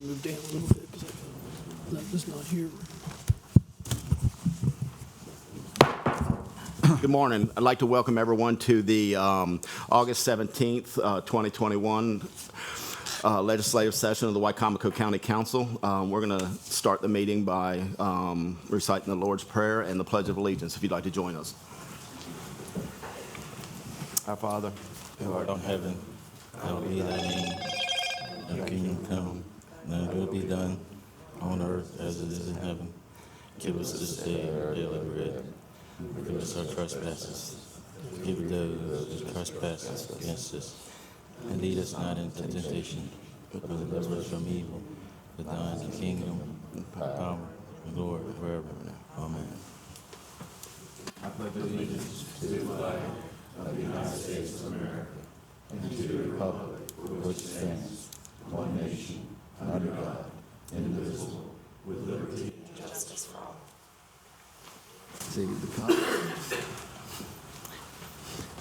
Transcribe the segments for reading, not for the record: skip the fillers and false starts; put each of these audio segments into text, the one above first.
Move down a little bit because that was not here. Good morning. I'd like to welcome everyone to the August 17th, 2021 legislative session of the Wicomico County Council. We're going to start the meeting by reciting the Lord's Prayer and the Pledge of Allegiance, if you'd like to join us. Our Father, who art in heaven, hallowed be thy name. Thy kingdom come, thy will be done, on earth as it is in heaven. Give us this day our daily bread. Forgive us our trespasses. Forgive those who trespass against us. And lead us not into temptation, but deliver us from evil. For thine is the kingdom, power, and glory forever. Amen. I pledge allegiance to the flag of the United States of America and to the republic for which it stands, one nation, under God, indivisible, with liberty and justice for all.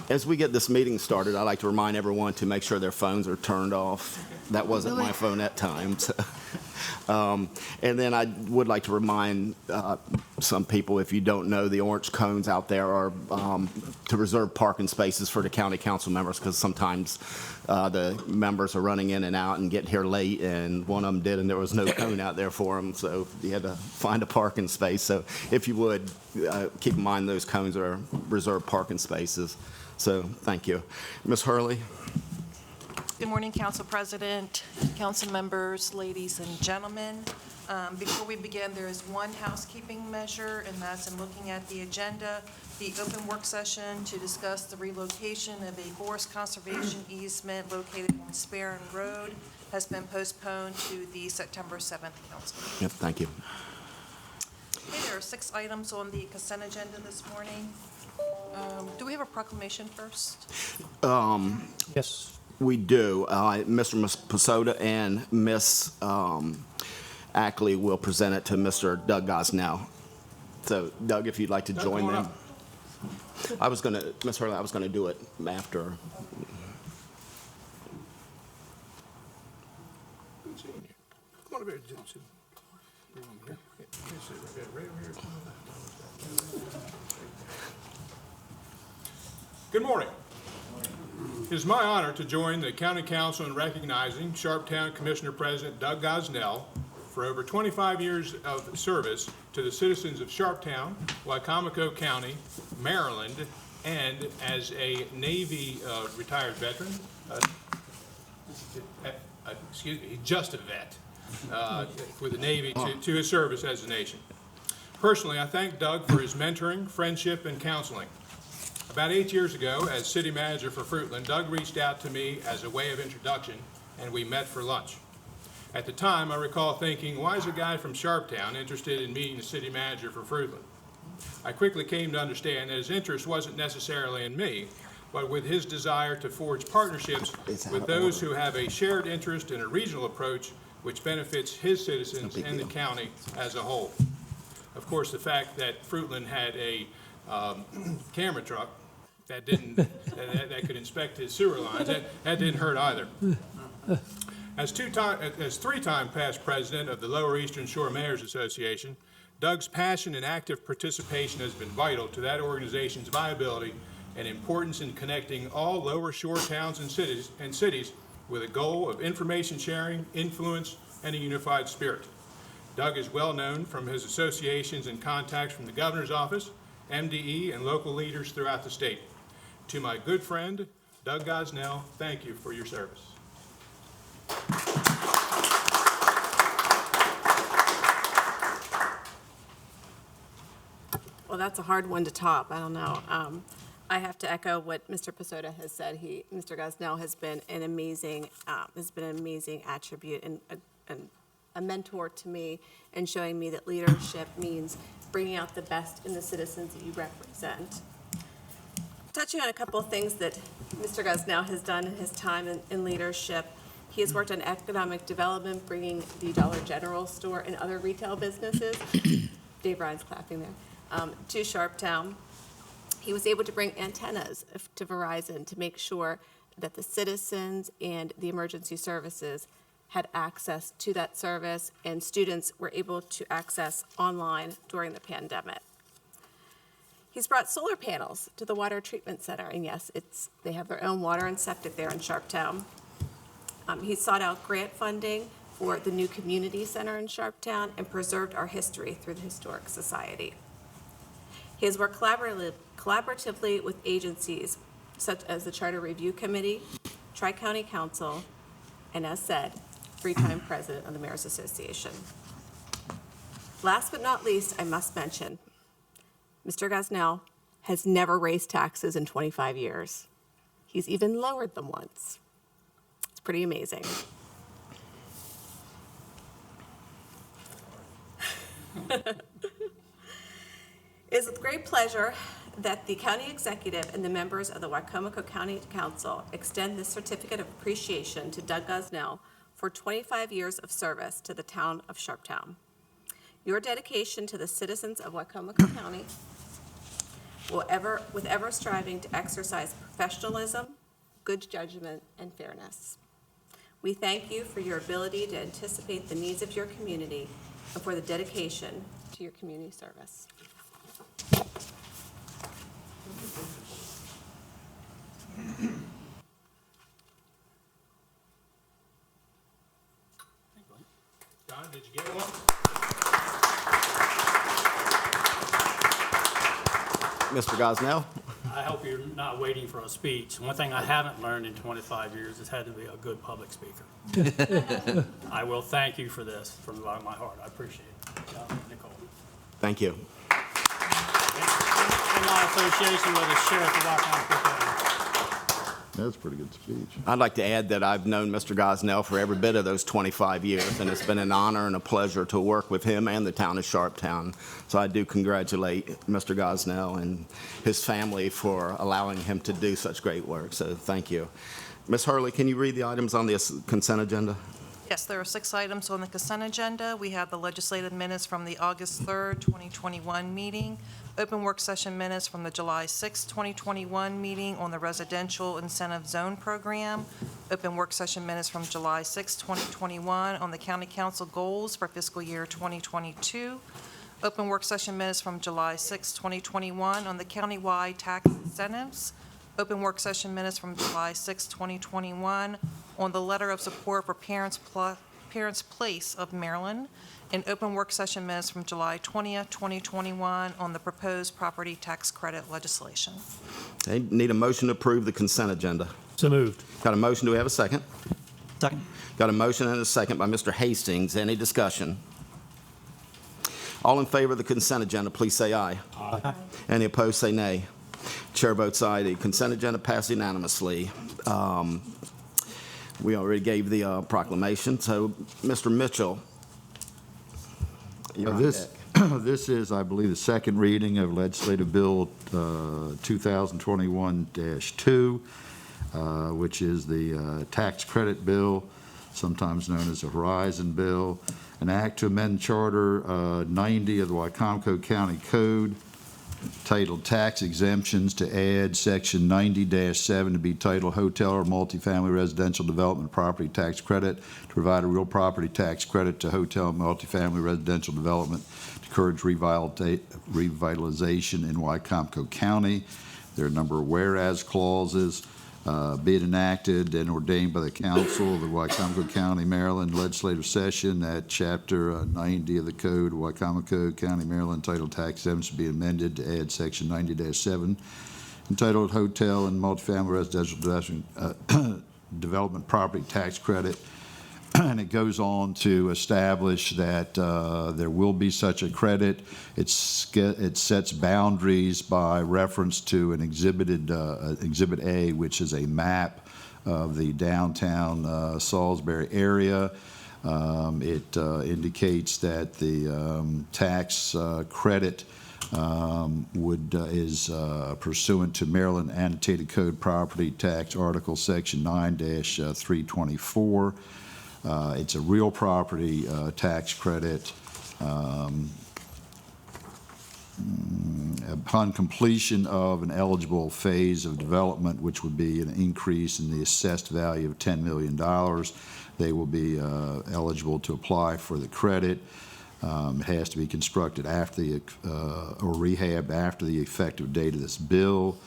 As we get this meeting started, I'd like to remind everyone to make sure their phones are turned off. That wasn't my phone at times. And then I would like to remind some people, if you don't know, the orange cones out there are to reserve parking spaces for the county council members, because sometimes the members are running in and out and get here late, and one of them did, and there was no cone out there for them, so you had to find a parking space. So if you would, keep in mind those cones are reserved parking spaces. So thank you. Ms. Hurley. Good morning, Council President, council members, ladies and gentlemen. Before we begin, there is one housekeeping measure, and that's in looking at the agenda. The open work session to discuss the relocation of a forest conservation easement located on Sparrow Road has been postponed to the September 7th council meeting. Yep, thank you. Okay, there are 6 items on the consent agenda this morning. Do we have a proclamation first? Yes. We do. Mr. Posada and Miss Ackley will present it to Mr. Doug Gosnell. So, Doug, if you'd like to join them. I was going to, Ms. Hurley, I was going to do it after. Come on over here, Jensen. Good morning. It is my honor to join the County Council in recognizing Sharptown Commissioner President Doug Gosnell for over 25 years of service to the citizens of Sharptown, Wicomico County, Maryland, and as a Navy retired veteran, just a vet for the Navy to his service as a nation. Personally, I thank Doug for his mentoring, friendship, and counseling. About 8 years ago, as city manager for Fruitland, Doug reached out to me as a way of introduction, and we met for lunch. At the time, I recall thinking, why is a guy from Sharptown interested in meeting the city manager for Fruitland? I quickly came to understand that his interest wasn't necessarily in me, but with his desire to forge partnerships with those who have a shared interest in a regional approach which benefits his citizens and the county as a whole. Of course, the fact that Fruitland had a camera truck that that could inspect his sewer lines, that didn't hurt either. As 3-time past president of the Lower Eastern Shore Mayors Association, Doug's passion and active participation has been vital to that organization's viability and importance in connecting all lower shore towns and cities with a goal of information sharing, influence, and a unified spirit. Doug is well known from his associations and contacts from the governor's office, MDE, and local leaders throughout the state. To my good friend, Doug Gosnell, thank you for your service. Well, that's a hard one to top. I don't know. I have to echo what Mr. Posada has said. Mr. Gosnell has been an amazing attribute and a mentor to me, and showing me that leadership means bringing out the best in the citizens that you represent. Touching on a couple of things that Mr. Gosnell has done in his time in leadership, he has worked on economic development, bringing the Dollar General store and other retail businesses, Dave Ryan's clapping there, to Sharptown. He was able to bring antennas to Verizon to make sure that the citizens and the emergency services had access to that service, and students were able to access online during the pandemic. He's brought solar panels to the water treatment center, and yes, they have their own water and septic there in Sharptown. He sought out grant funding for the new community center in Sharptown and preserved our history through the Historic Society. He has worked collaboratively with agencies such as the Charter Review Committee, Tri-County Council, and as said, three-time president of the Mayor's Association. Last but not least, I must mention, Mr. Gosnell has never raised taxes in 25 years. He's even lowered them once. It's pretty amazing. It is with great pleasure that the county executive and the members of the Wicomico County Council extend this certificate of appreciation to Doug Gosnell for 25 years of service to the town of Sharptown. Your dedication to the citizens of Wicomico County with ever striving to exercise professionalism, good judgment, and fairness. We thank you for your ability to anticipate the needs of your community and for the dedication to your community service. John, did you get one? Mr. Gosnell? I hope you're not waiting for a speech. One thing I haven't learned in 25 years is how to be a good public speaker. I will thank you for this from the bottom of my heart. I appreciate it. Nicole. Thank you. In my association with the Sheriff of Wicomico. That's a pretty good speech. I'd like to add that I've known Mr. Gosnell for every bit of those 25 years, and it's been an honor and a pleasure to work with him and the town of Sharptown. So I do congratulate Mr. Gosnell and his family for allowing him to do such great work. So thank you. Ms. Hurley, can you read the items on the consent agenda? Yes, there are 6 items on the consent agenda. We have the legislative minutes from the August 3rd, 2021 meeting, open work session minutes from the July 6th, 2021 meeting on the residential incentive zone program, open work session minutes from July 6th, 2021 on the county council goals for fiscal year 2022, open work session minutes from July 6th, 2021 on the countywide tax incentives, open work session minutes from July 6, 2021 on the letter of support for Parents Place of Maryland, and open work session minutes from July 20th, 2021 on the proposed property tax credit legislation. Okay, need a motion to approve the consent agenda. So moved. Got a motion, do we have a second? Second. Got a motion and a second by Mr. Hastings. Any discussion? All in favor of the consent agenda, please say aye. Aye. Any opposed, say nay. Chair votes aye. The consent agenda passed unanimously. We already gave the proclamation. So, Mr. Mitchell, you're on deck. This is, I believe, the second reading of Legislative Bill 2021-2, which is the tax credit bill, sometimes known as the Horizon Bill, an act to amend Charter 90 of the Wicomico County Code, titled Tax Exemptions, to add Section 90-7 to be titled Hotel or Multifamily Residential Development Property Tax Credit, to provide a real property tax credit to hotel and multifamily residential development to encourage revitalization in Wicomico County. There are a number of whereas clauses. Be it enacted and ordained by the Council of the Wicomico County, Maryland Legislative Session that Chapter 90 of the Code of Wicomico County, Maryland, entitled Tax Exemptions, be amended to add Section 90-7, entitled Hotel and Multifamily Residential Development Property Tax Credit. And it goes on to establish that there will be such a credit. It sets boundaries by reference to an Exhibit A, which is a map of the downtown Salisbury area. It indicates that the tax credit is pursuant to Maryland Annotated Code Property Tax Article Section 9-324. It's a real property tax credit. Upon completion of an eligible phase of development, which would be an increase in the assessed value of $10 million, they will be eligible to apply for the credit. It has to be constructed after or rehabbed after the effective date of this bill.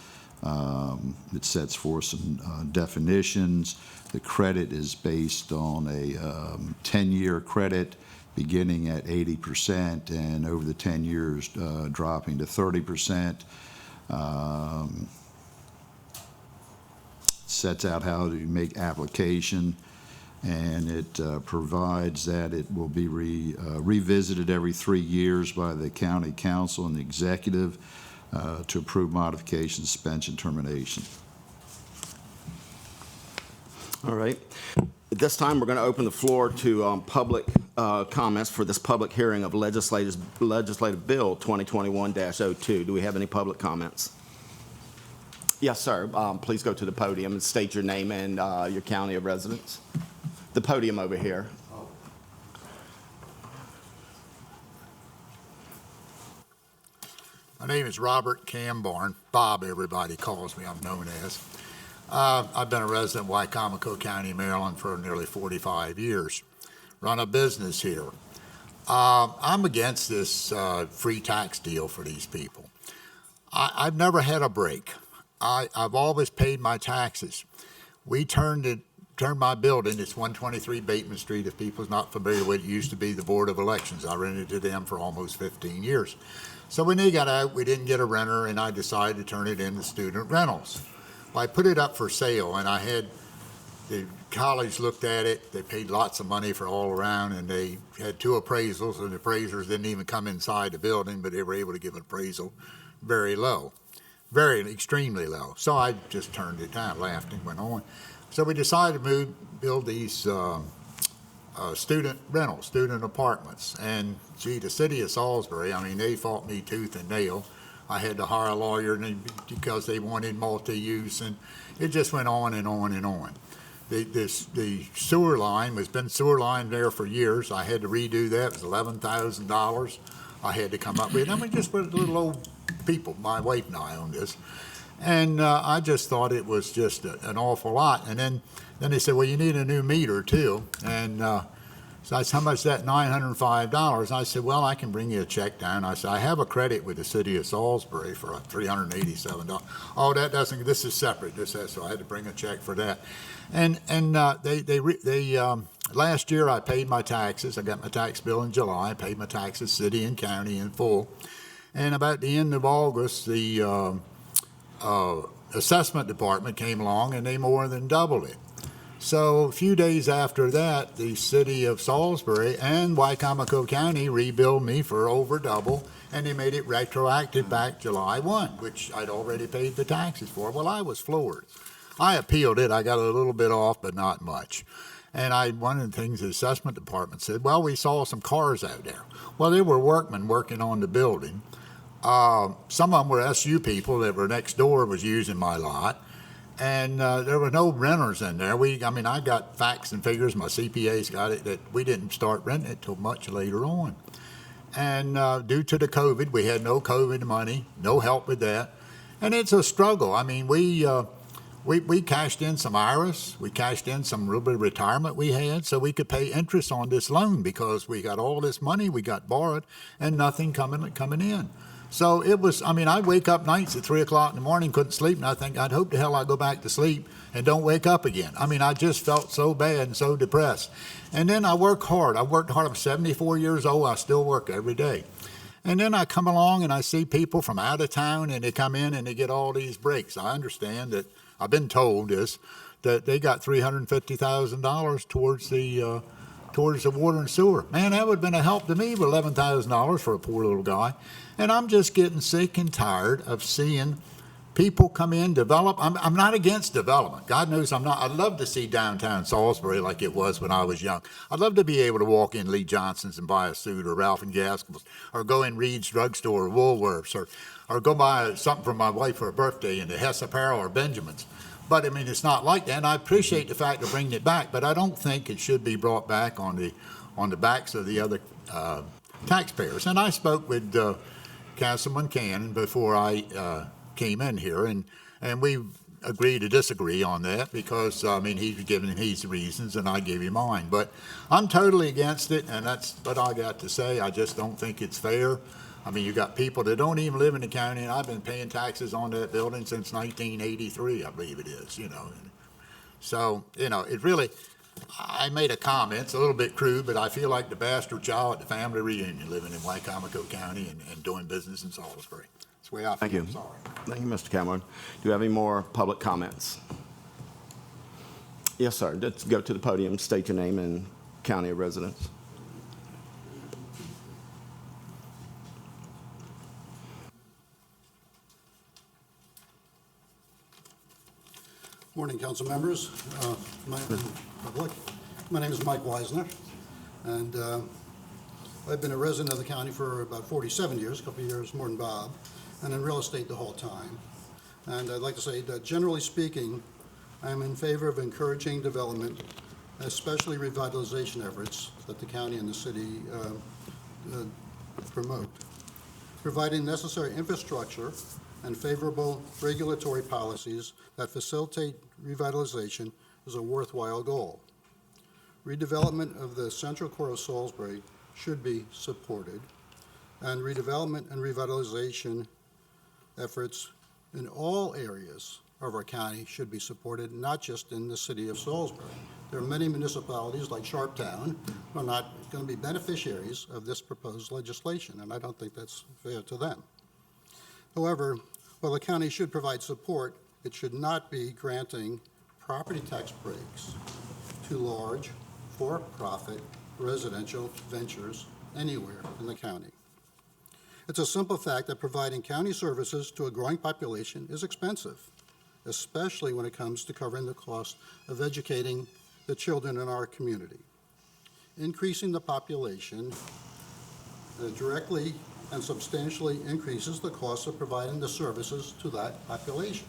It sets forth some definitions. The credit is based on a 10-year credit beginning at 80% and over the 10 years dropping to 30%. Sets out how to make application, and it provides that it will be revisited every 3 years by the county council and the executive to approve modification, suspension, termination. All right. At this time, we're going to open the floor to public comments for this public hearing of Legislative Bill 2021-02. Do we have any public comments? Yes, sir. Please go to the podium and state your name and your county of residence. The podium over here. My name is Robert Camborn. Bob, everybody calls me, I'm known as. I've been a resident of Wicomico County, Maryland for nearly 45 years. Run a business here. I'm against this free tax deal for these people. I've never had a break. I've always paid my taxes. We turned my building, it's 123 Bateman Street, if people's not familiar with it, used to be the Board of Elections. I rented to them for almost 15 years. So when they got out, we didn't get a renter, and I decided to turn it into student rentals. Well, I put it up for sale, and I had the college looked at it. They paid lots of money for all around, and they had 2 appraisals, and the appraisers didn't even come inside the building, but they were able to give an appraisal very low, extremely low. So I just turned it down, laughed, and went on. So we decided to build these student rentals, student apartments. And gee, the city of Salisbury, I mean, they fought me tooth and nail. I had to hire a lawyer because they wanted multi-use, and it just went on and on and on. The sewer line has been sewer line there for years. I had to redo that. It was $11,000 I had to come up with. I mean, just with little old people, my wife and I on this. And I just thought it was just an awful lot. And then they said, well, you need a new meter too. And so I said, how much is that? $905. I said, well, I can bring you a check down. I said, I have a credit with the city of Salisbury for $387. Oh, that doesn't, this is separate. So I had to bring a check for that. And last year I paid my taxes. I got my tax bill in July. I paid my taxes, city and county, in full. And about the end of August, the assessment department came along and they more than doubled it. So a few days after that, the city of Salisbury and Wicomico County rebilled me for over double, and they made it retroactive back July 1, which I'd already paid the taxes for. Well, I was floored. I appealed it. I got a little bit off, but not much. And one of the things the assessment department said, well, we saw some cars out there. Well, there were workmen working on the building. Some of them were SU people that were next door was using my lot. And there were no renters in there. I got facts and figures. My CPA's got it that we didn't start renting it till much later on. And due to the COVID, we had no COVID money, no help with that. And it's a struggle. I mean, we cashed in some IRAs. We cashed in some little bit of retirement we had so we could pay interest on this loan because we got all this money we got borrowed and nothing coming in. So it was, I'd wake up nights at 3 o'clock in the morning, couldn't sleep, and I think, I'd hope to hell I'd go back to sleep and don't wake up again. I just felt so bad and so depressed. And then I worked hard. I'm 74 years old. I still work every day. And then I come along and I see people from out of town, and they come in and they get all these breaks. I understand that, I've been told this, that they got $350,000 towards the water and sewer. Man, that would have been a help to me with $11,000 for a poor little guy. And I'm just getting sick and tired of seeing people come in, develop. I'm not against development. God knows I'm not. I'd love to see downtown Salisbury like it was when I was young. I'd love to be able to walk in Lee Johnson's and buy a suit, or Ralph and Gaskell's, or go in Reed's Drugstore or Woolworths, or go buy something for my wife for her birthday in the Hess Apparel or Benjamin's. But it's not like that, and I appreciate the fact of bringing it back, but I don't think it should be brought back on the backs of the other taxpayers. And I spoke with Councilman Cannon before I came in here, and we agree to disagree on that because, I mean, he's given his reasons and I gave you mine. But I'm totally against it, and that's what I got to say. I just don't think it's fair. I mean, you got people that don't even live in the county, and I've been paying taxes on that building since 1983, I believe it is, you know. So, you know, it really, I made a comment, it's a little bit crude, but I feel like the bastard child at the family reunion living in Wicomico County and doing business in Salisbury. That's the way I feel. Thank you. I'm sorry. Thank you, Mr. Cameron. Do you have any more public comments? Yes, sir. Let's go to the podium, state your name and county of residence. Morning, council members. My name is Mike Weisner, and I've been a resident of the county for about 47 years, a couple of years more than Bob, and in real estate the whole time. And I'd like to say that generally speaking, I'm in favor of encouraging development, especially revitalization efforts that the county and the city promote. Providing necessary infrastructure and favorable regulatory policies that facilitate revitalization is a worthwhile goal. Redevelopment of the central core of Salisbury should be supported, and redevelopment and revitalization efforts in all areas of our county should be supported, not just in the city of Salisbury. There are many municipalities like Sharptown who are not going to be beneficiaries of this proposed legislation, and I don't think that's fair to them. However, while the county should provide support, it should not be granting property tax breaks to large, for-profit residential ventures anywhere in the county. It's a simple fact that providing county services to a growing population is expensive, especially when it comes to covering the cost of educating the children in our community. Increasing the population directly and substantially increases the cost of providing the services to that population.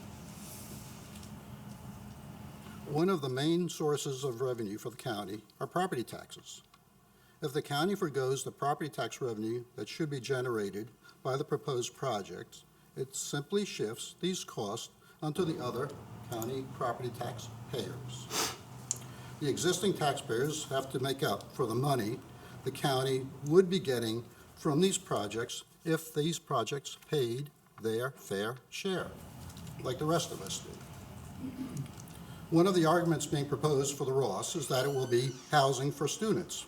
One of the main sources of revenue for the county are property taxes. If the county forgoes the property tax revenue that should be generated by the proposed projects, it simply shifts these costs onto the other county property tax payers. The existing taxpayers have to make up for the money the county would be getting from these projects if these projects paid their fair share, like the rest of us do. One of the arguments being proposed for the Ross is that it will be housing for students.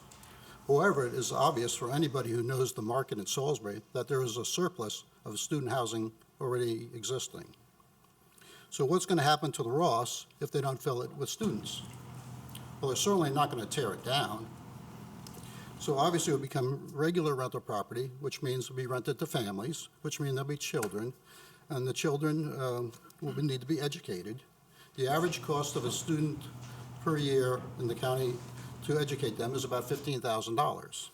However, it is obvious for anybody who knows the market in Salisbury that there is a surplus of student housing already existing. So what's going to happen to the Ross if they don't fill it with students? Well, they're certainly not going to tear it down. So obviously it will become regular rental property, which means it will be rented to families, which means there'll be children, and the children will need to be educated. The average cost of a student per year in the county to educate them is about $15,000.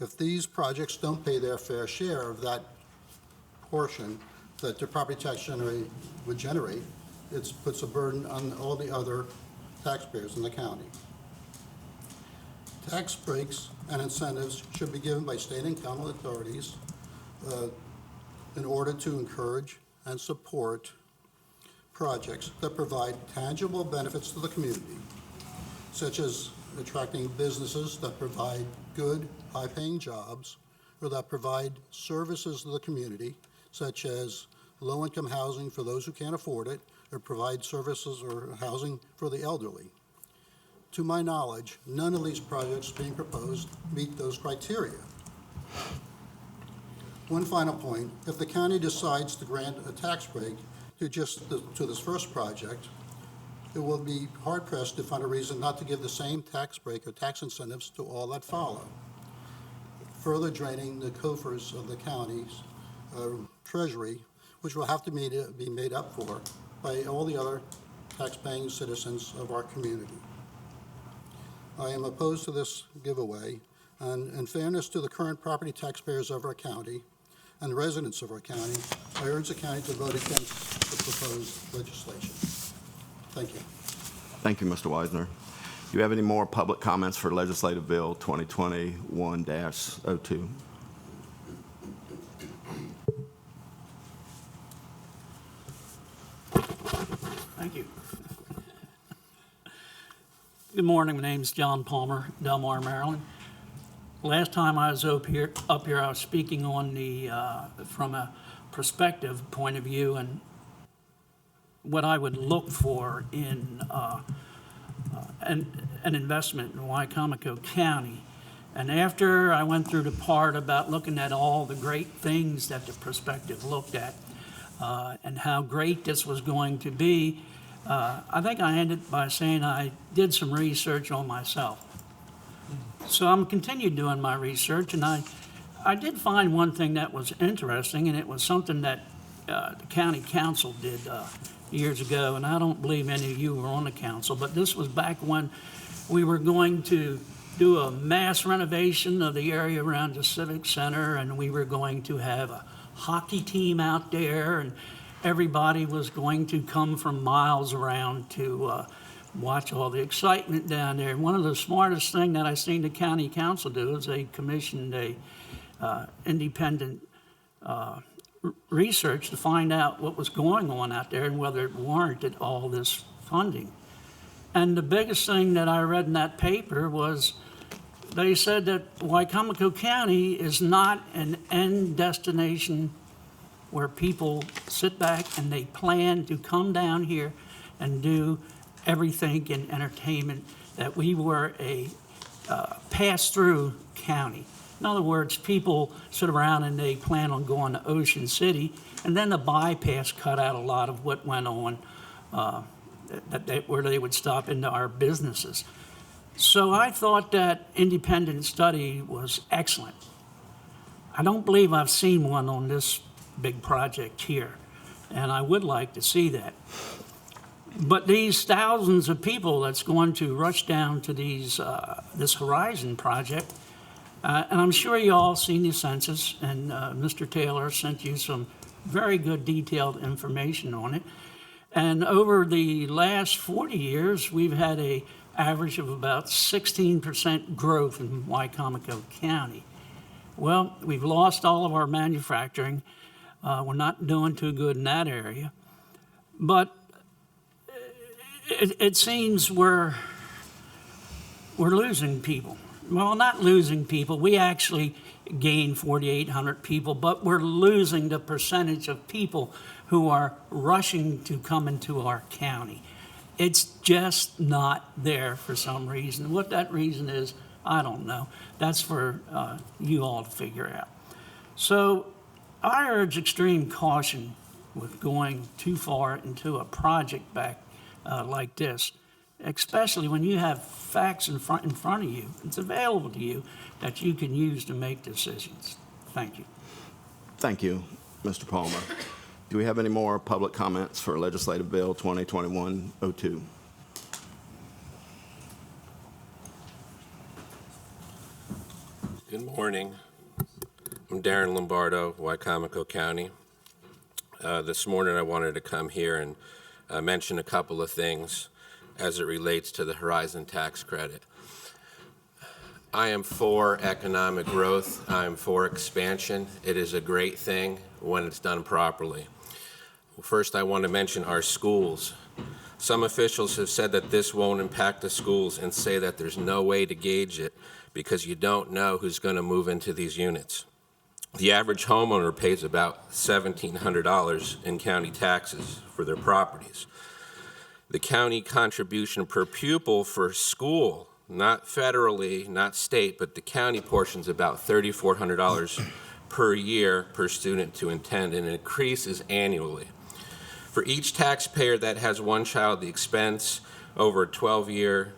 If these projects don't pay their fair share of that portion that their property tax would generate, it puts a burden on all the other taxpayers in the county. Tax breaks and incentives should be given by state and county authorities in order to encourage and support projects that provide tangible benefits to the community, such as attracting businesses that provide good, high-paying jobs, or that provide services to the community, such as low-income housing for those who can't afford it, or provide services or housing for the elderly. To my knowledge, none of these projects being proposed meet those criteria. One final point, if the county decides to grant a tax break to this first project, it will be hard-pressed to find a reason not to give the same tax break or tax incentives to all that follow, further draining the coffers of the county's treasury, which will have to be made up for by all the other tax-paying citizens of our community. I am opposed to this giveaway, and in fairness to the current property taxpayers of our county and residents of our county, I urge the county to vote against the proposed legislation. Thank you. Thank you, Mr. Weisner. Do you have any more public comments for Legislative Bill 2021-02? Thank you. Good morning. My name's John Palmer, Delmar, Maryland. Last time I was up here, I was speaking on the from a perspective point of view and what I would look for in an investment in Wicomico County. And after I went through the part about looking at all the great things that the perspective looked at and how great this was going to be, I think I ended by saying I did some research on myself. So I'm continued doing my research, and I did find one thing that was interesting, and it was something that the county council did years ago, and I don't believe any of you were on the council, but this was back when we were going to do a mass renovation of the area around the Civic Center, and we were going to have a hockey team out there, and everybody was going to come from miles around to watch all the excitement down there. And one of the smartest things that I seen the county council do is they commissioned a independent research to find out what was going on out there and whether it warranted all this funding. And the biggest thing that I read in that paper was they said that Wicomico County is not an end destination where people sit back and they plan to come down here and do everything in entertainment, that we were a pass-through county. In other words, people sit around and they plan on going to Ocean City, and then the bypass cut out a lot of what went on where they would stop into our businesses. So I thought that independent study was excellent. I don't believe I've seen one on this big project here, and I would like to see that. But these thousands of people that's going to rush down to this Horizon project, and I'm sure you all seen the census, and Mr. Taylor sent you some very good detailed information on it. And over the last 40 years, we've had an average of about 16% growth in Wicomico County. Well, we've lost all of our manufacturing. We're not doing too good in that area. But it seems we're losing people. Well, not losing people. We actually gained 4,800 people, but we're losing the percentage of people who are rushing to come into our county. It's just not there for some reason. What that reason is, I don't know. That's for you all to figure out. So I urge extreme caution with going too far into a project back like this, especially when you have facts in front of you. It's available to you that you can use to make decisions. Thank you. Thank you, Mr. Palmer. Do we have any more public comments for Legislative Bill 2021-02? Good morning. I'm Darren Lombardo, Wicomico County. This morning I wanted to come here and mention a couple of things as it relates to the Horizon tax credit. I am for economic growth. I am for expansion. It is a great thing when it's done properly. First, I want to mention our schools. Some officials have said that this won't impact the schools and say that there's no way to gauge it because you don't know who's going to move into these units. The average homeowner pays about $1,700 in county taxes for their properties. The county contribution per pupil for school, not federally, not state, but the county portion is about $3,400 per year per student to attend, and it increases annually. For each taxpayer that has one child, the expense over a 12-year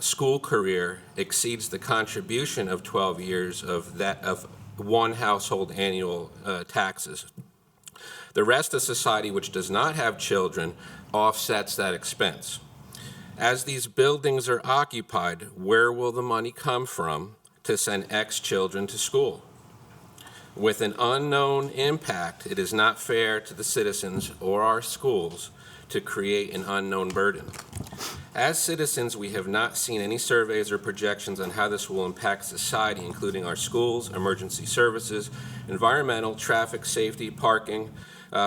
school career exceeds the contribution of 12 years of one household annual taxes. The rest of society, which does not have children, offsets that expense. As these buildings are occupied, where will the money come from to send X children to school? With an unknown impact, it is not fair to the citizens or our schools to create an unknown burden. As citizens, we have not seen any surveys or projections on how this will impact society, including our schools, emergency services, environmental, traffic safety, parking.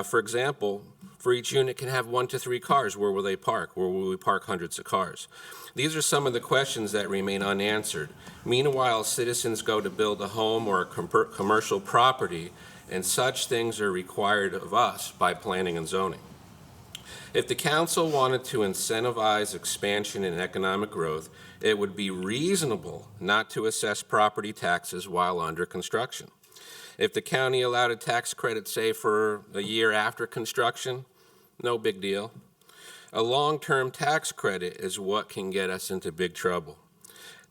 For example, for each unit can have 1 to 3 cars. Where will they park? Where will we park hundreds of cars? These are some of the questions that remain unanswered. Meanwhile, citizens go to build a home or a commercial property, and such things are required of us by planning and zoning. If the council wanted to incentivize expansion and economic growth, it would be reasonable not to assess property taxes while under construction. If the county allowed a tax credit, say, for a year after construction, no big deal. A long-term tax credit is what can get us into big trouble.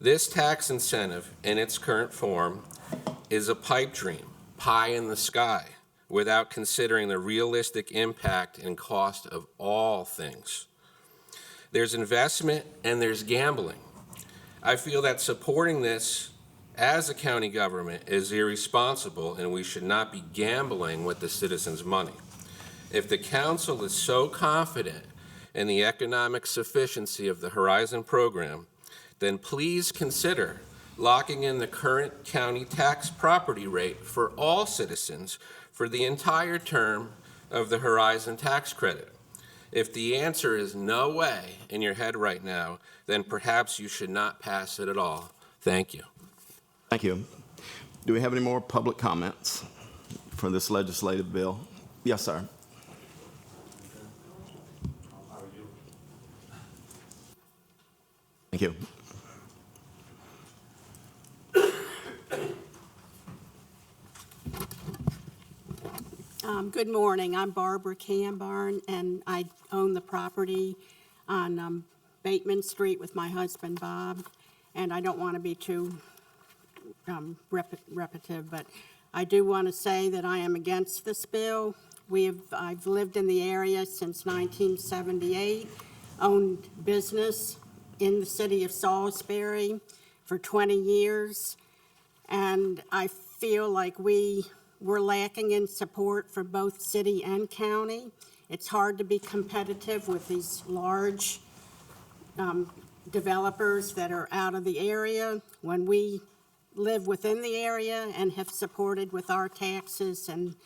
This tax incentive, in its current form, is a pipe dream, pie in the sky, without considering the realistic impact and cost of all things. There's investment and there's gambling. I feel that supporting this as a county government is irresponsible, and we should not be gambling with the citizens' money. If the council is so confident in the economic sufficiency of the Horizon program, then please consider locking in the current county tax property rate for all citizens for the entire term of the Horizon tax credit. If the answer is no way in your head right now, then perhaps you should not pass it at all. Thank you. Thank you. Do we have any more public comments for this legislative bill? Yes, sir. Thank you. Good morning. I'm Barbara Cambarn, and I own the property on Bateman Street with my husband, Bob. And I don't want to be too repetitive, but I do want to say that I am against this bill. I've lived in the area since 1978, owned business in the city of Salisbury for 20 years, and I feel like we're lacking in support for both city and county. It's hard to be competitive with these large developers that are out of the area when we live within the area and have supported with our taxes and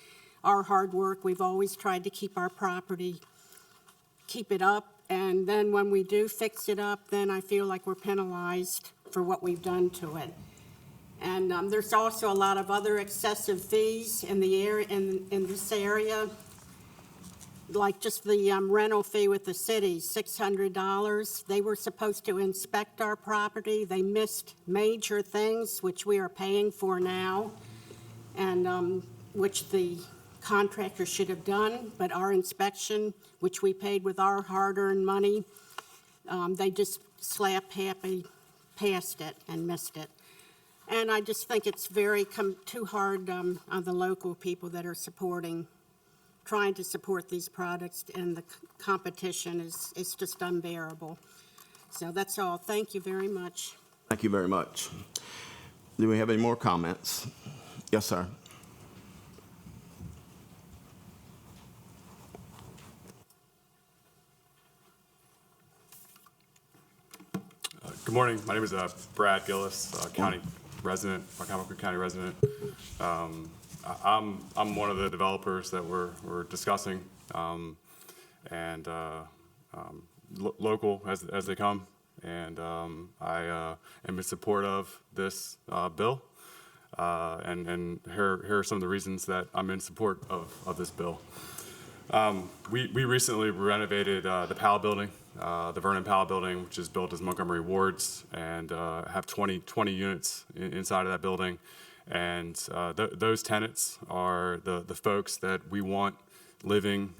our hard work. We've always tried to keep our property, keep it up, and then when we do fix it up, then I feel like we're penalized for what we've done to it. And there's also a lot of other excessive fees in the area, in this area, like just the rental fee with the city, $600. They were supposed to inspect our property. They missed major things, which we are paying for now, and which the contractor should have done, but our inspection, which we paid with our hard-earned money, they just slap happy past it and missed it. And I just think it's too hard on the local people that are trying to support these products, and the competition is just unbearable. So that's all. Thank you very much. Thank you very much. Do we have any more comments? Yes, sir. Good morning. My name is Brad Gillis, county resident, Wicomico County resident. I'm one of the developers that we're discussing, and local as they come, and I am in support of this bill, and here are some of the reasons that I'm in support of this bill. We recently renovated the Powell building, the Vernon Powell building, which is built as Montgomery Wards, and have 20 units inside of that building. And those tenants are the folks that we want living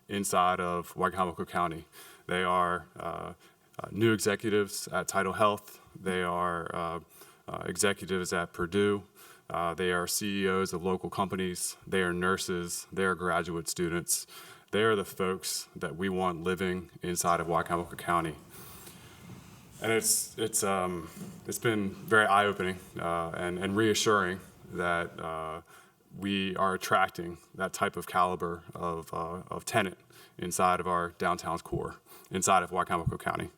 inside of Wicomico County. They are new executives at Title Health. They are executives at Purdue. They are CEOs of local companies. They are nurses. They are graduate students. They are the folks that we want living inside of Wicomico County. And it's been very eye-opening and reassuring that we are attracting that type of caliber of tenant inside of our downtown's core, inside of Wicomico County.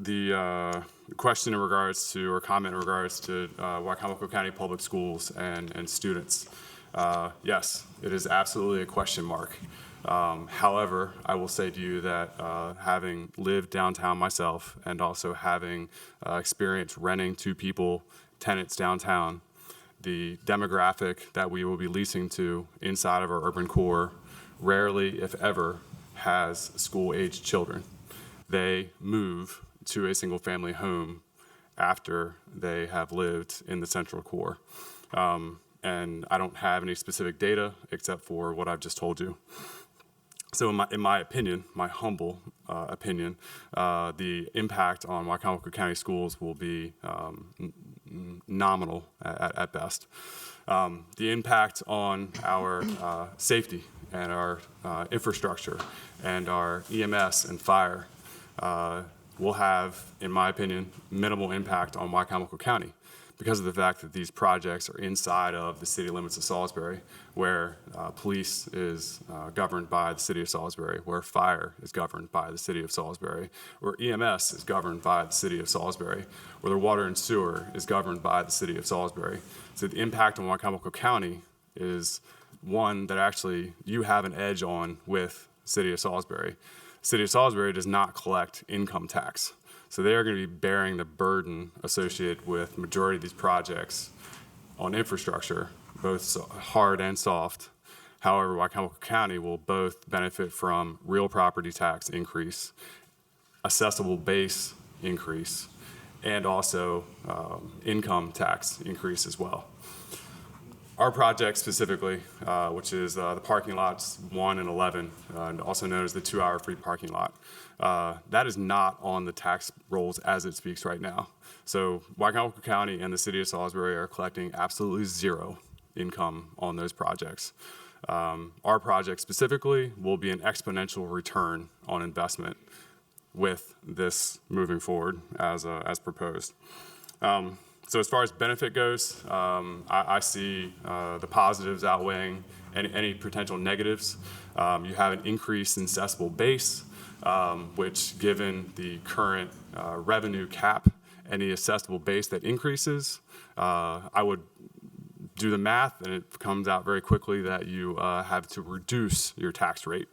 The question in regards to, or comment in regards to Wicomico County Public Schools and students. Yes, it is absolutely a question mark. However, I will say to you that having lived downtown myself and also having experience renting to people, tenants downtown, the demographic that we will be leasing to inside of our urban core rarely, if ever, has school-aged children. They move to a single-family home after they have lived in the central core. And I don't have any specific data except for what I've just told you. So in my opinion, my humble opinion, the impact on Wicomico County schools will be nominal at best. The impact on our safety and our infrastructure and our EMS and fire will have, in my opinion, minimal impact on Wicomico County because of the fact that these projects are inside of the city limits of Salisbury, where police is governed by the city of Salisbury, where fire is governed by the city of Salisbury, where EMS is governed by the city of Salisbury, where the water and sewer is governed by the city of Salisbury. So the impact on Wicomico County is one that actually you have an edge on with the city of Salisbury. The city of Salisbury does not collect income tax. So they are going to be bearing the burden associated with the majority of these projects on infrastructure, both hard and soft. However, Wicomico County will both benefit from real property tax increase, assessable base increase, and also income tax increase as well. Our project specifically, which is the parking lots 1 and 11, and also known as the 2-hour free parking lot, that is not on the tax rolls as it speaks right now. So Wicomico County and the city of Salisbury are collecting absolutely zero income on those projects. Our project specifically will be an exponential return on investment with this moving forward as proposed. So as far as benefit goes, I see the positives outweighing any potential negatives. You have an increase in assessable base, which given the current revenue cap and the assessable base that increases, I would do the math and it comes out very quickly that you have to reduce your tax rate.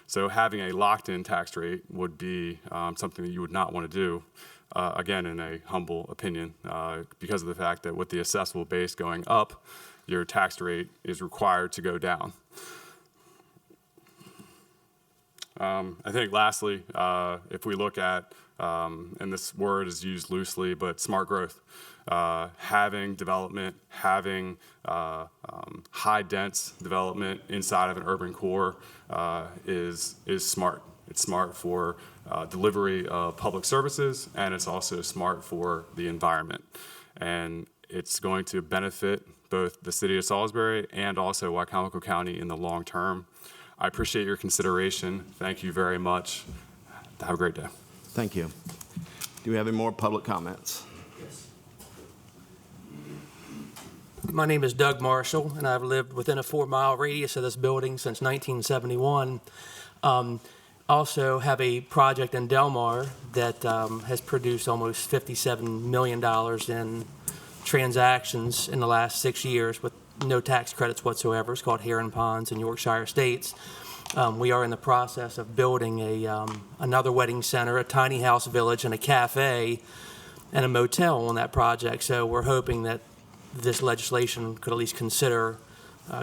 So having a locked-in tax rate would be something that you would not want to do. Again, in a humble opinion, because of the fact that with the assessable base going up, your tax rate is required to go down. I think lastly, if we look at, and this word is used loosely, but smart growth, having development, having high dense development inside of an urban core is smart. It's smart for delivery of public services, and it's also smart for the environment. And it's going to benefit both the city of Salisbury and also Wicomico County in the long term. I appreciate your consideration. Thank you very much. Have a great day. Thank you. Do we have any more public comments? My name is Doug Marshall, and I've lived within a 4-mile radius of this building since 1971. Also have a project in Delmar that has produced almost $57 million in transactions in the last 6 years with no tax credits whatsoever. It's called Heron Ponds in Yorkshire Estates. We are in the process of building another wedding center, a tiny house village, and a cafe and a motel on that project. So we're hoping that this legislation could at least consider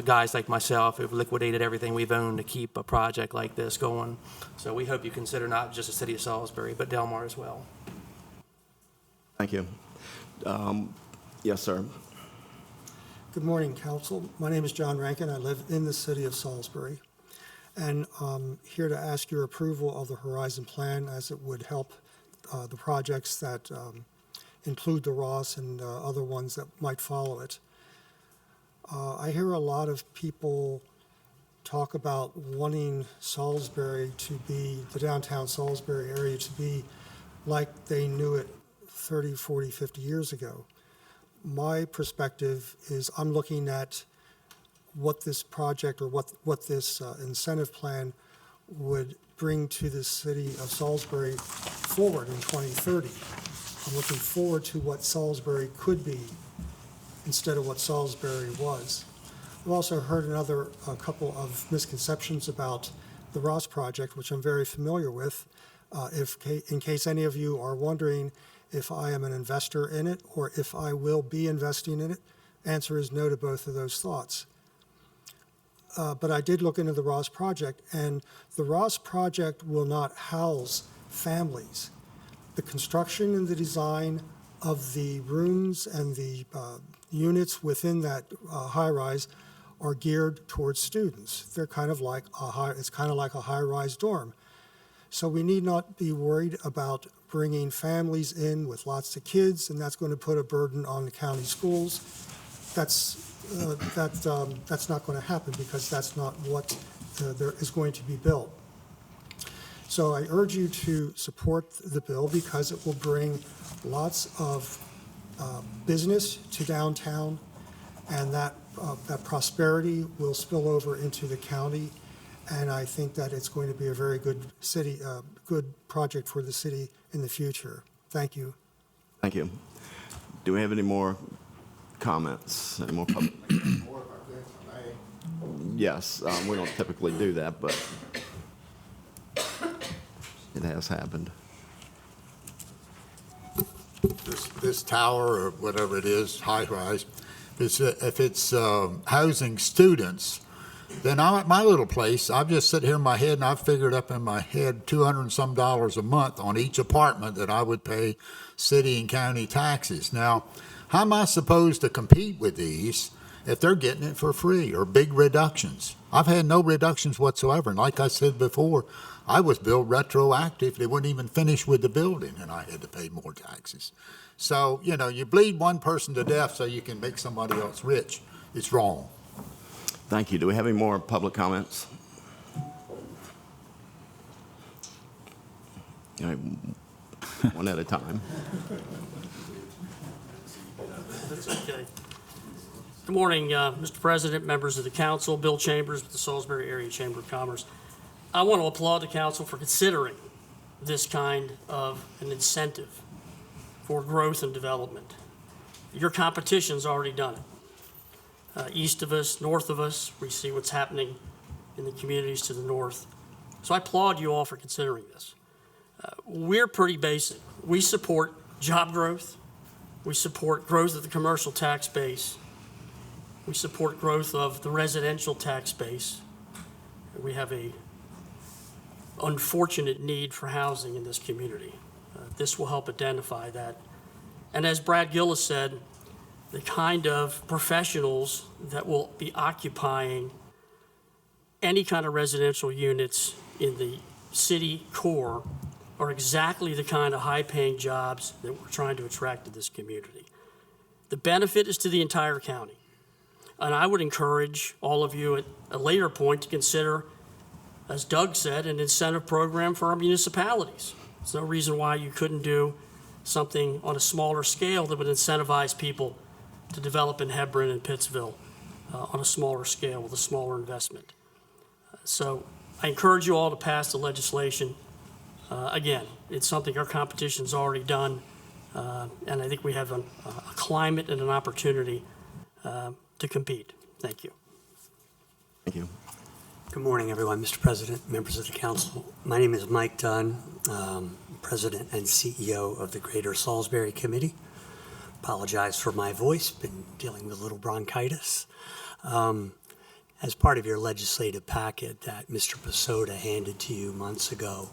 guys like myself who've liquidated everything we've owned to keep a project like this going. So we hope you consider not just the city of Salisbury, but Delmar as well. Thank you. Yes, sir. Good morning, Council. My name is John Rankin. I live in the city of Salisbury. And I'm here to ask your approval of the Horizon Plan as it would help the projects that include the Ross and other ones that might follow it. I hear a lot of people talk about wanting Salisbury to be, the downtown Salisbury area to be like they knew it 30, 40, 50 years ago. My perspective is I'm looking at what this project or what this incentive plan would bring to the city of Salisbury forward in 2030. I'm looking forward to what Salisbury could be instead of what Salisbury was. I've also heard a couple of misconceptions about the Ross project, which I'm very familiar with. In case any of you are wondering if I am an investor in it or if I will be investing in it, answer is no to both of those thoughts. But I did look into the Ross project, and the Ross project will not house families. The construction and the design of the rooms and the units within that high-rise are geared towards students. They're kind of like it's kind of like a high-rise dorm. So we need not be worried about bringing families in with lots of kids, and that's going to put a burden on the county schools. That's not going to happen because that's not what there is going to be built. So I urge you to support the bill because it will bring lots of business to downtown, and that prosperity will spill over into the county. And I think that it's going to be a very good good project for the city in the future. Thank you. Thank you. Do we have any more comments? Any more public? Yes, we don't typically do that, but it has happened. This tower or whatever it is, high-rise, if it's housing students, then at my little place, I've just sit here in my head and I've figured up in my head $200 and some a month on each apartment that I would pay city and county taxes. Now, how am I supposed to compete with these if they're getting it for free or big reductions? I've had no reductions whatsoever. And like I said before, I was billed retroactive. They wouldn't even finish with the building, and I had to pay more taxes. So, you bleed one person to death so you can make somebody else rich. It's wrong. Thank you. Do we have any more public comments? All right, one at a time. That's okay. Good morning, Mr. President, members of the council, Bill Chambers with the Salisbury Area Chamber of Commerce. I want to applaud the council for considering this kind of an incentive for growth and development. Your competition's already done it. East of us, north of us, we see what's happening in the communities to the north. So I applaud you all for considering this. We're pretty basic. We support job growth. We support growth of the commercial tax base. We support growth of the residential tax base. We have a unfortunate need for housing in this community. This will help identify that. And as Brad Gillis said, the kind of professionals that will be occupying any kind of residential units in the city core are exactly the kind of high-paying jobs that we're trying to attract to this community. The benefit is to the entire county. And I would encourage all of you at a later point to consider, as Doug said, an incentive program for our municipalities. There's no reason why you couldn't do something on a smaller scale that would incentivize people to develop in Hebron and Pittsville on a smaller scale with a smaller investment. So I encourage you all to pass the legislation. Again, it's something our competition's already done, and I think we have a climate and an opportunity to compete. Thank you. Thank you. Good morning, everyone. Mr. President, members of the council. My name is Mike Dunn, President and CEO of the Greater Salisbury Committee. Apologize for my voice, been dealing with a little bronchitis. As part of your legislative packet that Mr. Posoda handed to you months ago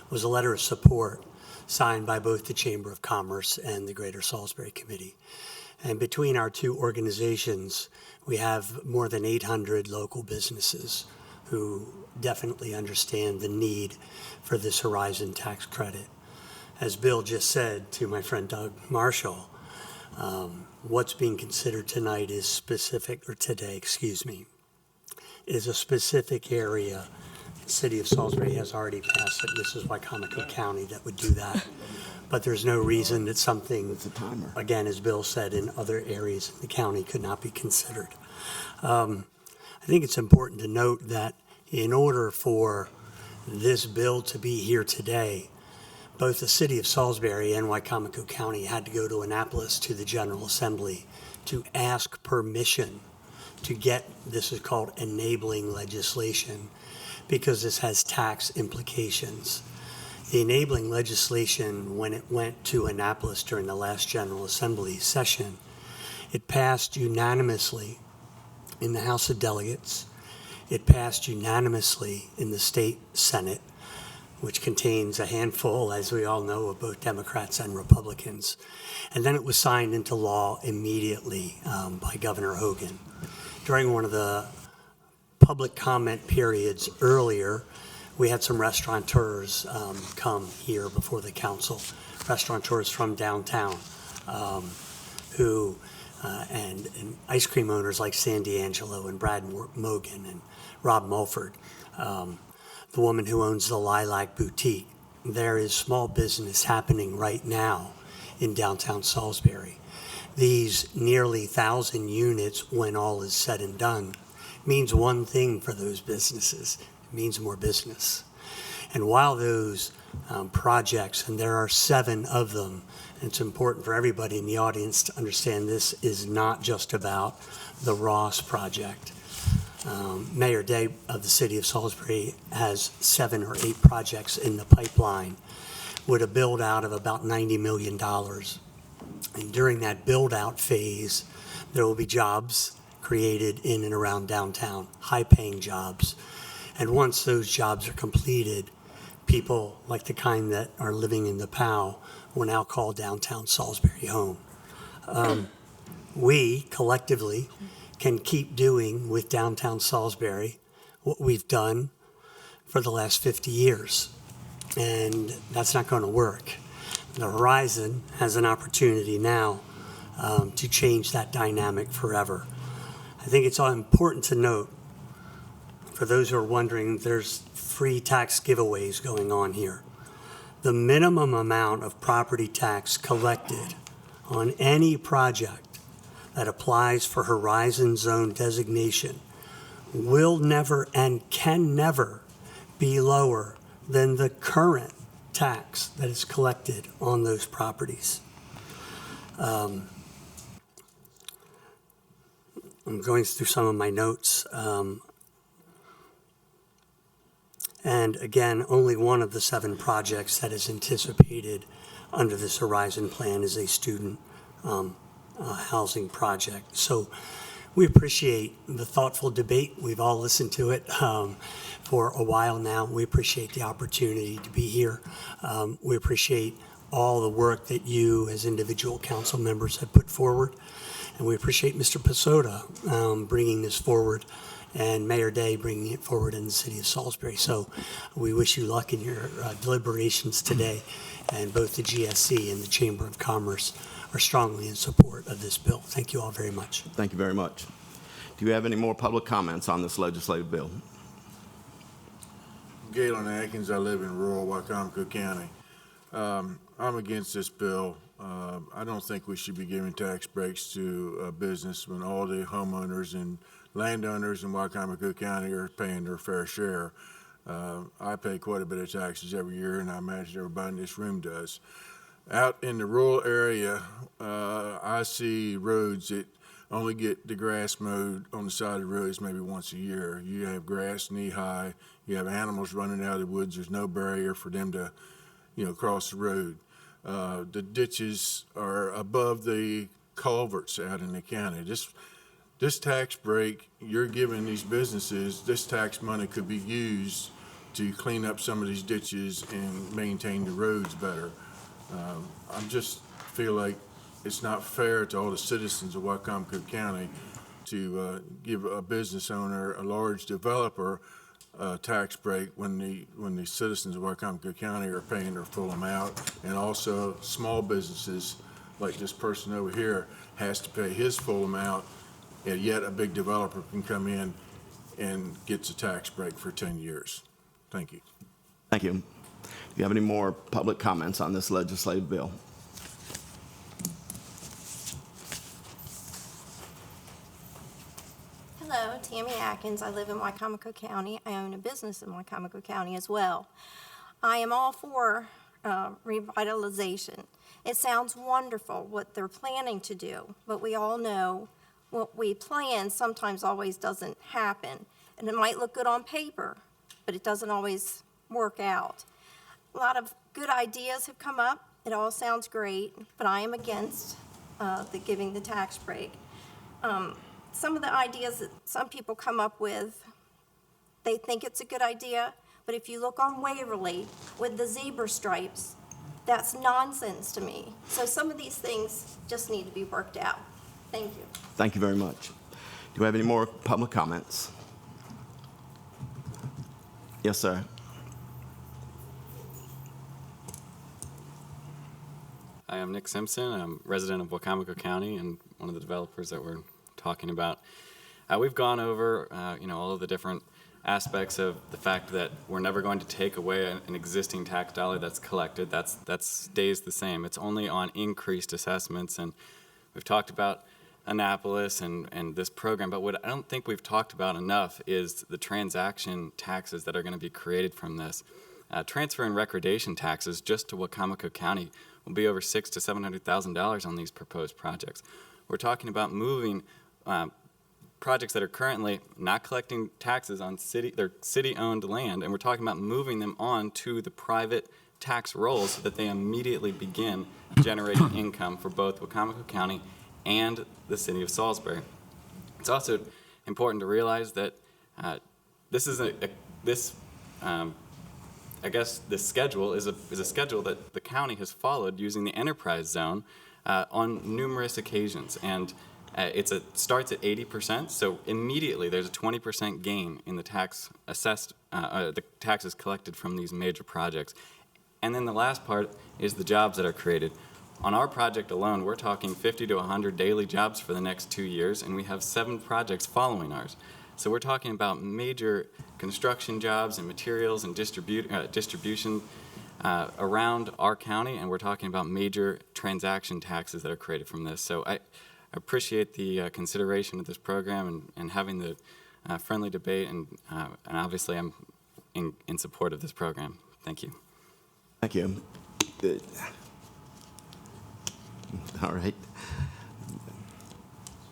was a letter of support signed by both the Chamber of Commerce and the Greater Salisbury Committee. And between our two organizations, we have more than 800 local businesses who definitely understand the need for this Horizon tax credit. As Bill just said to my friend Doug Marshall, what's being considered tonight is specific, or today, excuse me, is a specific area. The city of Salisbury has already passed it. This is Wicomico County that would do that. But there's no reason that something, again, as Bill said, in other areas in the county could not be considered. I think it's important to note that in order for this bill to be here today, both the city of Salisbury and Wicomico County had to go to Annapolis to the General Assembly to ask permission to get, this is called enabling legislation, because this has tax implications. The enabling legislation, when it went to Annapolis during the last General Assembly session, it passed unanimously in the House of Delegates. It passed unanimously in the state Senate, which contains a handful, as we all know, of both Democrats and Republicans. And then it was signed into law immediately by Governor Hogan. During one of the public comment periods earlier, we had some restaurateurs come here before the council, restaurateurs from downtown, and ice cream owners like Sandy Angelo and Brad Mogan and Rob Mulford, the woman who owns the Lilac Boutique. There is small business happening right now in downtown Salisbury. These nearly 1,000 units, when all is said and done, means one thing for those businesses. It means more business. And while those projects, and there are 7 of them, and it's important for everybody in the audience to understand this is not just about the Ross project. Mayor Day of the city of Salisbury has 7 or 8 projects in the pipeline with a build out of about $90 million. And during that build out phase, there will be jobs created in and around downtown, high paying jobs. And once those jobs are completed, people like the kind that are living in the POW will now call downtown Salisbury home. We collectively can keep doing with downtown Salisbury what we've done for the last 50 years. And that's not going to work. The Horizon has an opportunity now to change that dynamic forever. I think it's all important to note, for those who are wondering, there's free tax giveaways going on here. The minimum amount of property tax collected on any project that applies for Horizon Zone designation will never and can never be lower than the current tax that is collected on those properties. I'm going through some of my notes. And again, only one of the 7 projects that is anticipated under this Horizon plan is a student housing project. So we appreciate the thoughtful debate. We've all listened to it for a while now. We appreciate the opportunity to be here. We appreciate all the work that you as individual council members have put forward. And we appreciate Mr. Pasota bringing this forward, and Mayor Day bringing it forward in the city of Salisbury. So we wish you luck in your deliberations today, and both the GSC and the Chamber of Commerce are strongly in support of this bill. Thank you all very much. Thank you very much. Do you have any more public comments on this legislative bill? Galen Atkins, I live in rural Wicomico County. I'm against this bill. I don't think we should be giving tax breaks to business when all the homeowners and landowners in Wicomico County are paying their fair share. I pay quite a bit of taxes every year, and I imagine everybody in this room does. Out in the rural area, I see roads that only get the grass mowed on the side of the roads maybe once a year. You have grass knee-high. You have animals running out of the woods. There's no barrier for them to, cross the road. The ditches are above the culverts out in the county. This tax break you're giving these businesses, this tax money could be used to clean up some of these ditches and maintain the roads better. I just feel like it's not fair to all the citizens of Wicomico County to give a business owner, a large developer, tax break when the citizens of Wicomico County are paying their full amount, and also small businesses like this person over here has to pay his full amount, and yet a big developer can come in and gets a tax break for 10 years. Thank you. Thank you. Do you have any more public comments on this legislative bill? Hello, Tammy Atkins. I live in Wicomico County. I own a business in Wicomico County as well. I am all for revitalization. It sounds wonderful what they're planning to do, but we all know what we plan sometimes always doesn't happen. And it might look good on paper, but it doesn't always work out. A lot of good ideas have come up. It all sounds great, but I am against giving the tax break. Some of the ideas that some people come up with, they think it's a good idea, but if you look on Waverly with the zebra stripes, that's nonsense to me. So some of these things just need to be worked out. Thank you. Thank you very much. Do we have any more public comments? Yes, sir. Hi, I'm Nick Simpson. I'm a resident of Wicomico County and one of the developers that we're talking about. We've gone over, all of the different aspects of the fact that we're never going to take away an existing tax dollar that's collected. That stays the same. It's only on increased assessments, and we've talked about Annapolis and this program, but what I don't think we've talked about enough is the transaction taxes that are going to be created from this. Transfer and recordation taxes just to Wicomico County will be over $600,000 to $700,000 on these proposed projects. We're talking about moving projects that are currently not collecting taxes on their city-owned land, and we're talking about moving them on to the private tax rolls so that they immediately begin generating income for both Wicomico County and the city of Salisbury. It's also important to realize that this schedule is a schedule that the county has followed using the enterprise zone on numerous occasions, and it starts at 80%, so immediately there's a 20% gain in the the taxes collected from these major projects. And then the last part is the jobs that are created. On our project alone, we're talking 50 to 100 daily jobs for the next 2 years, and we have 7 projects following ours. So we're talking about major construction jobs and materials and distribution around our county, and we're talking about major transaction taxes that are created from this. So I appreciate the consideration of this program and having the friendly debate, and obviously I'm in support of this program. Thank you. Thank you. Good. All right.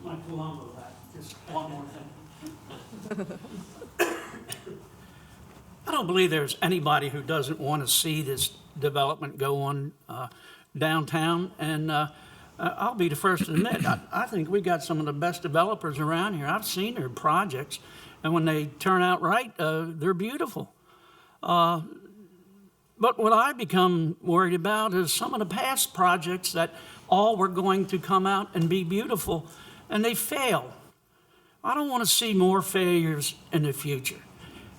My Colombo hat, just one more thing. I don't believe there's anybody who doesn't want to see this development go on downtown, and I'll be the first to admit, I think we got some of the best developers around here. I've seen their projects, and when they turn out right, they're beautiful. But what I become worried about is some of the past projects that all were going to come out and be beautiful, and they fail. I don't want to see more failures in the future.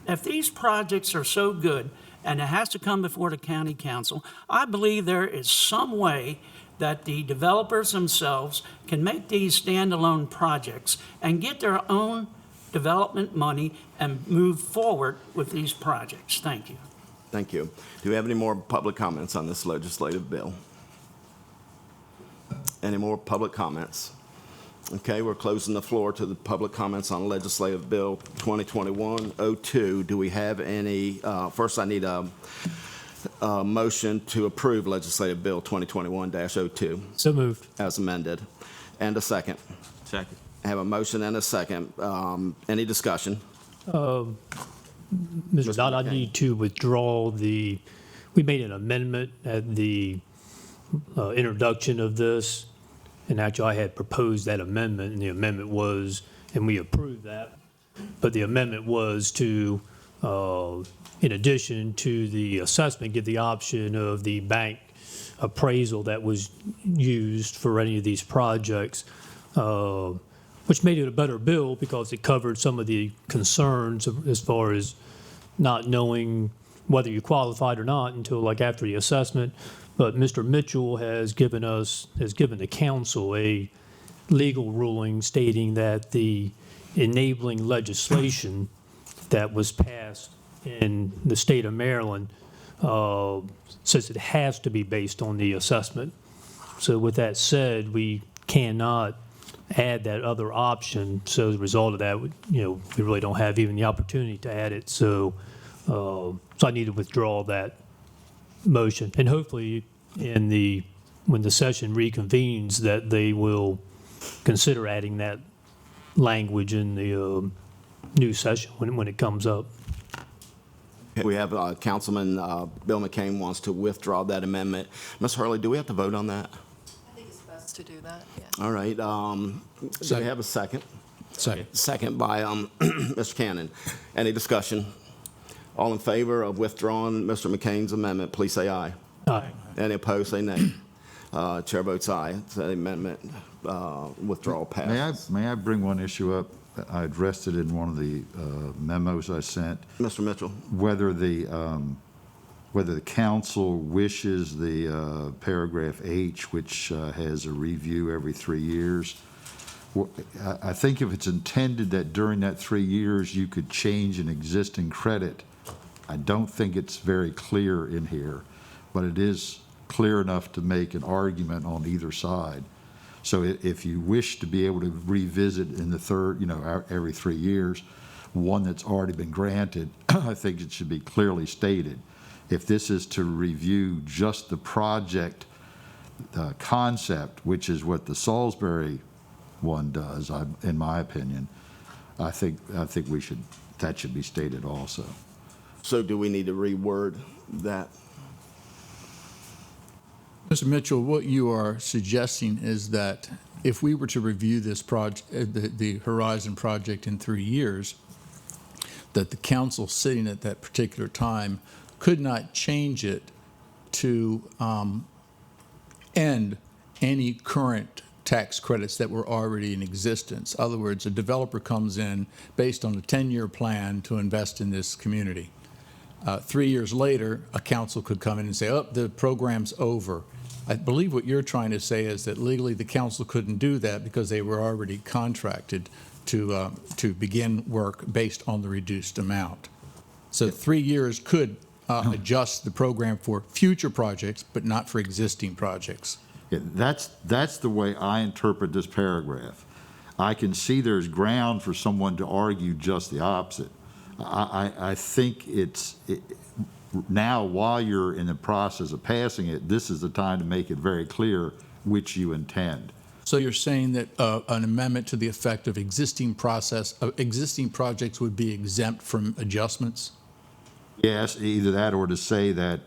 If these projects are so good, and it has to come before the county council, I believe there is some way that the developers themselves can make these standalone projects and get their own development money and move forward with these projects. Thank you. Thank you. Do we have any more public comments on this legislative bill? Any more public comments? Okay, we're closing the floor to the public comments on legislative bill 2021-02. Do we have any? First, I need a motion to approve legislative bill 2021-02. So moved. As amended. And a second. Second. I have a motion and a second. Any discussion? Mr. Dodd, I need to withdraw we made an amendment at the introduction of this, and actually I had proposed that amendment, and the amendment was, and we approved that, but the amendment was to, in addition to the assessment, give the option of the bank appraisal that was used for any of these projects, which made it a better bill because it covered some of the concerns as far as not knowing whether you qualified or not until like after the assessment. But Mr. Mitchell has given the council a legal ruling stating that the enabling legislation that was passed in the state of Maryland says it has to be based on the assessment. So with that said, we cannot add that other option. So as a result of that, we really don't have even the opportunity to add it. So I need to withdraw that motion, and hopefully when the session reconvenes that they will consider adding that language in the new session when it comes up. We have Councilman Bill McCain wants to withdraw that amendment. Ms. Hurley, do we have to vote on that? I think it's best to do that, yeah. All right. Do we have a second? Second. Second by Mr. Cannon. Any discussion? All in favor of withdrawing Mr. McCain's amendment, please say aye. Aye. Any opposed, say nay. Chair votes aye. The amendment withdrawal passes. May I bring one issue up? I addressed it in one of the memos I sent. Mr. Mitchell. Whether the council wishes the paragraph H, which has a review every 3 years. I think if it's intended that during that 3 years you could change an existing credit, I don't think it's very clear in here, but it is clear enough to make an argument on either side. So if you wish to be able to revisit in the third, every 3 years, one that's already been granted, I think it should be clearly stated. If this is to review just the project concept, which is what the Salisbury one does, in my opinion, I think that should be stated also. So do we need to reword that? Mr. Mitchell, what you are suggesting is that if we were to review this project, the Horizon project in 3 years, that the council sitting at that particular time could not change it to end any current tax credits that were already in existence. In other words, a developer comes in based on a 10-year plan to invest in this community. 3 years later, a council could come in and say, oh, the program's over. I believe what you're trying to say is that legally the council couldn't do that because they were already contracted to begin work based on the reduced amount. So 3 years could adjust the program for future projects, but not for existing projects. Yeah, that's the way I interpret this paragraph. I can see there's ground for someone to argue just the opposite. I think now, while you're in the process of passing it, this is the time to make it very clear which you intend. So you're saying that an amendment to the effect of existing projects would be exempt from adjustments? Yes, either that or to say that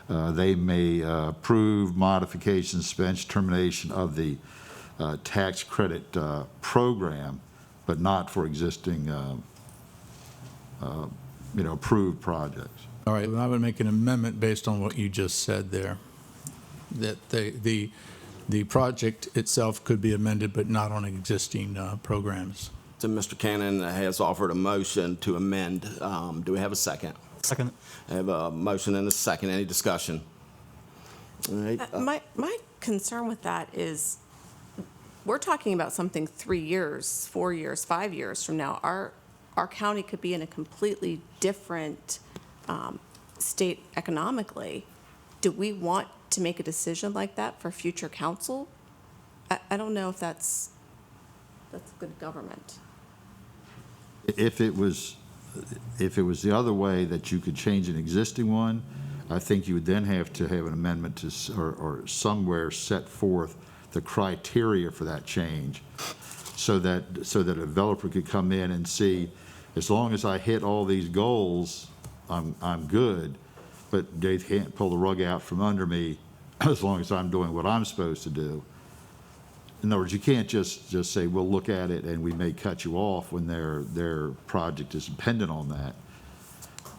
they may approve modification, suspension, termination of the tax credit program, but not for existing approved projects. All right, well, I would make an amendment based on what you just said there, that the project itself could be amended, but not on existing programs. So Mr. Cannon has offered a motion to amend. Do we have a second? Second. I have a motion and a second. Any discussion? All right. My concern with that is we're talking about something 3 years, 4 years, 5 years from now. Our county could be in a completely different state economically. Do we want to make a decision like that for future council? I don't know if that's good government. If it was the other way, that you could change an existing one, I think you would then have to have an amendment to, or somewhere set forth the criteria for that change, so that a developer could come in and see, as long as I hit all these goals, I'm good, but they can't pull the rug out from under me as long as I'm doing what I'm supposed to do. In other words, you can't just say, we'll look at it and we may cut you off when their project is dependent on that.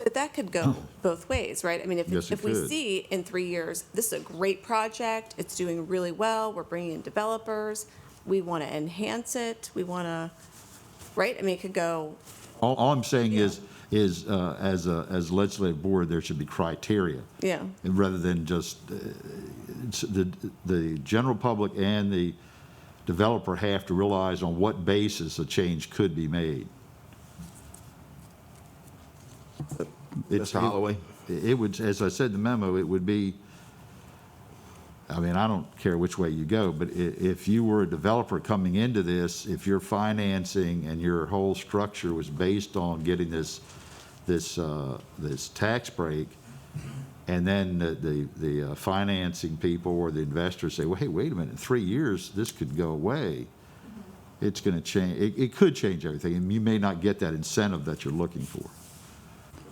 But that could go both ways, right? I mean, Yes, if we see in 3 years, this is a great project, it's doing really well, we're bringing in developers, we want to enhance it, we want to, right? I mean, it could go. All I'm saying is as a legislative board, there should be criteria. Yeah. And rather than just the general public and the developer have to realize on what basis a change could be made. Mr. Holloway? It would, as I said in the memo, it would be, I mean, I don't care which way you go, but if you were a developer coming into this, if your financing and your whole structure was based on getting this tax break, and then the financing people or the investors say, well, hey, wait a minute, in 3 years, this could go away. it's going to change. It could change everything, and you may not get that incentive that you're looking for.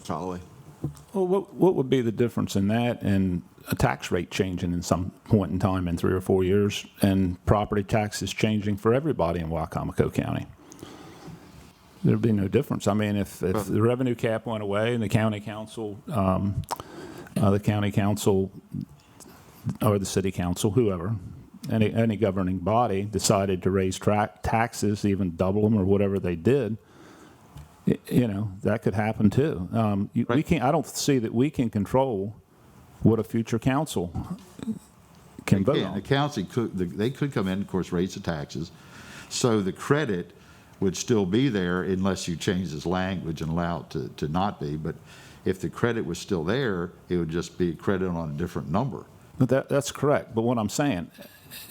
Holloway. Well, what would be the difference in that and a tax rate changing in some point in time in 3 or 4 years, and property taxes changing for everybody in Wicomico County? There'd be no difference. I mean, if the revenue cap went away and the county council or the city council, whoever, any governing body decided to raise taxes, even double them or whatever they did, you know, that could happen too. We can't. I don't see that we can control what a future council can vote on. The council they could come in, of course, raise the taxes, so the credit would still be there unless you change this language and allow it to not be. But if the credit was still there, it would just be credit on a different number. But that's correct. But what I'm saying,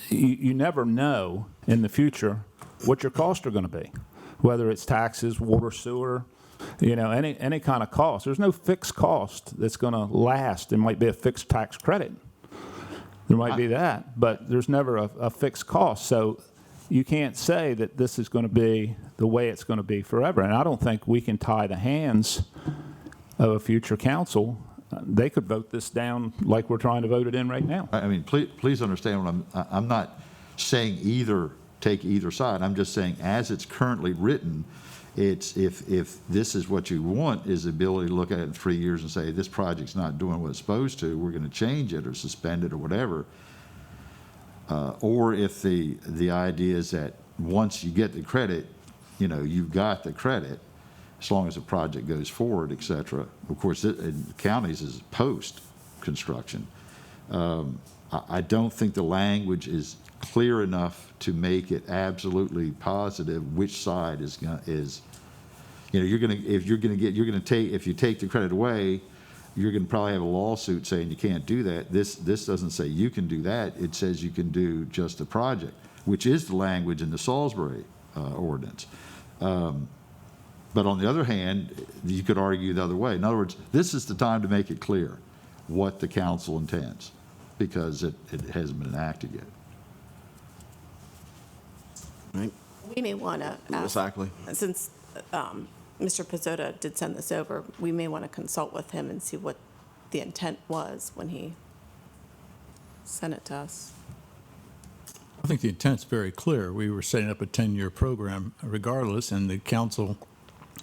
you never know in the future what your costs are going to be, whether it's taxes, water, sewer, you know, any kind of cost. There's no fixed cost that's going to last. There might be a fixed tax credit. There might be that, but there's never a fixed cost. So you can't say that this is going to be the way it's going to be forever. And I don't think we can tie the hands of a future council. They could vote this down like we're trying to vote it in right now. I mean, please understand what I'm not saying take either side. I'm just saying, as it's currently written, it's if this is what you want, is the ability to look at it in 3 years and say, this project's not doing what it's supposed to, we're going to change it or suspend it or whatever. Or if the idea is that once you get the credit, you know, you've got the credit, as long as the project goes forward, et cetera. Of course, in counties is post-construction. I don't think the language is clear enough to make it absolutely positive which side is, you know, if you take the credit away, you're going to probably have a lawsuit saying you can't do that. This doesn't say you can do that. It says you can do just the project, which is the language in the Salisbury ordinance. But on the other hand, you could argue the other way. In other words, this is the time to make it clear what the council intends, because it hasn't been enacted yet. Right. We may want to, Exactly. since Mr. Pizzota did send this over, we may want to consult with him and see what the intent was when he sent it to us. I think the intent's very clear. We were setting up a 10-year program regardless, and the council,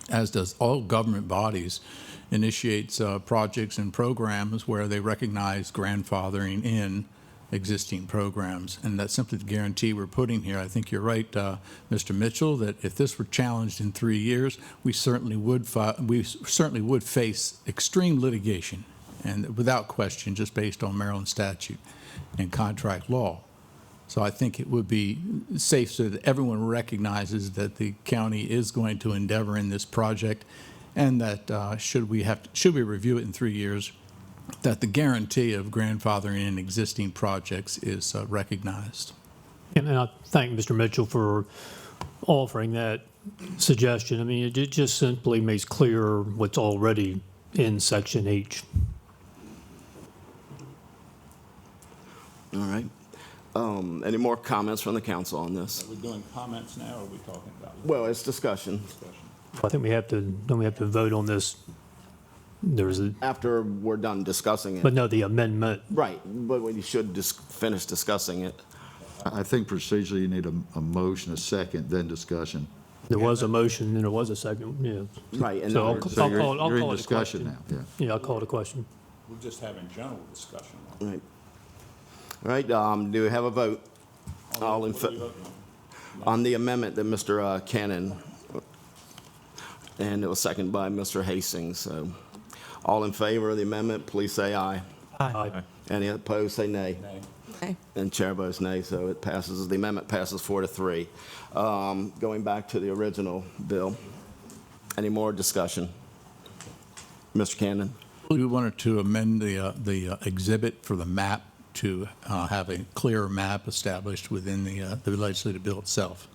as does all government bodies, initiates projects and programs where they recognize grandfathering in existing programs. And that's simply the guarantee we're putting here. I think you're right, Mr. Mitchell, that if this were challenged in 3 years, we certainly would face extreme litigation, and without question, just based on Maryland statute and contract law. So I think it would be safe so that everyone recognizes that the county is going to endeavor in this project, and that should we review it in 3 years, that the guarantee of grandfathering in existing projects is recognized. And I thank Mr. Mitchell for offering that suggestion. I mean, it just simply makes clear what's already in Section H. All right. Any more comments from the council on this? Are we doing comments now, or are we talking about? Well, it's discussion. I think we have to vote on this. After we're done discussing it. But no, the amendment. Right, but we should just finish discussing it. I think procedurally you need a motion, a second, then discussion. There was a motion and there was a second, yeah. Right. And So I'll you're in call it a discussion question. now, Yeah, I'll call it a question. We're just having general discussion. Right. All right, do we have a vote? All in on the amendment that Mr. Cannon, and it was seconded by Mr. Hastings. So all in favor of the amendment, please say aye. Aye. Any opposed, say nay. Okay. And chair votes nay, so it passes. The amendment passes 4-3. Going back to the original bill, any more discussion? Mr. Cannon? We wanted to amend the exhibit for the map to have a clearer map established within the legislative bill itself.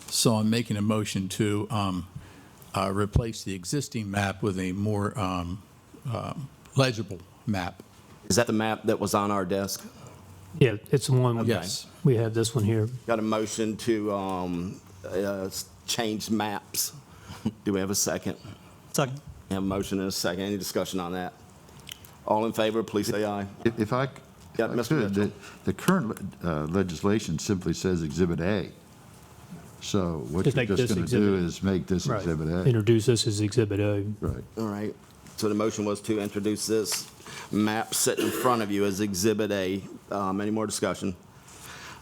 So I'm making a motion to replace the existing map with a more legible map. Is that the map that was on our desk? Yeah, it's the one. Yes. We have this one here. Got a motion to change maps. Do we have a second? Second. We have a motion and a second. Any discussion on that? All in favor, please say aye. If I Yeah, Mr. could, Mitchell. the current legislation simply says Exhibit A. So what Just you're make just this going to do exhibit. is make this Right. Exhibit A. Introduce this as Exhibit A. Right. All right. So the motion was to introduce this map sitting in front of you as Exhibit A. Any more discussion?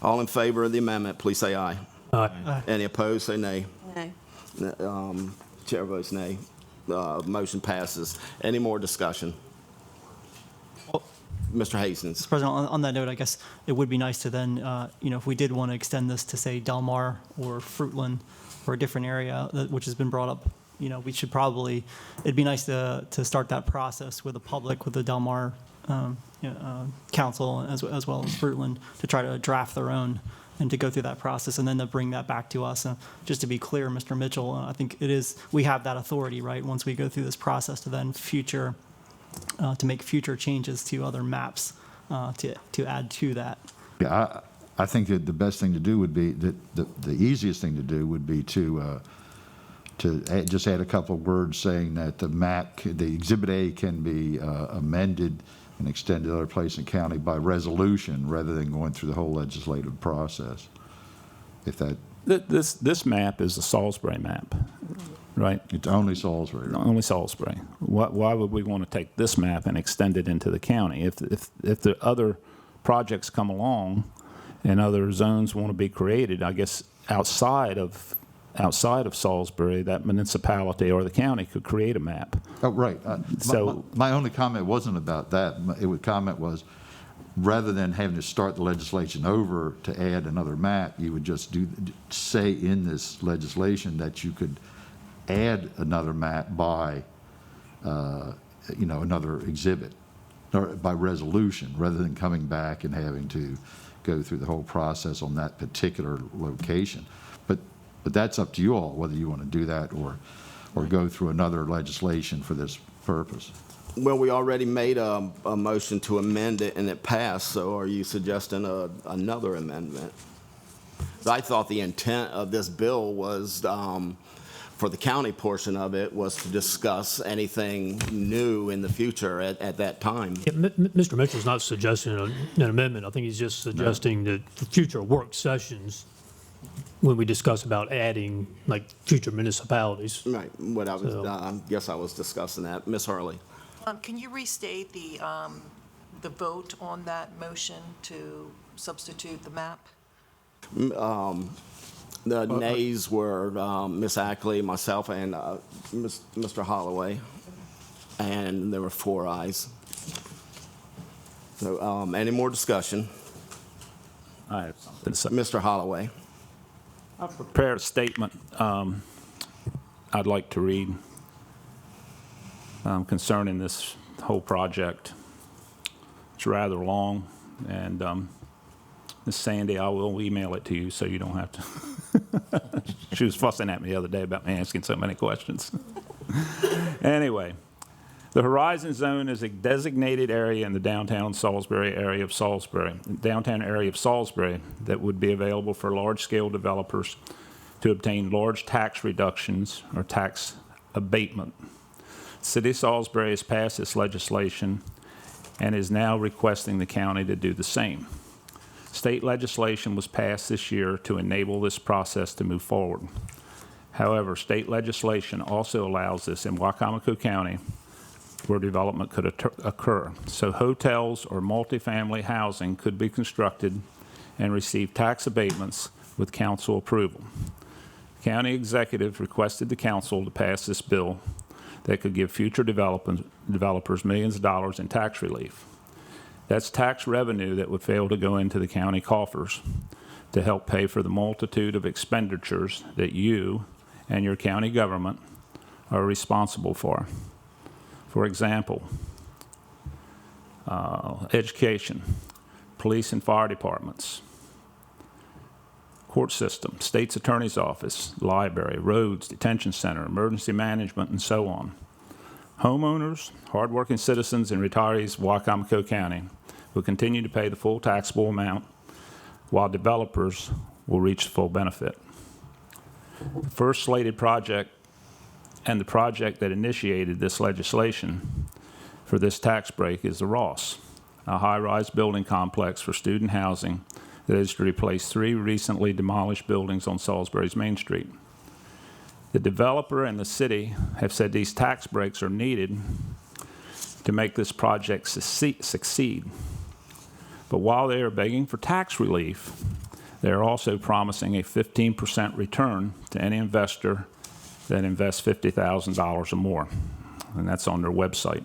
All in favor of the amendment, please say aye. Aye. Any opposed, say nay. Nay. Chair votes nay. Motion passes. Any more discussion? Mr. Hastings. Mr. President, on that note, I guess it would be nice to then, if we did want to extend this to, say, Del Mar or Fruitland or a different area, which has been brought up, we should probably, it'd be nice to start that process with the public, with the Del Mar council, as well as Fruitland, to try to draft their own and to go through that process and then to bring that back to us. Just to be clear, Mr. Mitchell, I think we have that authority, right, once we go through this process to then to make future changes to other maps to add to that. Yeah, I think that the best thing to do would be, the easiest thing to do would be to just add a couple of words saying that the Exhibit A can be amended and extended to other places in the county by resolution rather than going through the whole legislative process. If that. This map is a Salisbury map, right? It's only Salisbury. Right? Only Salisbury. Why would we want to take this map and extend it into the county? If the other projects come along and other zones want to be created, I guess outside of Salisbury, that municipality or the county could create a map. Oh, right. So my only comment wasn't about that. Comment was, rather than having to start the legislation over to add another map, you would just say in this legislation that you could add another map by, another exhibit, or by resolution, rather than coming back and having to go through the whole process on that particular location. But that's up to you all, whether you want to do that or go through another legislation for this purpose. Well, we already made a motion to amend it, and it passed, so are you suggesting another amendment? I thought the intent of this bill was, for the county portion of it, was to discuss anything new in the future at that time. Yeah, Mr. Mitchell's not suggesting an amendment. I think he's just suggesting that for future work sessions, when we discuss about adding, like, future municipalities. Right. What I was, I guess I was discussing that. Ms. Hurley. Can you restate the vote on that motion to substitute the map? The nays were Ms. Ackley, myself, and Mr. Holloway, and there were 4 ayes. So, any more discussion? I have something to say. Mr. Holloway. I've prepared a statement I'd like to read concerning this whole project. It's rather long, and Ms. Sandy, I will email it to you so you don't have to. She was fussing at me the other day about me asking so many questions. Anyway, the Horizon Zone is a designated area in the downtown Salisbury area of Salisbury, that would be available for large-scale developers to obtain large tax reductions or tax abatement. City of Salisbury has passed this legislation and is now requesting the county to do the same. State legislation was passed this year to enable this process to move forward. However, state legislation also allows this in Wicomico County, where development could occur. So hotels or multifamily housing could be constructed and receive tax abatements with council approval. County executive requested the council to pass this bill that could give future developers millions of dollars in tax relief. That's tax revenue that would fail to go into the county coffers to help pay for the multitude of expenditures that you and your county government are responsible for. For example, education, police and fire departments, court system, state's attorney's office, library, roads, detention center, emergency management, and so on. Homeowners, hardworking citizens, and retirees of Wicomico County will continue to pay the full taxable amount, while developers will reach the full benefit. The first slated project and the project that initiated this legislation for this tax break is the Ross, a high-rise building complex for student housing that is to replace 3 recently demolished buildings on Salisbury's Main Street. The developer and the city have said these tax breaks are needed to make this project succeed. But while they are begging for tax relief, they are also promising a 15% return to any investor that invests $50,000 or more, and that's on their website.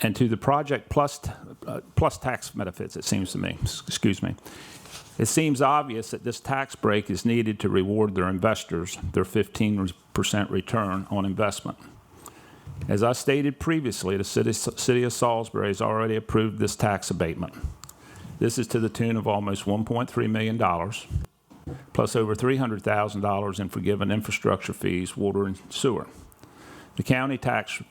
And to the project plus tax benefits, it seems to me, it seems obvious that this tax break is needed to reward their investors their 15% return on investment. As I stated previously, the city of Salisbury has already approved this tax abatement. This is to the tune of almost $1.3 million, plus over $300,000 in forgiven infrastructure fees, water and sewer. The county tax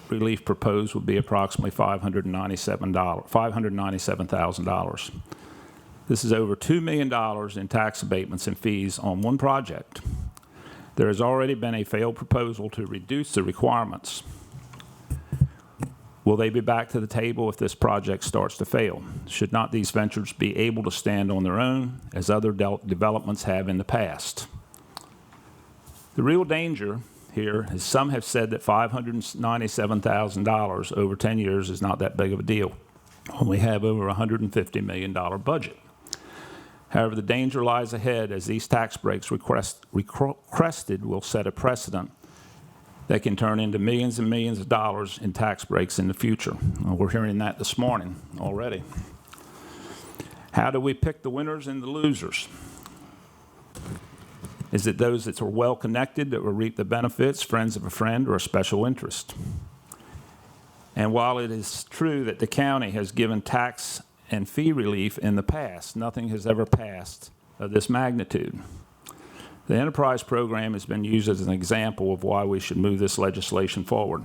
relief proposed would be approximately $597,000. This is over $2 million in tax abatements and fees on one project. There has already been a failed proposal to reduce the requirements. Will they be back to the table if this project starts to fail? Should not these ventures be able to stand on their own, as other developments have in the past? The real danger here is some have said that $597,000 over 10 years is not that big of a deal when we have over a $150 million budget. However, the danger lies ahead, as these tax breaks requested will set a precedent that can turn into millions and millions of dollars in tax breaks in the future. We're hearing that this morning already. How do we pick the winners and the losers? Is it those that are well connected that will reap the benefits, friends of a friend, or a special interest? And while it is true that the county has given tax and fee relief in the past, nothing has ever passed of this magnitude. The enterprise program has been used as an example of why we should move this legislation forward.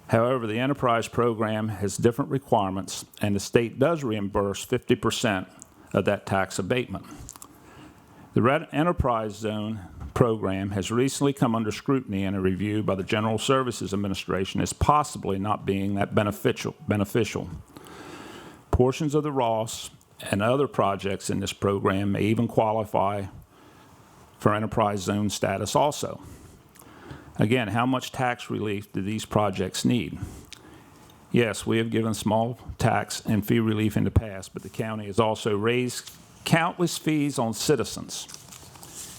However, the enterprise program has different requirements, and the state does reimburse 50% of that tax abatement. The enterprise zone program has recently come under scrutiny and a review by the General Services Administration as possibly not being that beneficial. Portions of the Ross and other projects in this program may even qualify for enterprise zone status also. Again, how much tax relief do these projects need? Yes, we have given small tax and fee relief in the past, but the county has also raised countless fees on citizens.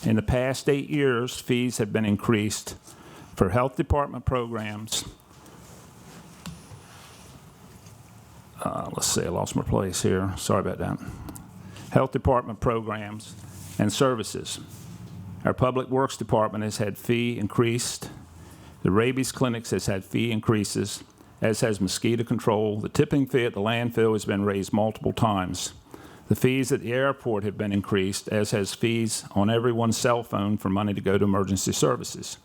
In the past 8 years, fees have been increased for health department programs. Let's see, I lost my place here. Sorry about that. Health department programs and services. Our public works department has had fee increased. The rabies clinics has had fee increases, as has mosquito control. The tipping fee at the landfill has been raised multiple times. The fees at the airport have been increased, as has fees on everyone's cell phone for money to go to emergency services.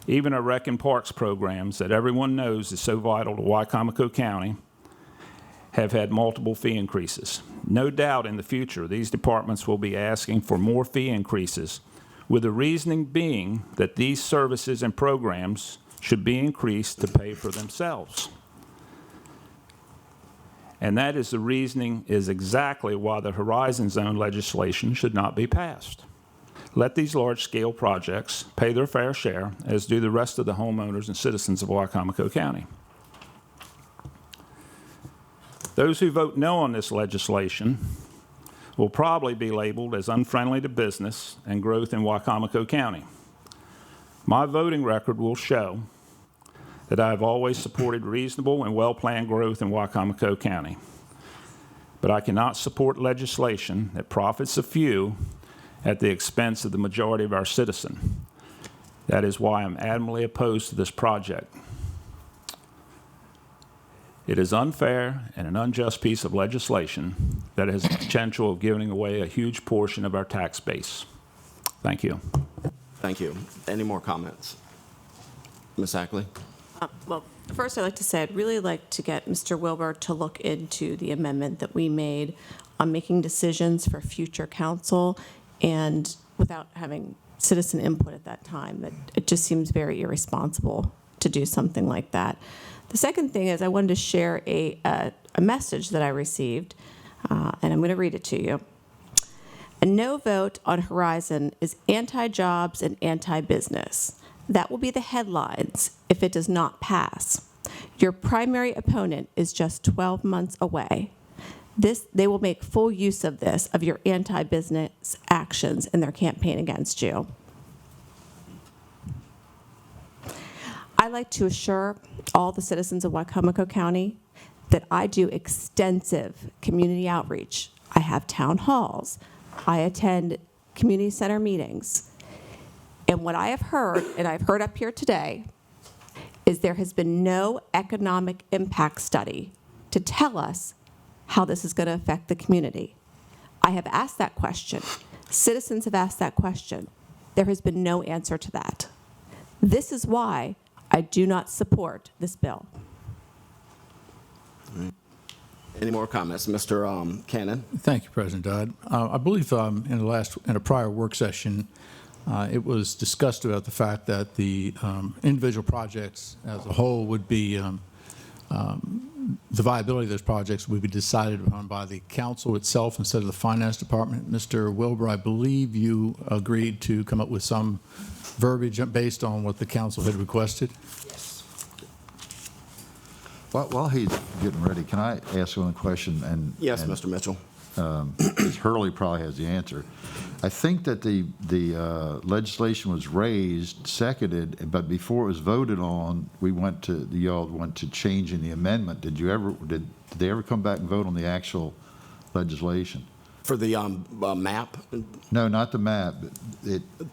Even our rec and parks programs that everyone knows is so vital to Wicomico County have had multiple fee increases. No doubt in the future, these departments will be asking for more fee increases, with the reasoning being that these services and programs should be increased to pay for themselves. And that is the reasoning is exactly why the Horizon Zone legislation should not be passed. Let these large-scale projects pay their fair share, as do the rest of the homeowners and citizens of Wicomico County. Those who vote no on this legislation will probably be labeled as unfriendly to business and growth in Wicomico County. My voting record will show that I have always supported reasonable and well-planned growth in Wicomico County. But I cannot support legislation that profits a few at the expense of the majority of our citizens. That is why I'm adamantly opposed to this project. It is unfair and an unjust piece of legislation that has the potential of giving away a huge portion of our tax base. Thank you. Thank you. Any more comments? Ms. Ackley? Well, First, I'd like to say I'd really like to get Mr. Wilbur to look into the amendment that we made on making decisions for future council and without having citizen input at that time. That it just seems very irresponsible to do something like that. The second thing is I wanted to share a message that I received, and I'm going to read it to you. A no vote on Horizon is anti-jobs and anti-business. That will be the headlines if it does not pass. Your primary opponent is just 12 months away. They will make full use of this, of your anti-business actions in their campaign against you. I like to assure all the citizens of Wicomico County that I do extensive community outreach. I have town halls. I attend community center meetings. And what I have heard, and I've heard up here today, is there has been no economic impact study to tell us how this is going to affect the community. I have asked that question. Citizens have asked that question. There has been no answer to that. This is why I do not support this bill. Any more comments? Mr. Cannon? Thank you, President Dodd. I believe in a prior work session, it was discussed about the fact that the individual projects as a whole would be, the viability of those projects would be decided upon by the council itself instead of the finance department. Mr. Wilbur, I believe you agreed to come up with some verbiage based on what the council had requested. While he's getting ready, can I ask one question? Yes, Mr. Mitchell. Ms. Hurley probably has the answer. I think that the legislation was raised, seconded, but before it was voted on, y'all went to changing the amendment. Did they ever come back and vote on the actual legislation? For the map? No, not the map.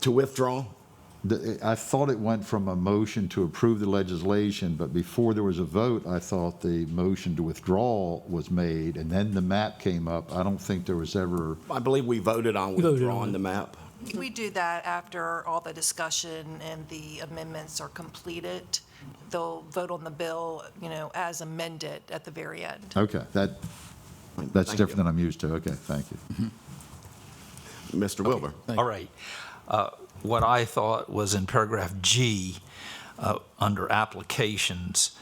To withdraw? I thought it went from a motion to approve the legislation, but before there was a vote, I thought the motion to withdraw was made, and then the map came up. I don't think there was ever... I believe we voted on withdrawing the map. We do that after all the discussion and the amendments are completed. They'll vote on the bill, as amended at the very end. Okay, that's different than I'm used to. Okay, thank you. Mr. Wilbur. All right. What I thought was in paragraph G, under applications,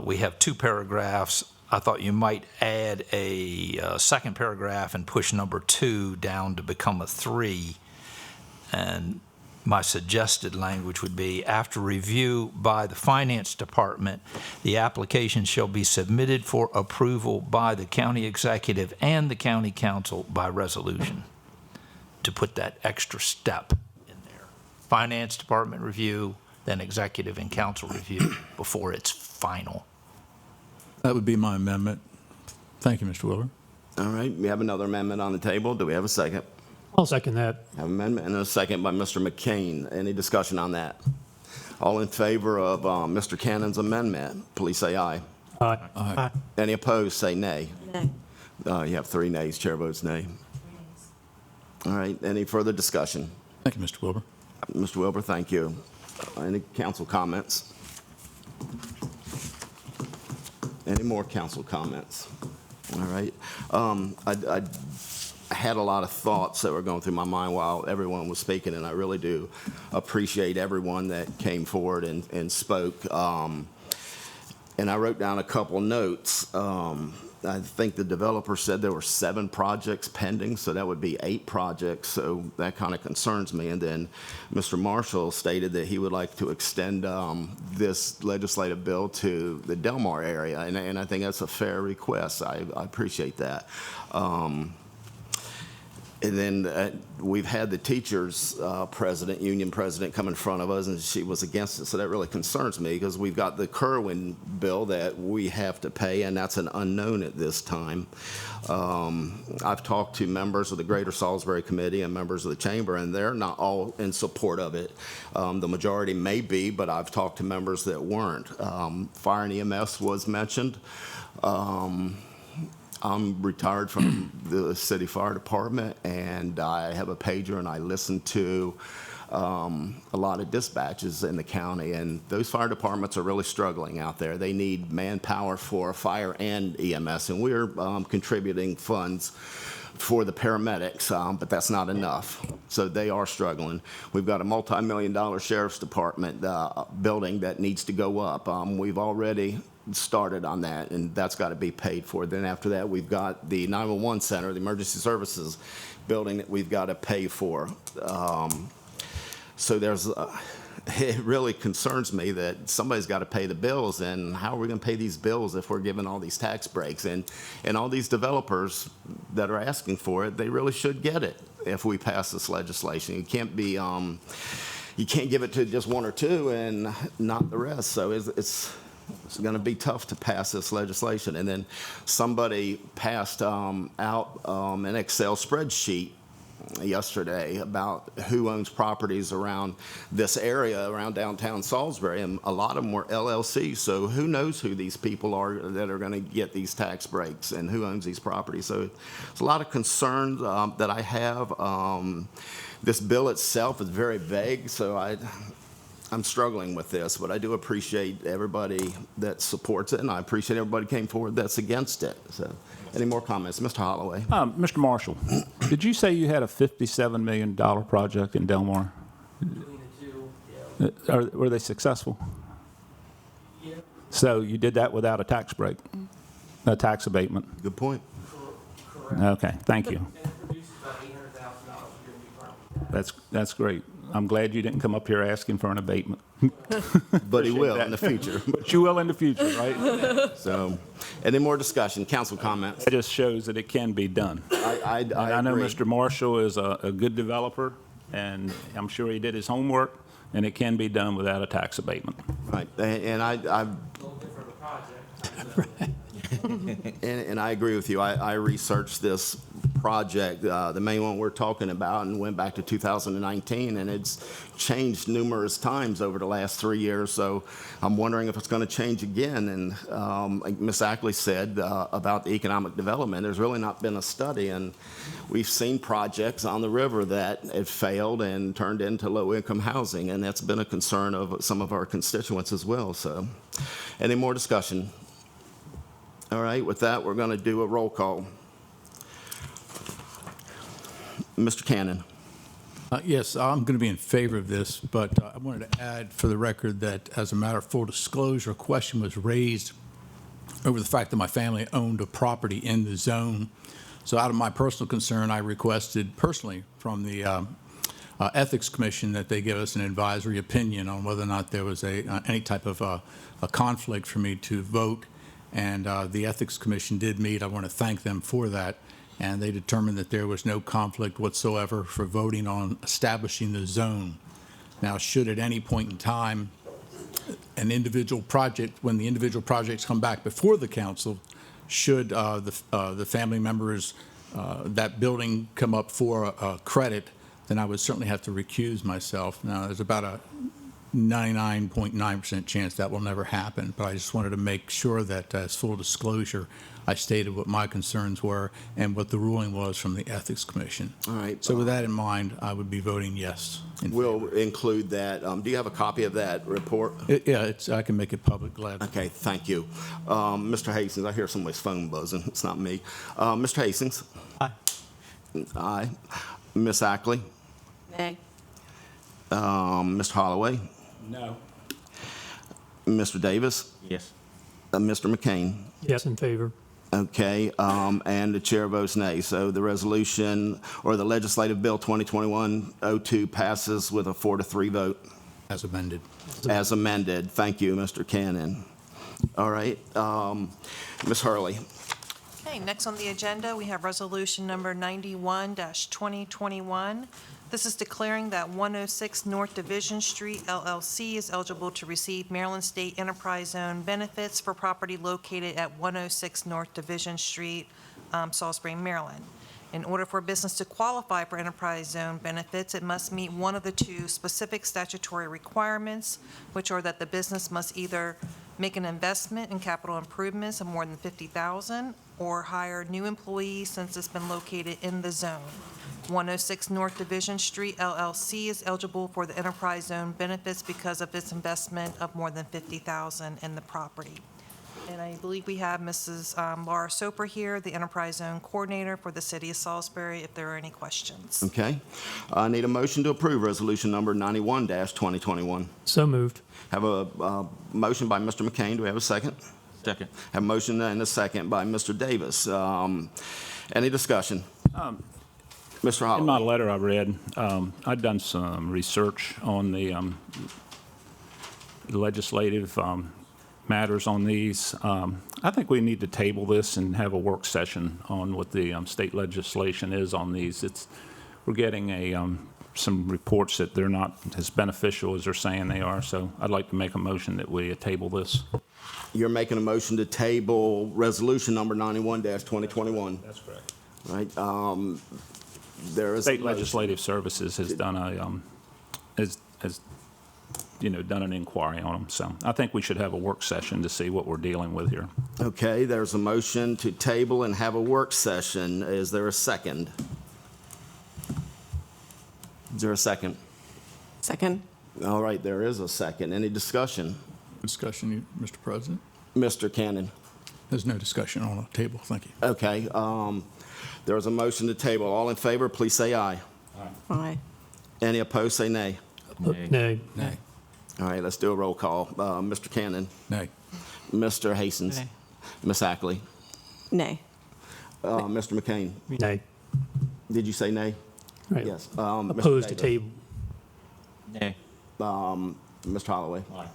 we have two paragraphs. I thought you might add a second paragraph and push number 2 down to become a 3. And my suggested language would be, after review by the finance department, the application shall be submitted for approval by the county executive and the county council by resolution, to put that extra step. Finance department review, then executive and council review before it's final. That would be my amendment. Thank you, Mr. Wilbur. All right, we have another amendment on the table. Do we have a second? I'll second that. Have an amendment and a second by Mr. McCain. Any discussion on that? All in favor of Mr. Cannon's amendment, please say aye. Aye. Aye. Any opposed, say nay. Nay. You have 3 nays. Chair votes nay. All right, any further discussion? Thank you, Mr. Wilbur. Mr. Wilbur, thank you. Any council comments? Any more council comments? All right. I had a lot of thoughts that were going through my mind while everyone was speaking, and I really do appreciate everyone that came forward and spoke. And I wrote down a couple notes. I think the developer said there were 7 projects pending, so that would be 8 projects, so that kind of concerns me. And then Mr. Marshall stated that he would like to extend this legislative bill to the Delmar area, and I think that's a fair request. I appreciate that. And then we've had the teachers union president come in front of us, and she was against it. So that really concerns me because we've got the Kerwin bill that we have to pay, and that's an unknown at this time. I've talked to members of the Greater Salisbury Committee and members of the chamber, and they're not all in support of it. The majority may be, but I've talked to members that weren't. Fire and EMS was mentioned. I'm retired from the city fire department, and I have a pager, and I listen to a lot of dispatches in the county, and those fire departments are really struggling out there. They need manpower for fire and EMS, and we're contributing funds for the paramedics, but that's not enough. So they are struggling. We've got a multi-million-dollar sheriff's department building that needs to go up. We've already started on that, and that's got to be paid for. Then after that, we've got the 911 center, the emergency services building that we've got to pay for. So there's, it really concerns me that somebody's got to pay the bills, and how are we going to pay these bills if we're given all these tax breaks? And all these developers that are asking for it, they really should get it if we pass this legislation. You can't be, you can't give it to just one or two and not the rest. So it's going to be tough to pass this legislation. And then somebody passed out an Excel spreadsheet yesterday about who owns properties around this area, around downtown Salisbury, and a lot of them were LLCs. So who knows who these people are that are going to get these tax breaks and who owns these properties. So there's a lot of concerns that I have. This bill itself is very vague, so I'm struggling with this, but I do appreciate everybody that supports it, and I appreciate everybody came forward that's against it. So, any more comments? Mr. Holloway. Mr. Marshall, did you say you had a $57 million project in Delmar? Between the two, Were they successful? yeah. So you did that without a tax break, a tax abatement? Good point. Correct. Okay, thank you. And it produces about $800,000 a year in new property. That's great. I'm glad you didn't come up here asking for an abatement. But he will that. in the future. But you will in the future, right? So, any more discussion? Council comments? It just shows that it can be done. I know agree. Mr. Marshall is a good developer, and I'm sure he did his homework, and it can be done without a tax abatement. Right, and and I agree with you. I researched this project, the main one we're talking about, and went back to 2019, and it's changed numerous times over the last 3 years. So I'm wondering if it's going to change again. And like Ms. Ackley said about the economic development, there's really not been a study, and we've seen projects on the river that have failed and turned into low-income housing, and that's been a concern of some of our constituents as well. So, any more discussion? All right, with that, we're going to do a roll call. Mr. Cannon. Yes, I'm going to be in favor of this, but I wanted to add for the record that, as a matter of full disclosure, a question was raised over the fact that my family owned a property in the zone. So out of my personal concern, I requested personally from the Ethics Commission that they give us an advisory opinion on whether or not there was any type of a conflict for me to vote. And the Ethics Commission did meet. I want to thank them for that. And they determined that there was no conflict whatsoever for voting on establishing the zone. Now, should at any point in time an individual project, when the individual projects come back before the council, should the family members, that building come up for a credit, then I would certainly have to recuse myself. Now, there's about a 99.9% chance that will never happen, but I just wanted to make sure that, as full disclosure, I stated what my concerns were and what the ruling was from the Ethics Commission. All right. So with that in mind, I would be voting yes. We'll include that. Do you have a copy of that report? Yeah, I can make it public, gladly. Okay, thank you. Mr. Hastings, I hear somebody's phone buzzing. It's not me. Mr. Hastings? Aye. Aye. Ms. Ackley? Nay. Mr. Holloway? No. Mr. Davis? Yes. Mr. McCain? Yes, in favor. Okay, and the chair votes nay. So the resolution, or the legislative bill 2021-02 passes with a 4-3 vote. As amended. As amended. Thank you, Mr. Cannon. All right, Ms. Hurley. Okay, next on the agenda, we have resolution number 91-2021. This is declaring that 106 North Division Street LLC is eligible to receive Maryland State Enterprise Zone benefits for property located at 106 North Division Street, Salisbury, Maryland. In order for a business to qualify for Enterprise Zone benefits, it must meet one of the two specific statutory requirements, which are that the business must either make an investment in capital improvements of more than $50,000 or hire new employees since it's been located in the zone. 106 North Division Street LLC is eligible for the enterprise zone benefits because of its investment of more than $50,000 in the property. And I believe we have Mrs. Laura Soper here, the enterprise zone coordinator for the city of Salisbury, if there are any questions. Okay. I need a motion to approve resolution number 91-2021. So moved. Have a motion by Mr. McCain. Do we have a second? Second. Have a motion and a second by Mr. Davis. Any discussion? Mr. Holloway. In my letter I read, I'd done some research on the legislative matters on these. I think we need to table this and have a work session on what the state legislation is on these. We're getting some reports that they're not as beneficial as they're saying they are, so I'd like to make a motion that we table this. You're making a motion to table resolution number 91-2021. That's correct. Right. There is State Legislative Services has done done an inquiry on them. So I think we should have a work session to see what we're dealing with here. Okay, there's a motion to table and have a work session. Is there a second? Is there a second? Second. All right, there is a second. Any discussion? Discussion, Mr. President? Mr. Cannon. There's no discussion on the table. Thank you. Okay, there is a motion to table. All in favor, please say aye. Aye. Any opposed, say nay. Nay. Nay. All right, let's do a roll call. Mr. Cannon. Nay. Mr. Hastings. Nay. Ms. Ackley. Nay. Mr. McCain. Nay. Did you say nay? Right. Yes. Mr. Opposed to Davis. table. Nay. Mr. Holloway. Aye.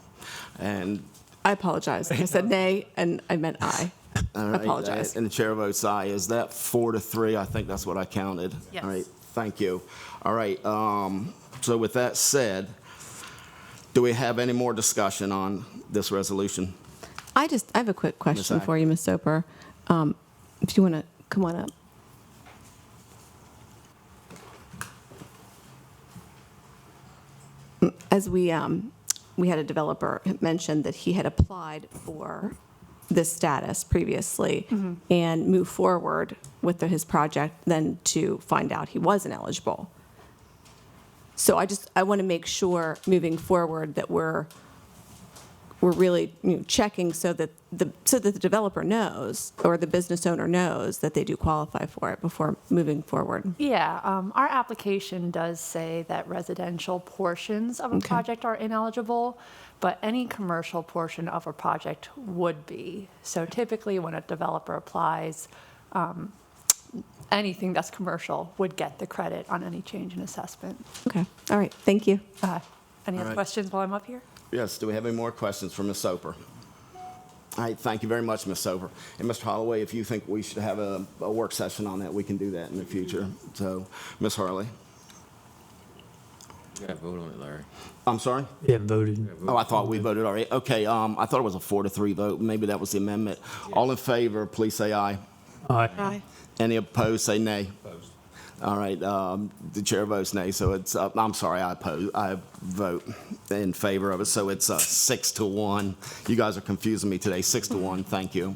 And I apologize. I said nay, and I meant aye. all right, Apologize. and the chair votes aye. Is that 4-3? I think that's what I counted. Yes. All right. Thank you. All right. So with that said, do we have any more discussion on this resolution? I have a quick question Ack. for you, Ms. Soper. If you want to come on up. As we had a developer mention that he had applied for this status previously and moved forward with his project, then to find out he wasn't eligible. So I want to make sure moving forward that we're really checking so that the developer knows or the business owner knows that they do qualify for it before moving forward. Yeah, our application does say that residential portions of a project are ineligible, but any commercial portion of a project would be. So typically when a developer applies, anything that's commercial would get the credit on any change in assessment. Okay, all right, thank you. Any other right. questions while I'm up here? Yes. Do we have any more questions for Ms. Soper? All right. Thank you very much, Ms. Soper. And Mr. Holloway, if you think we should have a work session on that, we can do that in the future. So, Ms. Harley. You got to vote on it, Larry. I'm sorry? We haven't voted. Oh, I thought we voted already. Okay. I thought it was a 4-3 vote. Maybe that was the amendment. Yes. All in favor, please say aye. Aye. Aye. Any opposed, say nay. Opposed. All right, the chair votes nay, so it's, I'm sorry, I vote in favor of it, so it's 6-1. You guys are confusing me today, 6-1, thank you.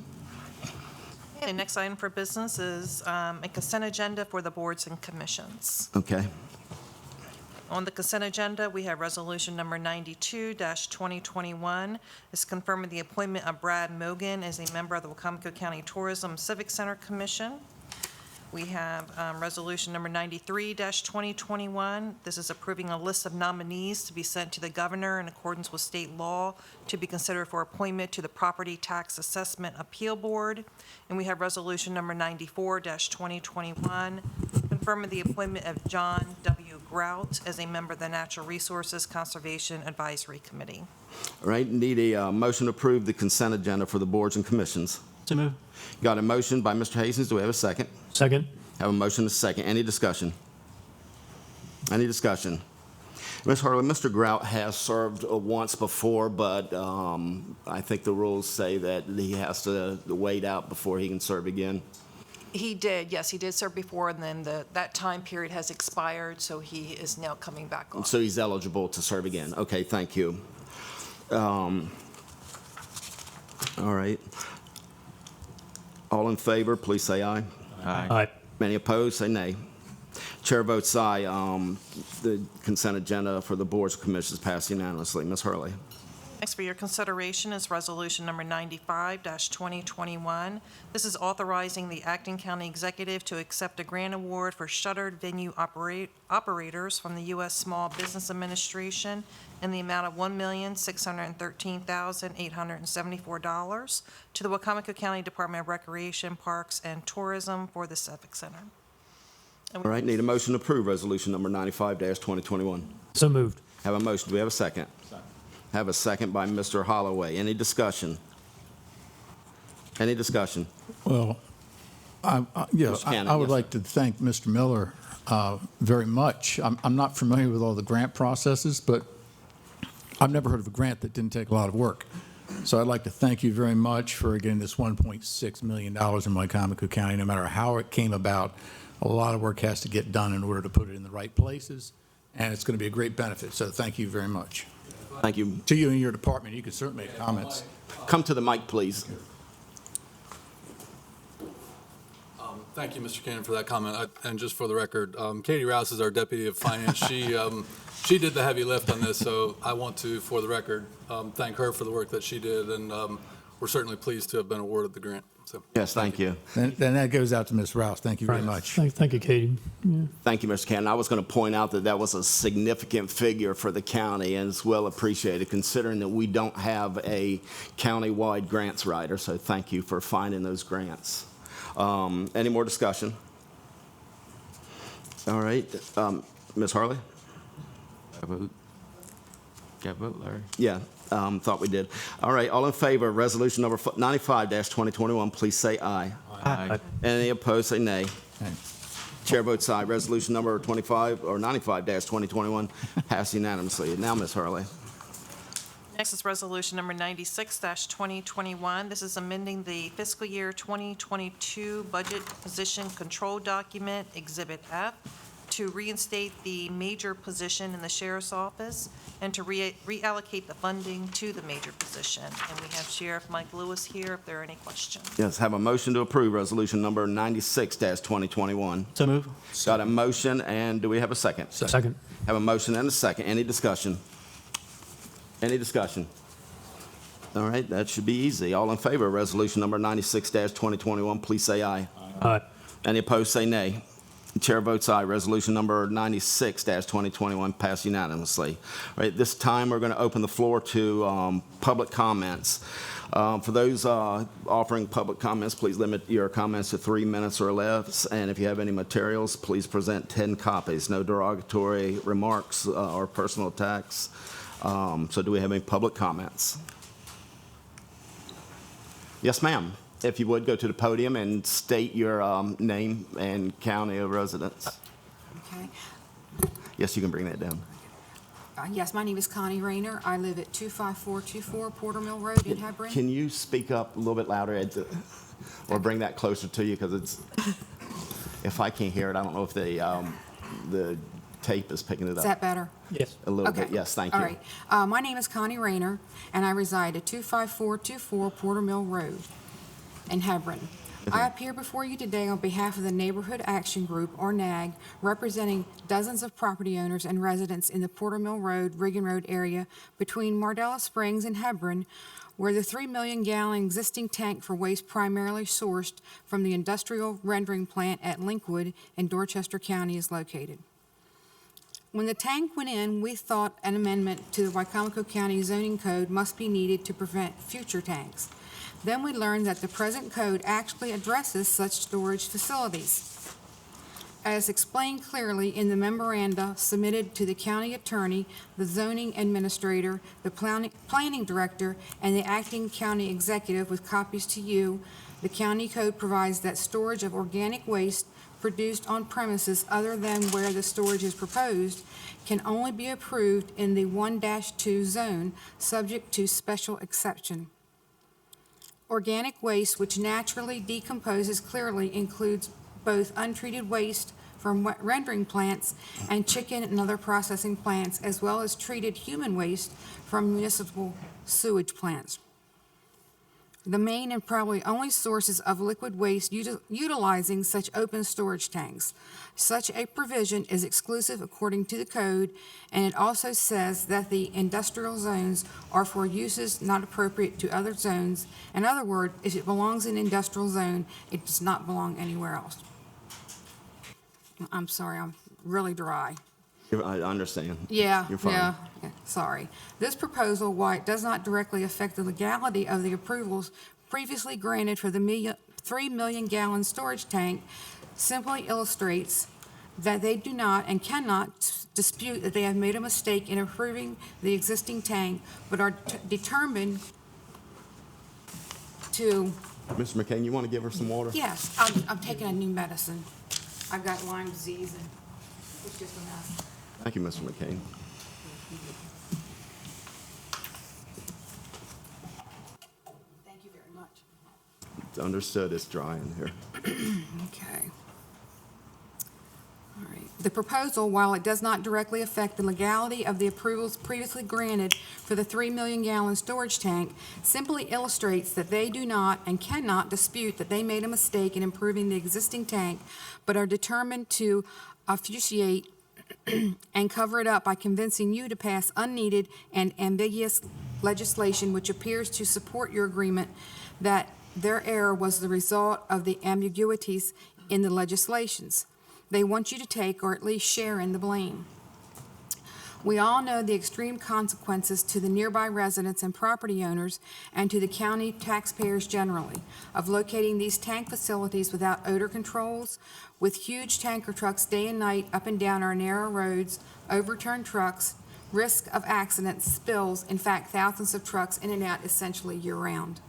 Okay, next item for business is a consent agenda for the boards and commissions. Okay, On the consent agenda, we have resolution number 92-2021. It's confirming the appointment of Brad Mogan as a member of the Wicomico County Tourism Civic Center Commission. We have resolution number 93-2021. This is approving a list of nominees to be sent to the governor in accordance with state law to be considered for appointment to the Property Tax Assessment Appeal Board. And we have resolution number 94-2021, confirming the appointment of John W. Grout as a member of the Natural Resources Conservation Advisory Committee. all right, need a motion to approve the consent agenda for the boards and commissions. So move. Got a motion by Mr. Hastings, do we have a second? Second. Have a motion and a second, any discussion? Any discussion? Ms. Harley, Mr. Grout has served once before, but I think the rules say that he has to wait out before he can serve again. He did, yes, he did serve before, and then that time period has expired, so he is now coming back on. So he's eligible to serve again. Okay, thank you. All right. All in favor, please say aye. Aye. Aye. Any opposed, say nay. Chair votes aye. The consent agenda for the boards and commissions passed unanimously. Ms. Hurley. Next for your consideration is Resolution Number 95-2021. This is authorizing the acting county executive to accept a grant award for shuttered venue operators from the U.S. Small Business Administration in the amount of $1,613,874 to the Wicomico County Department of Recreation, Parks, and Tourism for the Civic Center. All right, need a motion to approve resolution number 95-2021. So moved. Have a motion. Do we have a second? Have a second by Mr. Holloway. Any discussion? Any discussion? Well, I would like to thank Mr. Miller very much. I'm not familiar with all the grant processes, but I've never heard of a grant that didn't take a lot of work. So I'd like to thank you very much for getting this $1.6 million in Wicomico County. No matter how it came about, a lot of work has to get done in order to put it in the right places, and it's going to be a great benefit. So thank you very much. Thank you. To you and your department, you can certainly make comments. Come to the mic, please. Thank you, Mr. Cannon, for that comment. And just for the record, Katie Rouse is our Deputy of Finance. She did the heavy lift on this, so I want to, for the record, thank her for the work that she did, and we're certainly pleased to have been awarded the grant. So, yes, thank you. And that goes out to Ms. Rouse. Thank you very much. Thank you, Katie. Yeah. Thank you, Mr. Cannon. I was going to point out that was a significant figure for the county, and it's well appreciated considering that we don't have a county-wide grants writer, so thank you for finding those grants. Any more discussion? All right. Ms. Harley? Got a vote, Larry? Yeah, thought we did. All right, all in favor of resolution number 95-2021, please say aye. Aye. Any opposed, say nay. Chair votes aye. Resolution number 95-2021 passed unanimously. Now, Ms. Hurley. Next is Resolution Number 96-2021. This is amending the fiscal year 2022 Budget Position Control Document, Exhibit F, to reinstate the major position in the Sheriff's Office and to reallocate the funding to the major position. And we have Sheriff Mike Lewis here if there are any questions. Yes, have a motion to approve resolution number 96-2021. So move. Got a motion, and do we have a second? Second. Have a motion and a second. Any discussion? Any discussion? All right, that should be easy. All in favor of resolution number 96-2021, please say aye. Aye. Any opposed, say nay. The chair votes aye. Resolution number 96-2021 passed unanimously. All right, this time we're going to open the floor to public comments. For those offering public comments, please limit your comments to 3 minutes or less. And if you have any materials, please present 10 copies. No derogatory remarks or personal attacks. So do we have any public comments? Yes, ma'am. If you would, go to the podium and state your name and county of residence. Okay. Yes, you can bring that down. Yes, my name is Connie Rayner. I live at 25424 Porter Mill Road in Hebron. Can you speak up a little bit louder, Ed, or bring that closer to you? Because it's, if I can't hear it, I don't know if the tape is picking it up. Is that better? Yes. A little bit, yes, thank you. All right. My name is Connie Rayner, and I reside at 25424 Porter Mill Road in Hebron. I appear before you today on behalf of the Neighborhood Action Group, or NAG, representing dozens of property owners and residents in the Porter Mill Road, Regan Road area between Mardella Springs and Hebron, where the 3 million gallon existing tank for waste primarily sourced from the industrial rendering plant at Linkwood in Dorchester County is located. When the tank went in, we thought an amendment to the Wicomico County zoning code must be needed to prevent future tanks. Then we learned that the present code actually addresses such storage facilities. As explained clearly in the memoranda submitted to the county attorney, the zoning administrator, the planning director, and the acting county executive with copies to you, the county code provides that storage of organic waste produced on premises other than where the storage is proposed can only be approved in the 1-2 zone, subject to special exception. Organic waste, which naturally decomposes, clearly includes both untreated waste from rendering plants and chicken and other processing plants, as well as treated human waste from municipal sewage plants. the main and probably only sources of liquid waste utilizing such open storage tanks. Such a provision is exclusive according to the code, and it also says that the industrial zones are for uses not appropriate to other zones. In other words, if it belongs in industrial zone, it does not belong anywhere else. I'm sorry, I'm really dry. I understand. Yeah, You're fine. yeah, sorry. This proposal, while it does not directly affect the legality of the approvals previously granted for the 3 million gallon storage tank, simply illustrates that they do not and cannot dispute that they have made a mistake in approving the existing tank, but are determined to, Mr. McCain, you want to give her some water? yes, I'm taking a new medicine. I've got Lyme disease and it's just a mess. Thank you, Mr. McCain. Thank you very much. It's understood it's dry in here. Okay. All right. The proposal, while it does not directly affect the legality of the approvals previously granted for the 3 million gallon storage tank, simply illustrates that they do not and cannot dispute that they made a mistake in improving the existing tank, but are determined to obfuscate and cover it up by convincing you to pass unneeded and ambiguous legislation which appears to support your agreement that their error was the result of the ambiguities in the legislations. They want you to take or at least share in the blame. We all know the extreme consequences to the nearby residents and property owners and to the county taxpayers generally of locating these tank facilities without odor controls, with huge tanker trucks day and night up and down our narrow roads, overturned trucks, risk of accidents, spills, in fact, thousands of trucks in and out essentially year-round.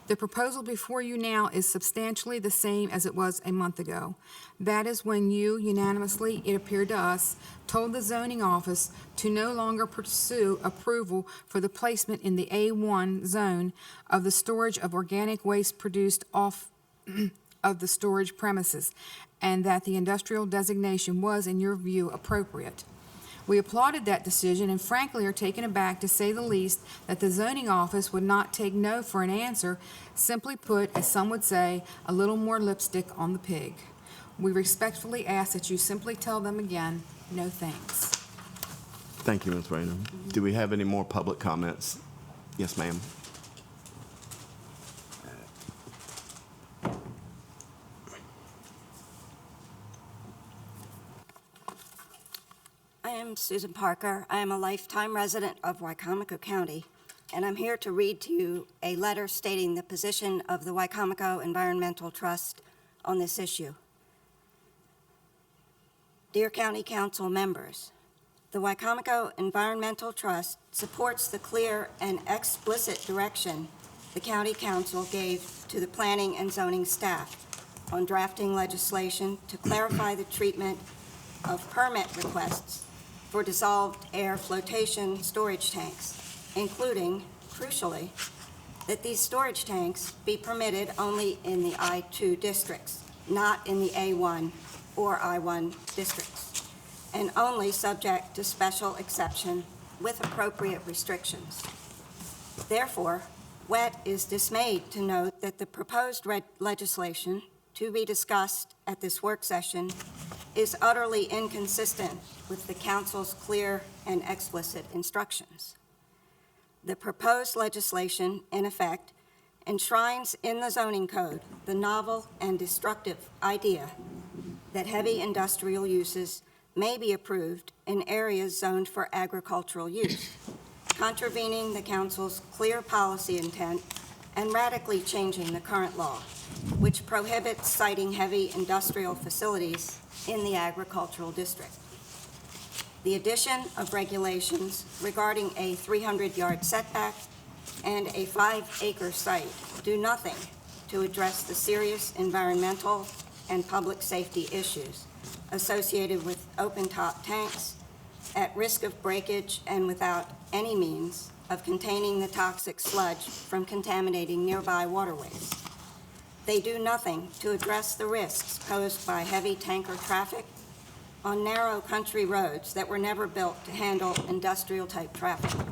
The proposal before you now is substantially the same as it was a month ago. That is when you unanimously, it appeared to us, told the zoning office to no longer pursue approval for the placement in the A1 zone of the storage of organic waste produced off of the storage premises, and that the industrial designation was, in your view, appropriate. We applauded that decision and frankly are taken aback, to say the least, that the zoning office would not take no for an answer, simply put, as some would say, a little more lipstick on the pig. We respectfully ask that you simply tell them again, no thanks. Thank you, Ms. Rayner. Do we have any more public comments? Yes, ma'am. I am Susan Parker. I am a lifetime resident of Wicomico County, and I'm here to read to you a letter stating the position of the Wicomico Environmental Trust on this issue. Dear County Council members, the Wicomico Environmental Trust supports the clear and explicit direction the County Council gave to the Planning and Zoning staff on drafting legislation to clarify the treatment of permit requests for dissolved air flotation storage tanks, including, crucially, that these storage tanks be permitted only in the I-2 districts, not in the A1 or I-1 districts, and only subject to special exception with appropriate restrictions. Therefore, WET is dismayed to note that the proposed legislation to be discussed at this work session is utterly inconsistent with the Council's clear and explicit instructions. The proposed legislation, in effect, enshrines in the zoning code the novel and destructive idea that heavy industrial uses may be approved in areas zoned for agricultural use, contravening the Council's clear policy intent and radically changing the current law, which prohibits siting heavy industrial facilities in the agricultural district. The addition of regulations regarding a 300-yard setback and a 5-acre site do nothing to address the serious environmental and public safety issues associated with open-top tanks at risk of breakage and without any means of containing the toxic sludge from contaminating nearby waterways. They do nothing to address the risks posed by heavy tanker traffic on narrow country roads that were never built to handle industrial-type traffic.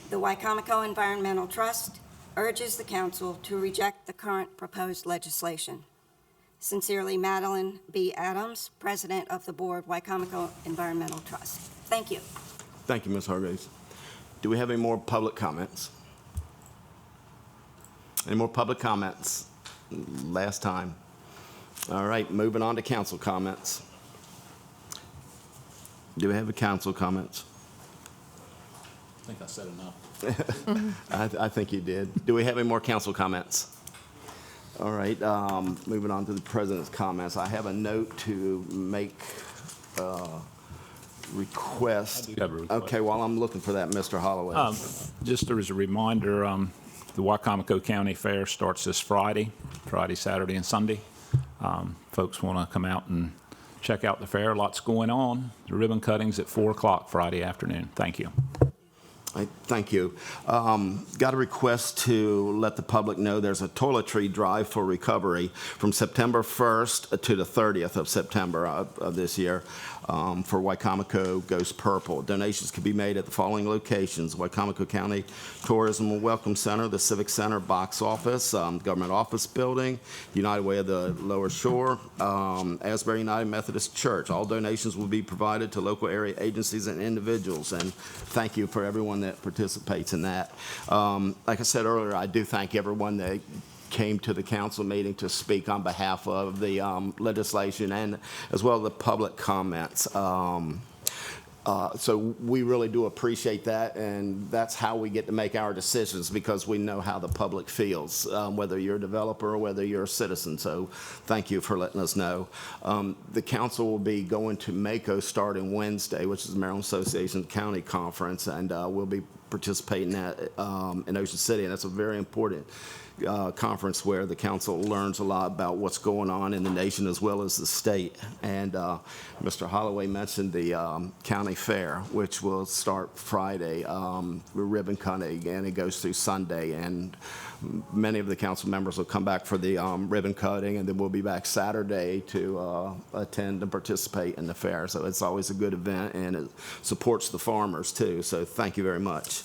The Wicomico Environmental Trust urges the council to reject the current proposed legislation. Sincerely, Madeline B. Adams, President of the Board, Wicomico Environmental Trust. Thank you. Thank you, Ms. Hargraves. Do we have any more public comments? Any more public comments? Last time. All right, moving on to council comments. Do we have a council comments? I think I said enough. I think you did. Do we have any more council comments? All right, moving on to the president's comments. I have a note to make request. I do have a request. Okay, while I'm looking for that, Mr. Holloway. Just as a reminder, the Wicomico County Fair starts this Friday, Saturday, and Sunday. Folks want to come out and check out the fair. Lots going on. The ribbon cutting's at 4 o'clock Friday afternoon. Thank you. Thank you. Got a request to let the public know there's a toiletry drive for recovery from September 1st to the 30th of September of this year for Wicomico Goes Purple. Donations can be made at the following locations: Wicomico County Tourism and Welcome Center, the Civic Center box office, Government Office Building, United Way of the Lower Shore, Asbury United Methodist Church. All donations will be provided to local area agencies and individuals, and thank you for everyone that participates in that. Like I said earlier, I do thank everyone that came to the council meeting to speak on behalf of the legislation and as well as the public comments. So we really do appreciate that, and that's how we get to make our decisions, because we know how the public feels, whether you're a developer or whether you're a citizen. So thank you for letting us know. The council will be going to Mako starting Wednesday, which is the Maryland Association County Conference, and we'll be participating in Ocean City, and that's a very important conference where the council learns a lot about what's going on in the nation as well as the state. And Mr. Holloway mentioned the county fair, which will start Friday with ribbon cutting, and it goes through Sunday. And many of the council members will come back for the ribbon cutting, and then we'll be back Saturday to attend and participate in the fair. So it's always a good event, and it supports the farmers too. So thank you very much.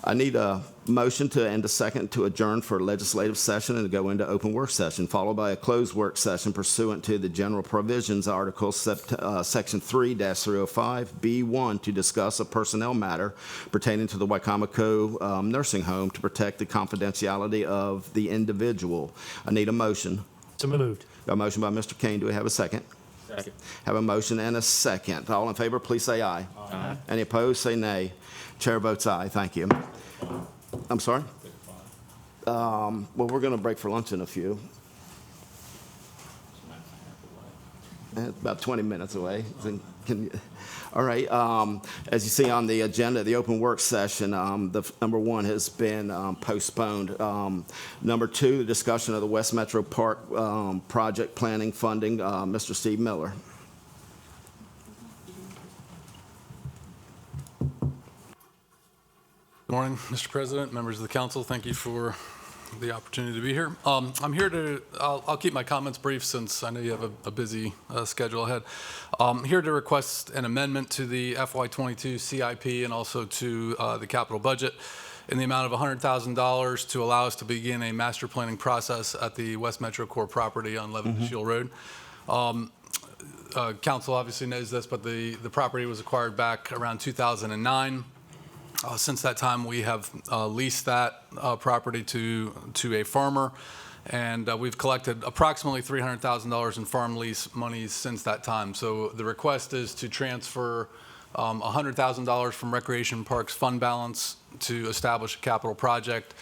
I need a motion to end a second to adjourn for a legislative session and to go into open work session, followed by a closed work session pursuant to the general provisions article section 3-305B1 to discuss a personnel matter pertaining to the Wicomico nursing home to protect the confidentiality of the individual. I need a motion. So moved. A motion by Mr. Kane. Do we have a second? Second. Have a motion and a second. All in favor, please say aye. Aye. Any opposed, say nay. Chair votes aye. Thank you. I'm sorry? Well, we're going to break for lunch in a few. About 20 minutes away. All right. As you see on the agenda, the open work session, the number 1 has been postponed. Number 2, the discussion of the West Metro Park project planning funding. Mr. Steve Miller. Good morning, Mr. President, members of the council. Thank you for the opportunity to be here. I'm here to, I'll keep my comments brief since I know you have a busy schedule ahead. I'm here to request an amendment to the FY22 CIP and also to the capital budget in the amount of $100,000 to allow us to begin a master planning process at the West Metro Core property on Leavenworth Shield Road. Council obviously knows this, but the property was acquired back around 2009. Since that time, we have leased that property to a farmer, and we've collected approximately $300,000 in farm lease monies since that time. So the request is to transfer $100,000 from Recreation Parks fund balance to establish a capital project.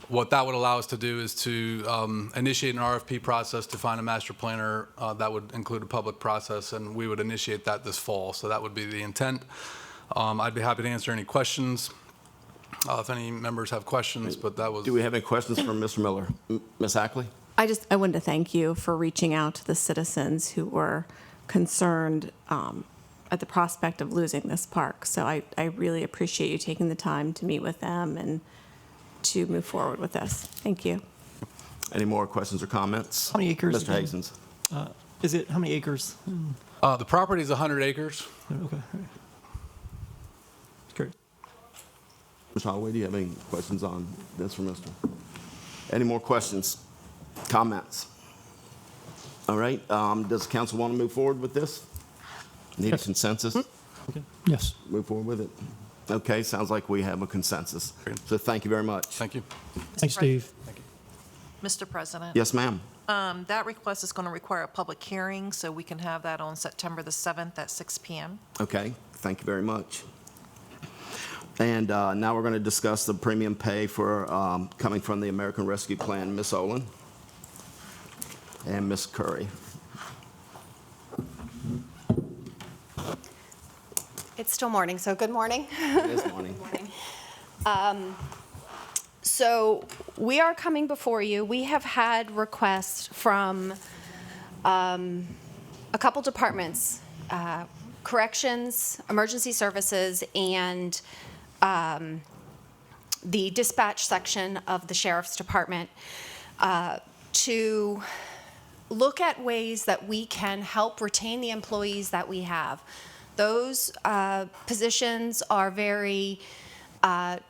What that would allow us to do is to initiate an RFP process to find a master planner that would include a public process, and we would initiate that this fall. So that would be the intent. I'd be happy to answer any questions if any members have questions, but that was... Do we have any questions from Mr. Miller? Ms. Ackley? I wanted to thank you for reaching out to the citizens who were concerned at the prospect of losing this park. So I really appreciate you taking the time to meet with them and to move forward with this. Thank you. Any more questions or comments? How many acres? Mr. Hastings. How many acres? The property is 100 acres. Okay. Great. Ms. Holloway, do you have any questions on this for Mr.? Any more questions, comments? All right, does the council want to move forward with this? Need a consensus? Okay. Yes. Move forward with it? Okay, sounds like we have a consensus. So thank you very much. Thank you. Thanks, Steve. Mr. President? Yes, ma'am. That request is going to require a public hearing, so we can have that on September the 7th at 6 p.m. Okay, thank you very much. And now we're going to discuss the premium pay for coming from the American Rescue Plan. Ms. Olin and Ms. Curry. It's still morning, so good morning. It is morning. So we are coming before you. We have had requests from a couple departments, corrections, emergency services, and the dispatch section of the sheriff's department to look at ways that we can help retain the employees that we have. Those positions are very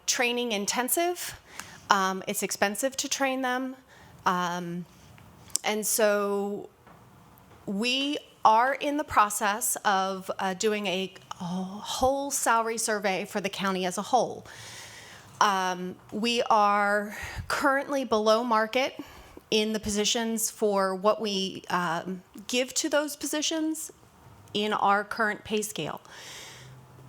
training intensive. It's expensive to train them. And so we are in the process of doing a whole salary survey for the county as a whole. We are currently below market in the positions for what we give to those positions in our current pay scale.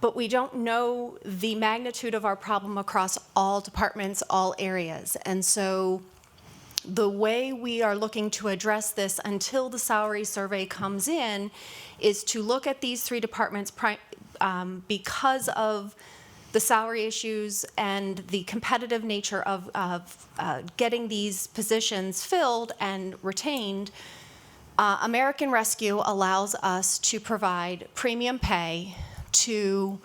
But we don't know the magnitude of our problem across all departments, all areas. And so the way we are looking to address this until the salary survey comes in is to look at these three departments because of the salary issues and the competitive nature of getting these positions filled and retained. American Rescue allows us to provide premium pay to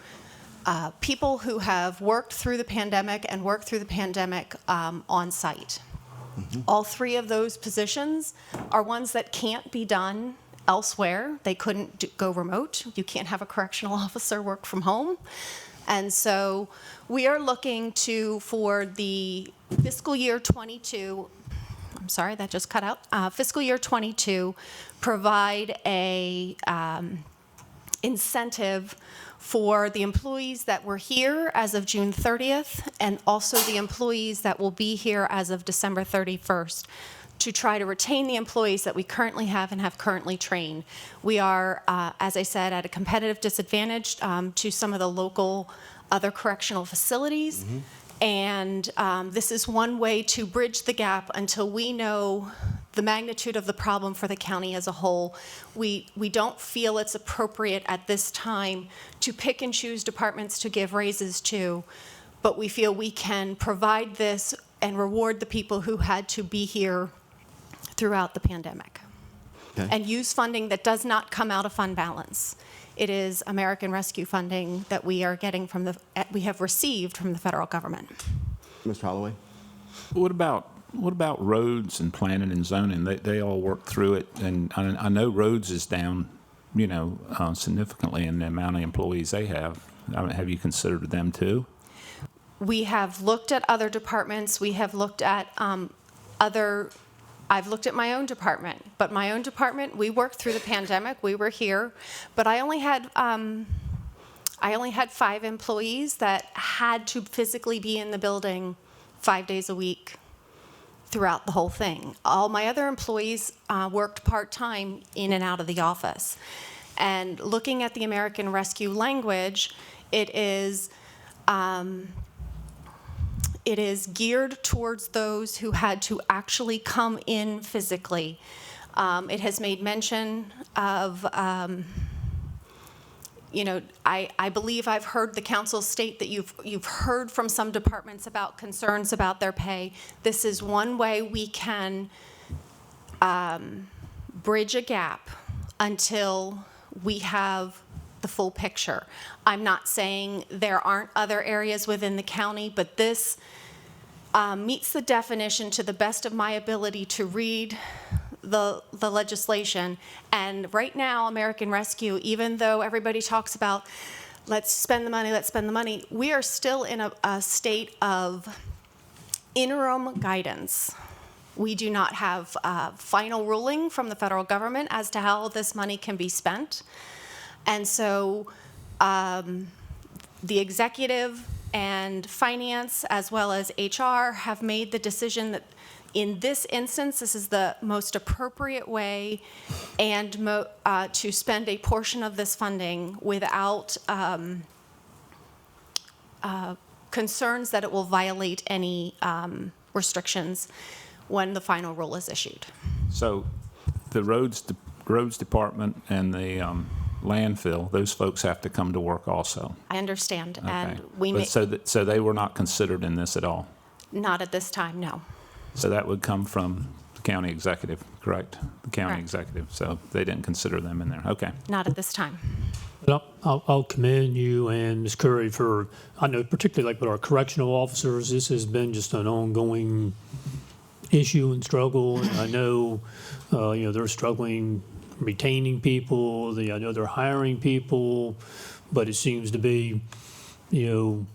people who have worked through the pandemic and worked through the pandemic on site. Mm-hmm. All three of those positions are ones that can't be done elsewhere. They couldn't go remote. You can't have a correctional officer work from home. And so we are looking for the fiscal year 22, I'm sorry, that just cut out. Fiscal year 22, provide a incentive for the employees that were here as of June 30th and also the employees that will be here as of December 31st to try to retain the employees that we currently have and have currently trained. We are, as I said, at a competitive disadvantage to some of the local other correctional facilities. Mm-hmm. And this is one way to bridge the gap until we know the magnitude of the problem for the county as a whole. We don't feel it's appropriate at this time to pick and choose departments to give raises to, but we feel we can provide this and reward the people who had to be here throughout the pandemic. Okay. And use funding that does not come out of fund balance. It is American Rescue funding that we are getting we have received from the federal government. Mr. Holloway? What about roads and planning and zoning? They all work through it, and I know roads is down, significantly in the amount of employees they have. Have you considered them too? We have looked at other departments. We have looked at I've looked at my own department, but my own department, we worked through the pandemic. We were here, but I only had 5 employees that had to physically be in the building 5 days a week throughout the whole thing. All my other employees worked part-time in and out of the office. And looking at the American Rescue language, it is geared towards those who had to actually come in physically. It has made mention of, I believe I've heard the council state that you've heard from some departments about concerns about their pay. This is one way we can bridge a gap until we have the full picture. I'm not saying there aren't other areas within the county, but this meets the definition to the best of my ability to read the legislation. And right now, American Rescue, even though everybody talks about let's spend the money, let's spend the money. We are still in a state of interim guidance. We do not have a final ruling from the federal government as to how this money can be spent. And so the executive and finance, as well as HR, have made the decision that in this instance, this is the most appropriate way and to spend a portion of this funding without concerns that it will violate any restrictions when the final rule is issued. So the roads department and the landfill, those folks have to come to work also. I understand, Okay. and we But may, so they were not considered in this at all? not at this time, no. So that would come from the county executive, correct? The county Correct. executive, so they didn't consider them in there, okay. Not at this time. But I'll commend you and Ms. Curry for, I know particularly like with our correctional officers, this has been just an ongoing issue and struggle. And I know, they're struggling retaining people. I know they're hiring people, but it seems to be, 7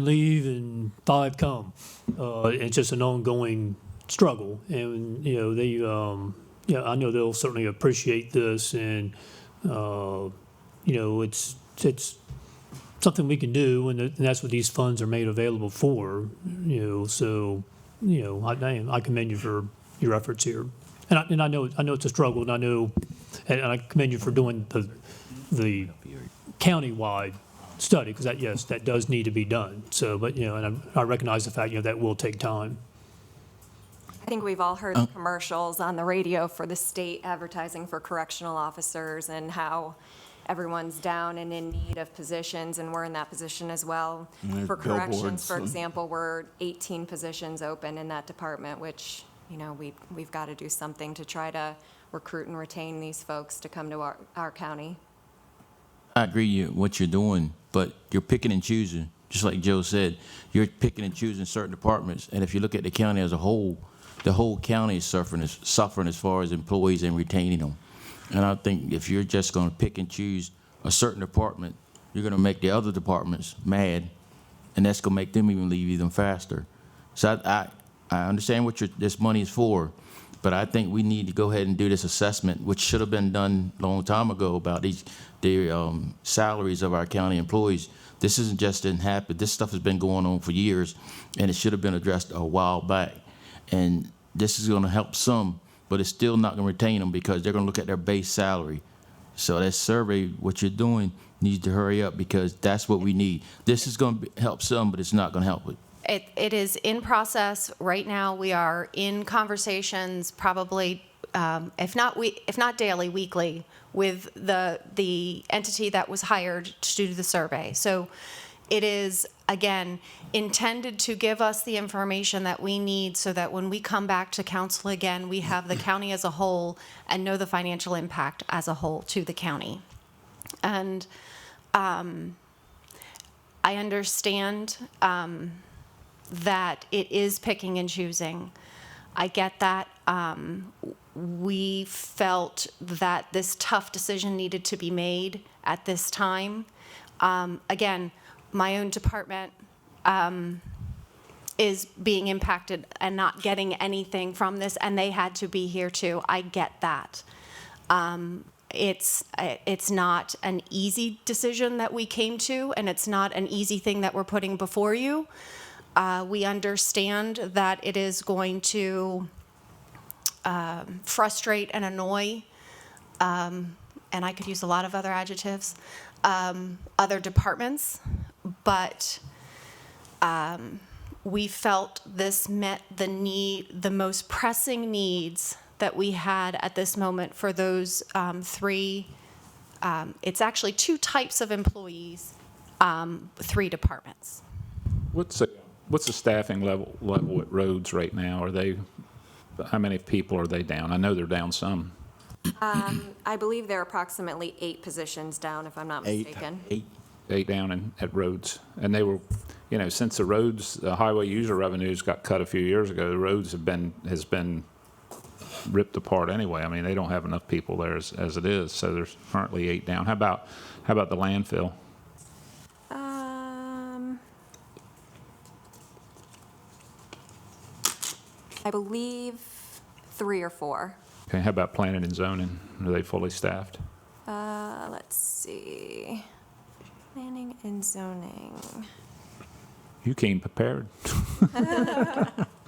leave and 5 come. It's just an ongoing struggle. And, I know they'll certainly appreciate this. And, it's something we can do, and that's what these funds are made available for. So, I commend you for your efforts here, and I know it's a struggle, and I commend you for doing the countywide study, because that does need to be done. So, but and I recognize the fact that will take time. I think we've all heard the commercials on the radio for the state advertising for correctional officers and how everyone's down and in need of positions, and we're in that position as well. And For there's corrections, billboards for and- example, we're 18 positions open in that department, which, we've got to do something to try to recruit and retain these folks to come to our county. I agree with what you're doing, but you're picking and choosing. Just like Joe said, you're picking and choosing certain departments. And if you look at the county as a whole, the whole county is suffering as far as employees and retaining them. And I think if you're just going to pick and choose a certain department, you're going to make the other departments mad, and that's going to make them even leave even faster. So I understand what this money is for, but I think we need to go ahead and do this assessment, which should have been done a long time ago, about the salaries of our county employees. This didn't happen. This stuff has been going on for years, and it should have been addressed a while back. And this is going to help some, but it's still not going to retain them because they're going to look at their base salary. So that survey, what you're doing, needs to hurry up because that's what we need. This is going to help some, but it's not going to help it. It is in process right now. We are in conversations, probably, if not daily, weekly, with the entity that was hired to do the survey. So it is, again, intended to give us the information that we need so that when we come back to council again, we have the county as a whole and know the financial impact as a whole to the county. And I understand that it is picking and choosing. I get that. We felt that this tough decision needed to be made at this time. Again, my own department is being impacted and not getting anything from this, and they had to be here too. I get that. It's not an easy decision that we came to, and it's not an easy thing that we're putting before you. We understand that it is going to frustrate and annoy, and I could use a lot of other adjectives, other departments, but we felt this met the most pressing needs that we had at this moment for those 3, it's actually 2 types of employees, 3 departments. What's the staffing level at roads right now? How many people are they down? I know they're down some. I believe there are approximately 8 positions down, if I'm not mistaken. 8 down at roads. And they were, since the highway user revenues got cut a few years ago, the roads has been ripped apart anyway. I mean, they don't have enough people there as it is, so there's currently 8 down. How about the landfill? I believe 3 or 4. Okay, how about planning and zoning? Are they fully staffed? Let's see. Planning and zoning. You came prepared.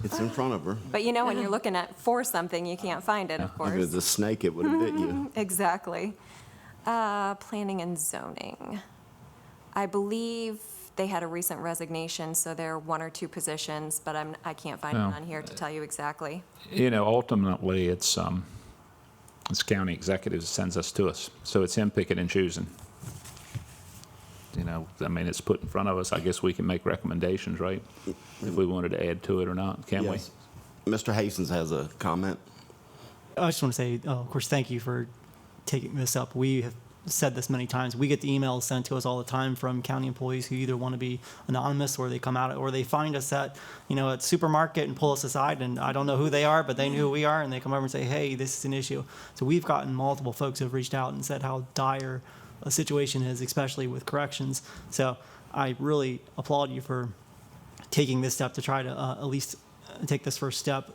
It's in front of her. But you know, when you're looking for something, you can't find it, of If it course. was a snake, it would have bit you. Exactly. Planning and zoning. I believe they had a recent resignation, so there are 1 or 2 positions, but I can't find it Oh. on here to tell you exactly. You know, ultimately, it's county executive sends us to us, so it's him picking and choosing. You know, I mean, it's put in front of us. I guess we can make recommendations, right? If we wanted to add to it or not, can't we? Yes. Mr. Hastings has a comment. I just want to say, of course, thank you for taking this up. We have said this many times. We get the emails sent to us all the time from county employees who either want to be anonymous or they come out or they find us at supermarket and pull us aside, and I don't know who they are, but they knew who we are, and they come over and say, hey, this is an issue. So we've gotten multiple folks who have reached out and said how dire a situation is, especially with corrections. So I really applaud you for taking this step to try to at least take this first step.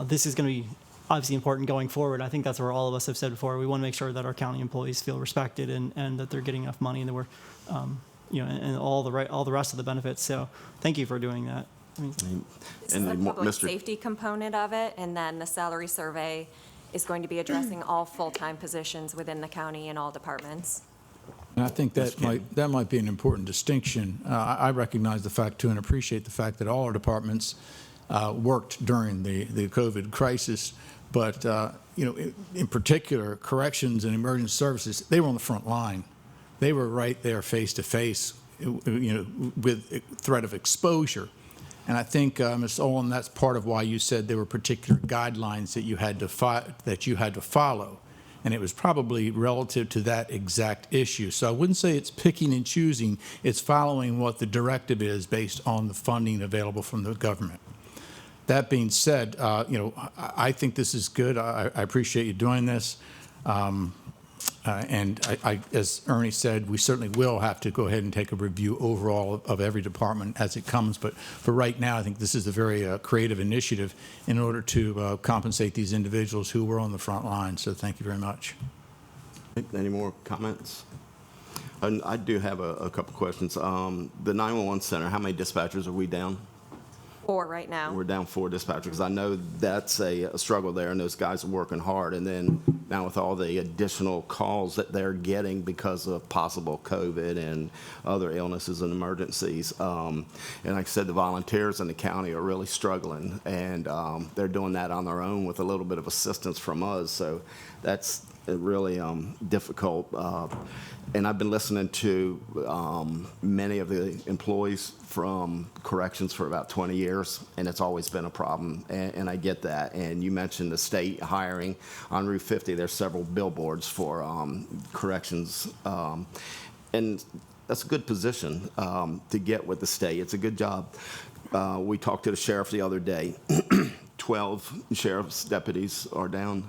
This is going to be obviously important going forward. I think that's where all of us have said before. We want to make sure that our county employees feel respected and that they're getting enough money and that we're, and all the rest of the benefits. So thank you for doing that. This is the public safety component of it, and then the salary survey is going to be addressing all full-time positions within the county in all departments. And I think that might be an important distinction. I recognize the fact, too, and appreciate the fact that all our departments worked during the COVID crisis. But, in particular, corrections and emergency services, they were on the front line. They were right there face to face, with threat of exposure. And I think, Ms. Olin, that's part of why you said there were particular guidelines that you had to follow. And it was probably relative to that exact issue. So I wouldn't say it's picking and choosing. It's following what the directive is based on the funding available from the government. That being said, I think this is good. I appreciate you doing this. And as Ernie said, we certainly will have to go ahead and take a review overall of every department as it comes. But for right now, I think this is a very creative initiative in order to compensate these individuals who were on the front line. So thank you very much. Any more comments? I do have a couple questions. The 911 center, how many dispatchers are we down? 4 right now. We're down 4 dispatchers, because I know that's a struggle there, and those guys are working hard. And then now with all the additional calls that they're getting because of possible COVID and other illnesses and emergencies. And like I said, the volunteers in the county are really struggling, and they're doing that on their own with a little bit of assistance from us. So that's really difficult. And I've been listening to many of the employees from corrections for about 20 years, and it's always been a problem, and I get that. And you mentioned the state hiring. On Route 50, there's several billboards for corrections, and that's a good position to get with the state. It's a good job. We talked to the sheriff the other day. 12 sheriff's deputies are down.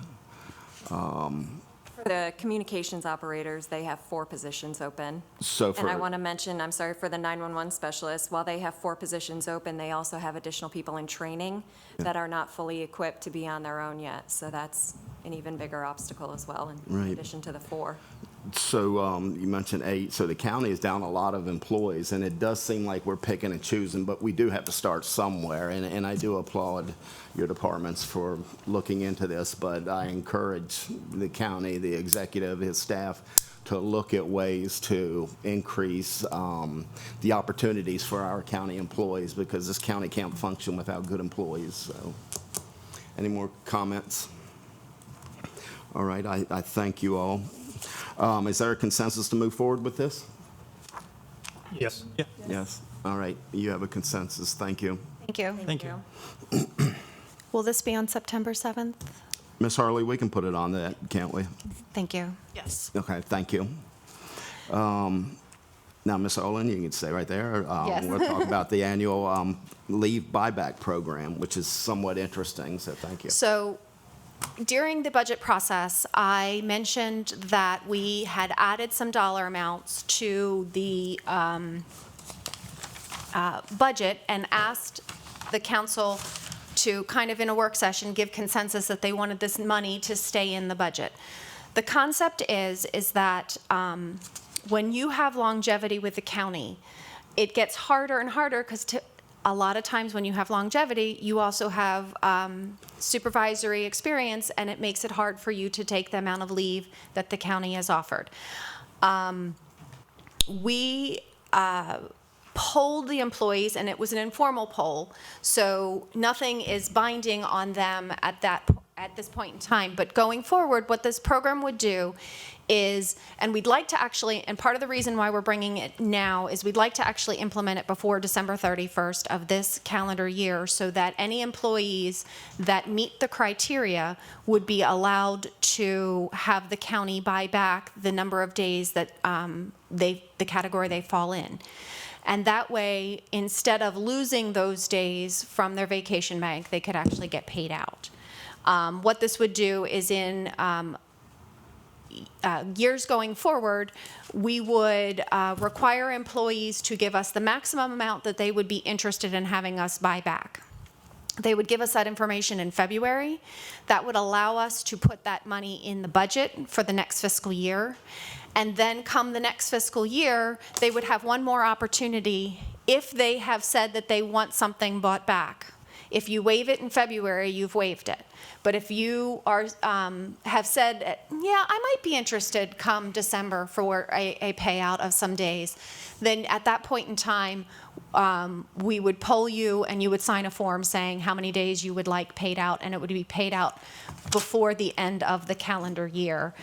For the communications operators, they have 4 positions open. And I want to mention, I'm sorry, for the 911 specialists, while they have 4 positions open, they also have additional people in training that are not fully equipped to be on their own yet. So that's an even bigger obstacle as well, in addition to the 4. So you mentioned 8. So the county is down a lot of employees, and it does seem like we're picking and choosing, but we do have to start somewhere. And I do applaud your departments for looking into this, but I encourage the county, the executive, his staff, to look at ways to increase the opportunities for our county employees, because this county can't function without good employees. So, any more comments? All right, I thank you all. Is there a consensus to move forward with this? Yes. Yeah. Yes. All right, you have a consensus. Thank you. Thank you. Thank you. Will this be on September 7th? Ms. Harley, we can put it on that, can't we? Thank you. Yes. Okay, thank you. Now, Ms. Olin, you can stay right there. Yes. We'll talk about the annual leave buyback program, which is somewhat interesting, so thank you. So during the budget process, I mentioned that we had added some dollar amounts to the budget and asked the council to kind of in a work session give consensus that they wanted this money to stay in the budget. The concept is that when you have longevity with the county, it gets harder and harder because a lot of times when you have longevity, you also have supervisory experience, and it makes it hard for you to take the amount of leave that the county has offered. We polled the employees, and it was an informal poll, so nothing is binding on them at this point in time. But going forward, what this program would do is, and we'd like to actually, and part of the reason why we're bringing it now is we'd like to actually implement it before December 31st of this calendar year, so that any employees that meet the criteria would be allowed to have the county buy back the number of days that the category they fall in. And that way, instead of losing those days from their vacation bank, they could actually get paid out. What this would do is in years going forward, we would require employees to give us the maximum amount that they would be interested in having us buy back. They would give us that information in February. That would allow us to put that money in the budget for the next fiscal year. And then come the next fiscal year, they would have one more opportunity if they have said that they want something bought back. If you waive it in February, you've waived it. But if you are have said, yeah, I might be interested come December for a payout of some days, then at that point in time, we would poll you and you would sign a form saying how many days you would like paid out, and it would be paid out before the end of the calendar year.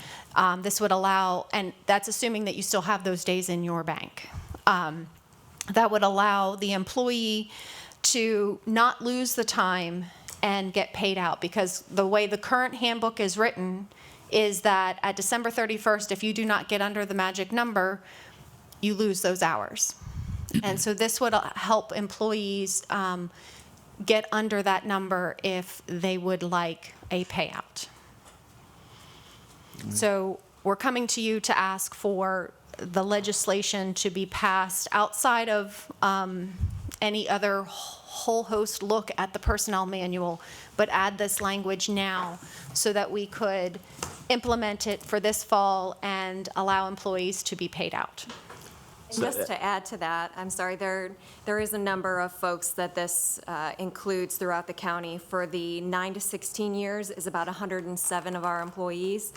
This would allow, and that's assuming that you still have those days in your bank. That would allow the employee to not lose the time and get paid out, because the way the current handbook is written is that at December 31st, if you do not get under the magic number, you lose those hours. And so this would help employees get under that number if they would like a payout. So we're coming to you to ask for the legislation to be passed outside of any other whole host look at the personnel manual, but add this language now so that we could implement it for this fall and allow employees to be paid out. And just to add to that, I'm sorry, there is a number of folks that this includes throughout the county. For the 9 to 16 years is about 107 of our employees.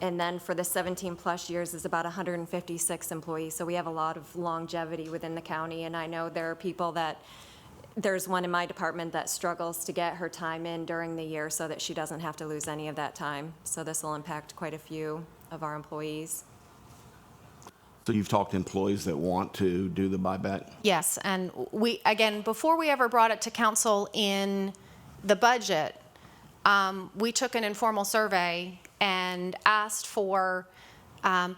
And then for the 17-plus years is about 156 employees. So we have a lot of longevity within the county. And I know there are people that, there's one in my department that struggles to get her time in during the year so that she doesn't have to lose any of that time. So this will impact quite a few of our employees. So you've talked to employees that want to do the buyback? Yes, and we, again, before we ever brought it to council in the budget, we took an informal survey and asked for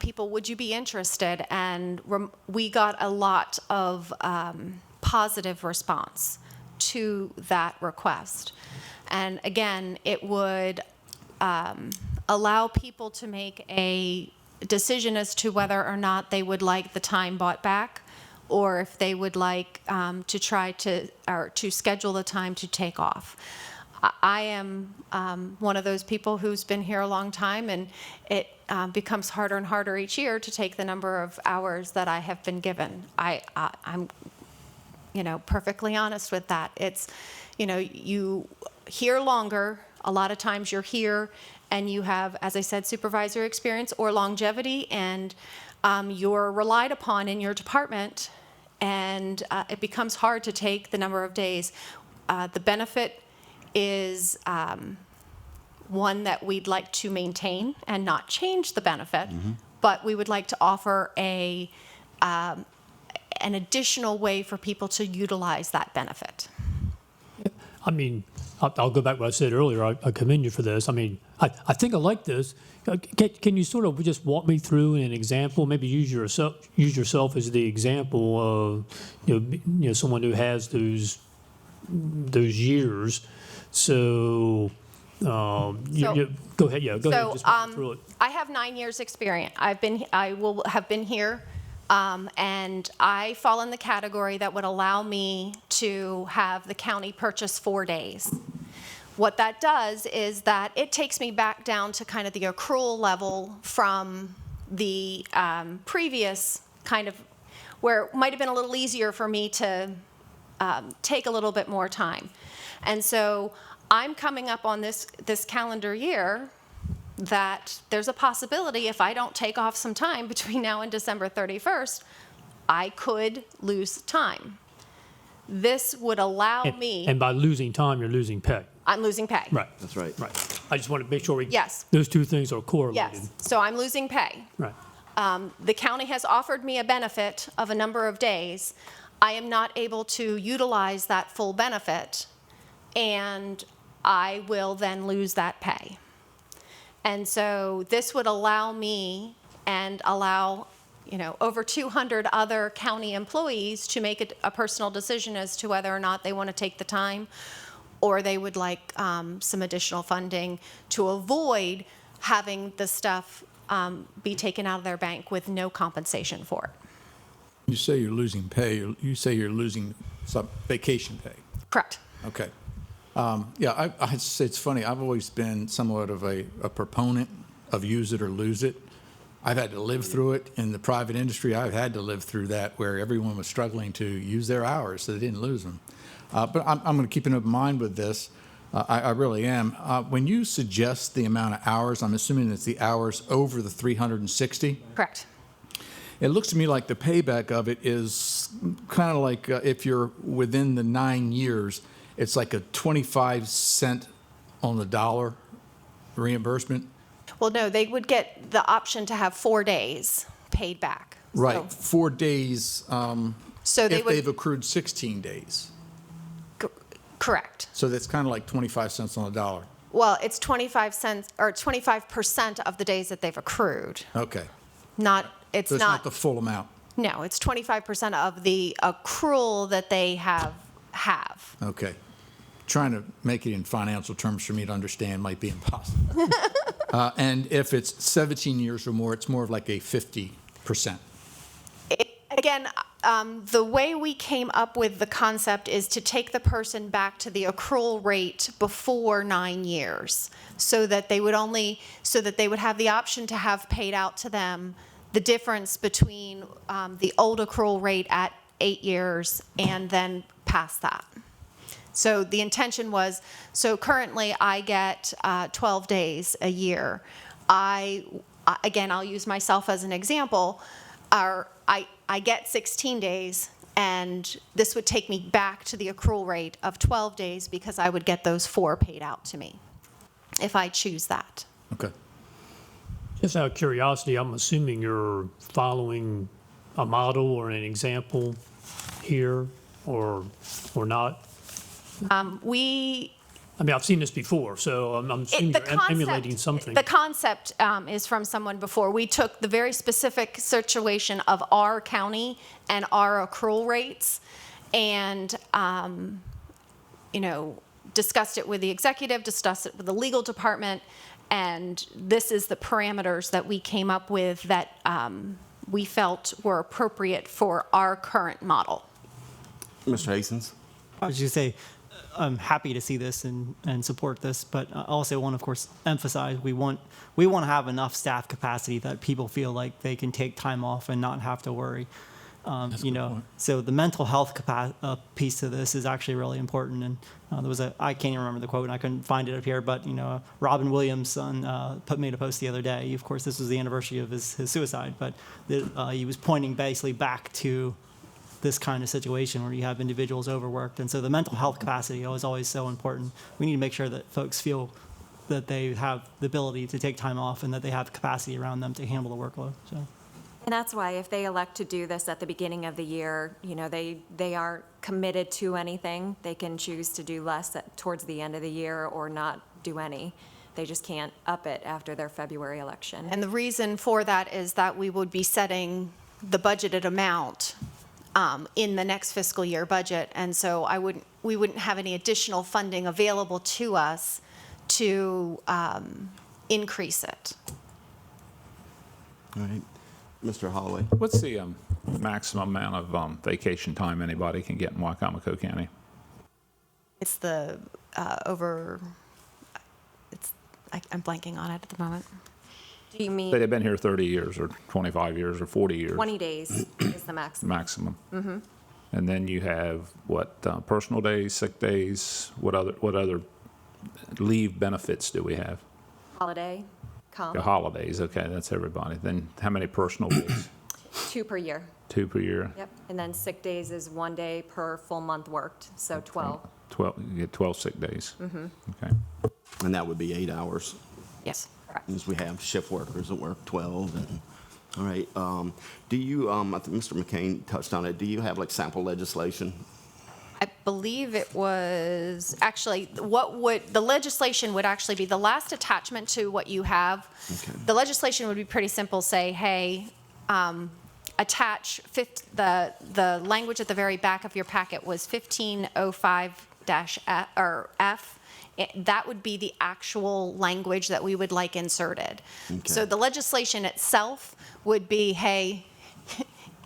people, would you be interested? And we got a lot of positive response to that request. And again, it would allow people to make a decision as to whether or not they would like the time bought back, or if they would like to try to, or to schedule the time to take off. I am one of those people who's been here a long time, and it becomes harder and harder each year to take the number of hours that I have been given. I'm, perfectly honest with that. It's, you here longer. A lot of times you're here and you have, as I said, supervisory experience or longevity, and you're relied upon in your department, and it becomes hard to take the number of days. The benefit is one that we'd like to maintain and not change the benefit, but we would like to offer an additional way for people to utilize that benefit. I mean, I'll go back to what I said earlier. I commend you for this. I mean, I think I like this. Can you sort of just walk me through an example? Maybe use yourself as the example of someone who has those years. So, go ahead. Yeah, go ahead. Just walk me through it. I have 9 years experience. I will have been here, and I fall in the category that would allow me to have the county purchase 4 days. What that does is that it takes me back down to kind of the accrual level from the previous kind of, where it might have been a little easier for me to take a little bit more time. And so I'm coming up on this calendar year that there's a possibility if I don't take off some time between now and December 31st, I could lose time. This would allow me. And by losing time, you're losing pay. I'm losing pay. Right. That's right. Right. I just want to make sure Yes. those two things are correlated. Yes. So I'm losing pay. Right. The county has offered me a benefit of a number of days. I am not able to utilize that full benefit, and I will then lose that pay. And so this would allow me and allow, over 200 other county employees to make a personal decision as to whether or not they want to take the time, or they would like some additional funding to avoid having the stuff be taken out of their bank with no compensation for it. You say you're losing pay, you say you're losing some vacation pay. Correct. Okay. Yeah, I'd say it's funny. I've always been somewhat of a proponent of use it or lose it. I've had to live through it in the private industry. I've had to live through that where everyone was struggling to use their hours so they didn't lose them. But I'm going to keep an open mind with this. I really am. When you suggest the amount of hours, I'm assuming it's the hours over the 360? Correct. It looks to me like the payback of it is kind of like if you're within the 9 years, it's like a 25 cent on the dollar reimbursement. Well, no, they would get the option to have 4 days paid back. Right, 4 days So they if would, they've accrued 16 days. correct. So that's kind of like 25 cents on the dollar. Well, it's 25 cents or 25% of the days that they've accrued. Okay. It's So it's not the full amount. No, it's 25% of the accrual that they have. Okay. Trying to make it in financial terms for me to understand might be impossible. And if it's 17 years or more, it's more of like a 50%. Again, the way we came up with the concept is to take the person back to the accrual rate before 9 years, so that they would have the option to have paid out to them the difference between the old accrual rate at 8 years and then past that. So the intention was, so currently I get 12 days a year. Again, I'll use myself as an example. I get 16 days, and this would take me back to the accrual rate of 12 days because I would get those 4 paid out to me if I choose that. Okay. Just out of curiosity, I'm assuming you're following a model or an example here, or not? I've seen this before, so I'm assuming you're emulating something. The concept is from someone before. We took the very specific situation of our county and our accrual rates and, discussed it with the executive, discussed it with the legal department, and this is the parameters that we came up with that we felt were appropriate for our current model. Mr. Hastings? I was just say, I'm happy to see this and support this, but I also want to, of course, emphasize we want to have enough staff capacity that people feel like they can take time off and not have to worry. So the mental health piece to this is actually really important. And there was I can't even remember the quote, and I couldn't find it up here, but Robin Williams' son made a post the other day. Of course, this was the anniversary of his suicide, but he was pointing basically back to this kind of situation where you have individuals overworked. And so the mental health capacity is always so important. We need to make sure that folks feel that they have the ability to take time off and that they have capacity around them to handle the workload. So. And that's why if they elect to do this at the beginning of the year, they aren't committed to anything. They can choose to do less towards the end of the year or not do any. They just can't up it after their February election. And the reason for that is that we would be setting the budgeted amount in the next fiscal year budget, and so we wouldn't have any additional funding available to us to increase it. All right. Mr. Holloway? What's the maximum amount of vacation time anybody can get in Wicomico County? It's the over I'm blanking on it at the moment. Do you mean Say they've been here 30 years or 25 years or 40 years. 20 days is the maximum? Maximum. Mm-hmm. And then you have personal days, sick days, what other leave benefits do we have? Holiday, comp, The holidays, okay, that's everybody. Then how many personal days? 2 per year. 2 per year? Yep. And then sick days is 1 day per full month worked, so 12. 12, you get 12 sick days. Mm-hmm. Okay. And that would be 8 hours. Yes. As we have shift workers that work 12. And, all right. Do you, I think Mr. McCain touched on it, do you have like sample legislation? I believe it was, actually, the legislation would actually be the last attachment to what you have. Okay. The legislation would be pretty simple, say, hey, attach the language at the very back of your packet was 1505-F. That would be the actual language that we would like inserted. Okay. So the legislation itself would be, hey,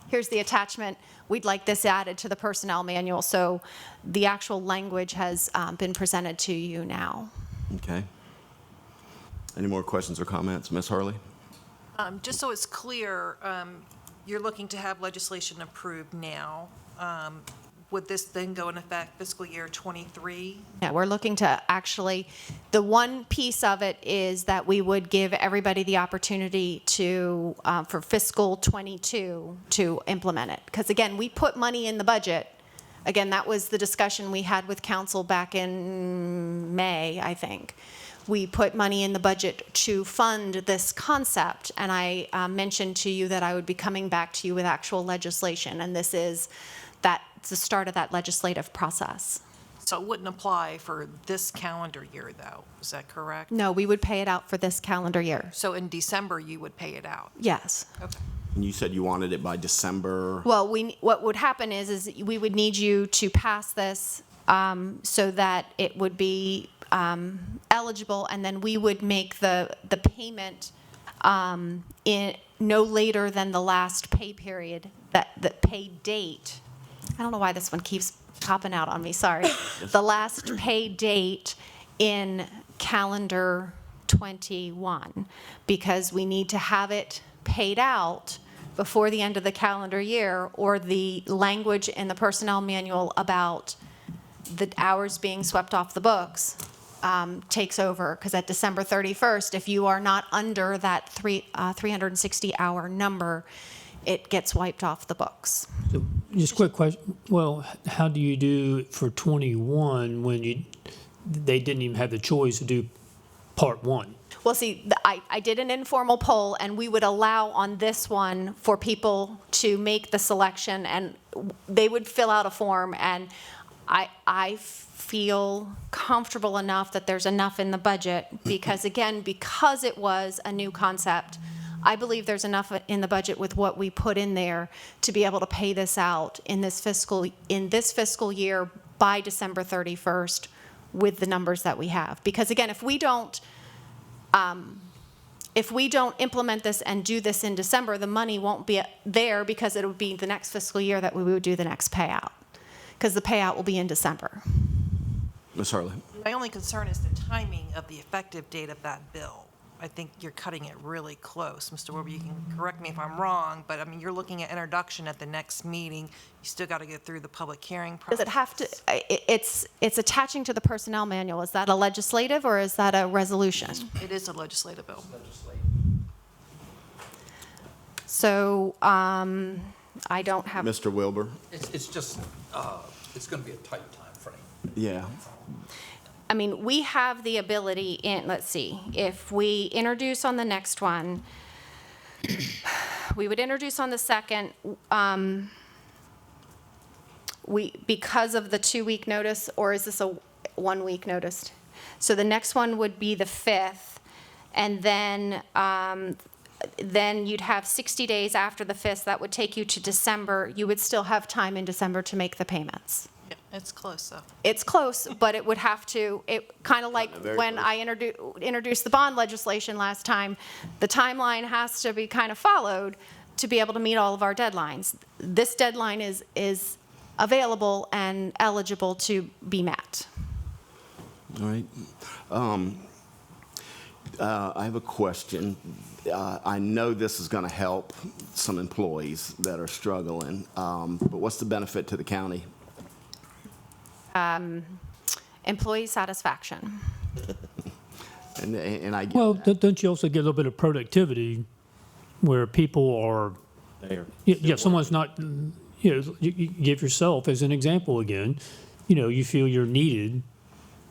here's the attachment. We'd like this added to the personnel manual. So the actual language has been presented to you now. Okay. Any more questions or comments? Ms. Hurley? Just so it's clear, you're looking to have legislation approved now. Would this then go in effect fiscal year '23? Yeah, we're looking to actually, the one piece of it is that we would give everybody the opportunity to, for fiscal '22, to implement it. Because again, we put money in the budget. Again, that was the discussion we had with council back in May, I think. We put money in the budget to fund this concept, and I mentioned to you that I would be coming back to you with actual legislation, and this is the start of that legislative process. So it wouldn't apply for this calendar year, though, is that correct? No, we would pay it out for this calendar year. So in December, you would pay it out? Yes. Okay. And you said you wanted it by December. Well, what would happen is we would need you to pass this so that it would be eligible, and then we would make the payment in no later than the last pay period, the pay date. I don't know why this one keeps popping out on me, sorry. The last pay date in calendar 21, because we need to have it paid out before the end of the calendar year, or the language in the personnel manual about the hours being swept off the books takes over. Because at December 31st, if you are not under that 360-hour number, it gets wiped off the books. So, just a quick question. Well, how do you do it for 21 when they didn't even have the choice to do part 1? Well, see, I did an informal poll, and we would allow on this one for people to make the selection, and they would fill out a form, and I feel comfortable enough that there's enough in the budget, because again, because it was a new concept, I believe there's enough in the budget with what we put in there to be able to pay this out in this fiscal year by December 31st with the numbers that we have. Because again, if we don't implement this and do this in December, the money won't be there, because it would be the next fiscal year that we would do the next payout, because the payout will be in December. Ms. Hurley? My only concern is the timing of the effective date of that bill. I think you're cutting it really close. Mr. Wilbur, you can correct me if I'm wrong, but I mean, you're looking at introduction at the next meeting. You still got to get through the public hearing process. Does it have to, it's attaching to the personnel manual. Is that a legislative or is that a resolution? It is a legislative bill. So I don't have. Mr. Wilbur? It's just, it's going to be a tight time frame. Yeah. I mean, we have the ability in, let's see, if we introduce on the next one, we would introduce on the second, because of the 2-week notice, or is this a 1-week notice? So the next one would be the 5th, and then you'd have 60 days after the 5th. That would take you to December. You would still have time in December to make the payments. Yeah, it's close, though. It's close, but it would have to, kind of like when I introduced the bond legislation last time, the timeline has to be kind of followed to be able to meet all of our deadlines. This deadline is available and eligible to be met. All right. I have a question. I know this is going to help some employees that are struggling, but what's the benefit to the county? Employee satisfaction. And I get Well, that. don't you also get a little bit of productivity where people are, yeah, someone's not, you give yourself as an example again, you feel you're needed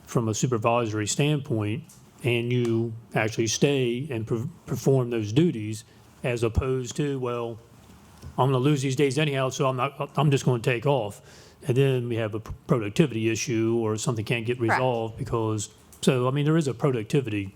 from a supervisory standpoint, and you actually stay and perform those duties, as opposed to, well, I'm going to lose these days anyhow, so I'm just going to take off. And then we have a productivity issue, or something can't get resolved because, so, I mean, there is a productivity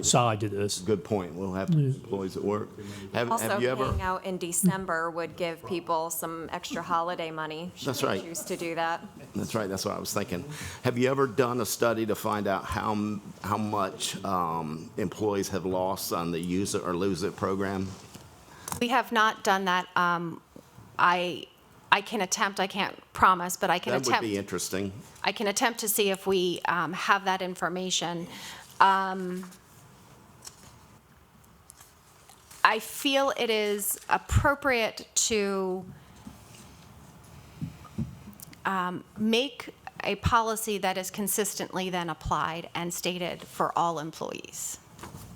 side to this. Good point. We'll have employees at work. Also, Have you ever? paying out in December would give people some extra holiday money. should That's they right. Choose to do that. That's right. That's what I was thinking. Have you ever done a study to find out how much employees have lost on the Use It or Lose It program? We have not done that. I can attempt, I can't promise, but I can That attempt. would be interesting. I can attempt to see if we have that information. I feel it is appropriate to make a policy that is consistently then applied and stated for all employees.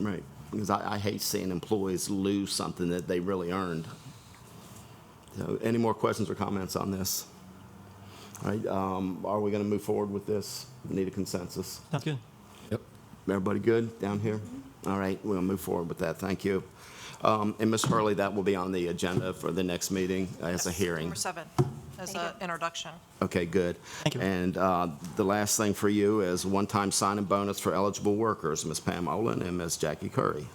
Right. Because I hate seeing employees lose something that they really earned. So, any more questions or comments on this? All right. Are we going to move forward with this? Need a consensus? Sounds good. Yep. Everybody good down here? All right. We're going to move forward with that. Thank you. And Ms. Hurley, that will be on the agenda for the next meeting as a hearing. Number 7, as an introduction. Okay, good. Thank you. And the last thing for you is one-time sign-in bonus for eligible workers, Ms. Pam Olin and Ms. Jackie Curry.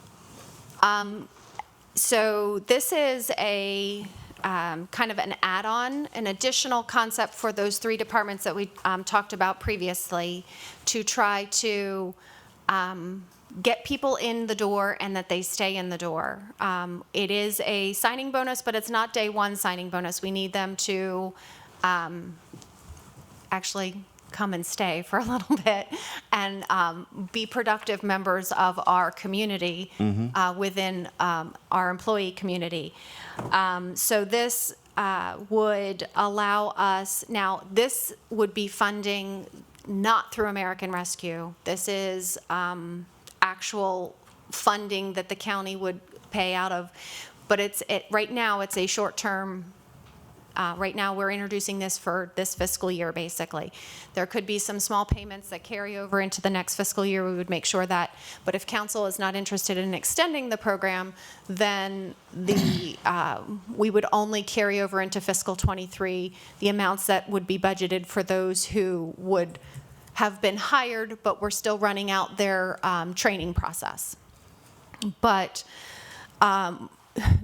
So this is a kind of an add-on, an additional concept for those 3 departments that we talked about previously, to try to get people in the door and that they stay in the door. It is a signing bonus, but it's not day 1 signing bonus. We need them to actually come and stay for a little bit and be productive members of our community within our employee community. So this would allow us, now this would be funding not through American Rescue. This is actual funding that the county would pay out of, but right now it's a short-term. Right now, we're introducing this for this fiscal year, basically. There could be some small payments that carry over into the next fiscal year. We would make sure that, but if council is not interested in extending the program, then we would only carry over into fiscal '23 the amounts that would be budgeted for those who would have been hired, but we're still running out their training process. But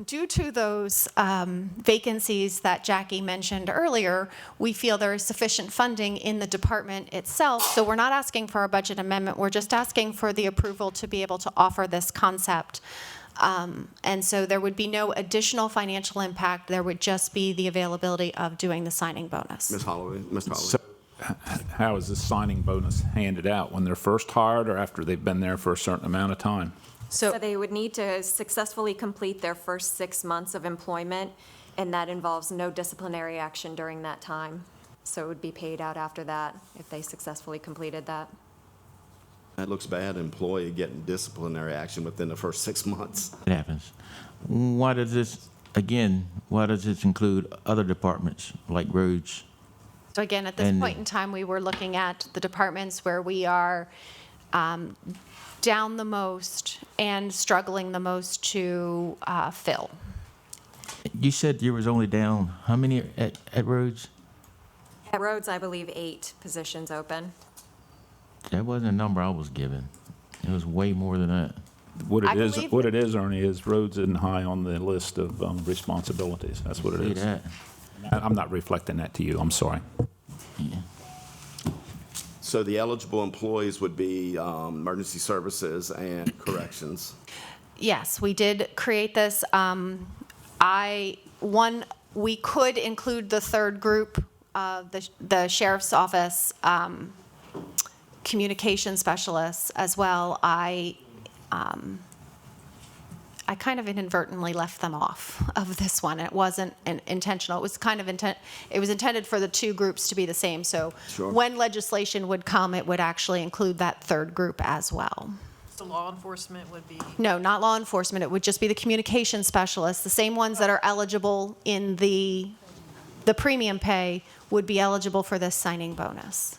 due to those vacancies that Jackie mentioned earlier, we feel there is sufficient funding in the department itself. So we're not asking for a budget amendment. We're just asking for the approval to be able to offer this concept. And so there would be no additional financial impact. There would just be the availability of doing the signing bonus. Ms. Holloway. Ms. Holloway. So how is this signing bonus handed out? When they're first hired or after they've been there for a certain amount of time? So they would need to successfully complete their first 6 months of employment, and that involves no disciplinary action during that time. So it would be paid out after that if they successfully completed that. That looks bad, employee getting disciplinary action within the first 6 months. It happens. Why does this include other departments like roads? So again, at this point in time, we were looking at the departments where we are down the most and struggling the most to fill. You said you was only down how many at roads? At roads, I believe 8 positions open. That wasn't a number I was given. It was way more than that. What it is, Ernie, is roads isn't high on the list of responsibilities. That's what it is. That. I'm not reflecting that to you. I'm sorry. Yeah. So the eligible employees would be emergency services and corrections. Yes, we did create this. We could include the third group, the sheriff's office communication specialists as well. I I kind of inadvertently left them off of this one. It wasn't intentional. It was kind of it was intended for the two groups to be the same. So Sure. when legislation would come, it would actually include that third group as well. So law enforcement would be, No, not law enforcement. It would just be the communication specialists. The same ones that are eligible in the premium pay would be eligible for this signing bonus.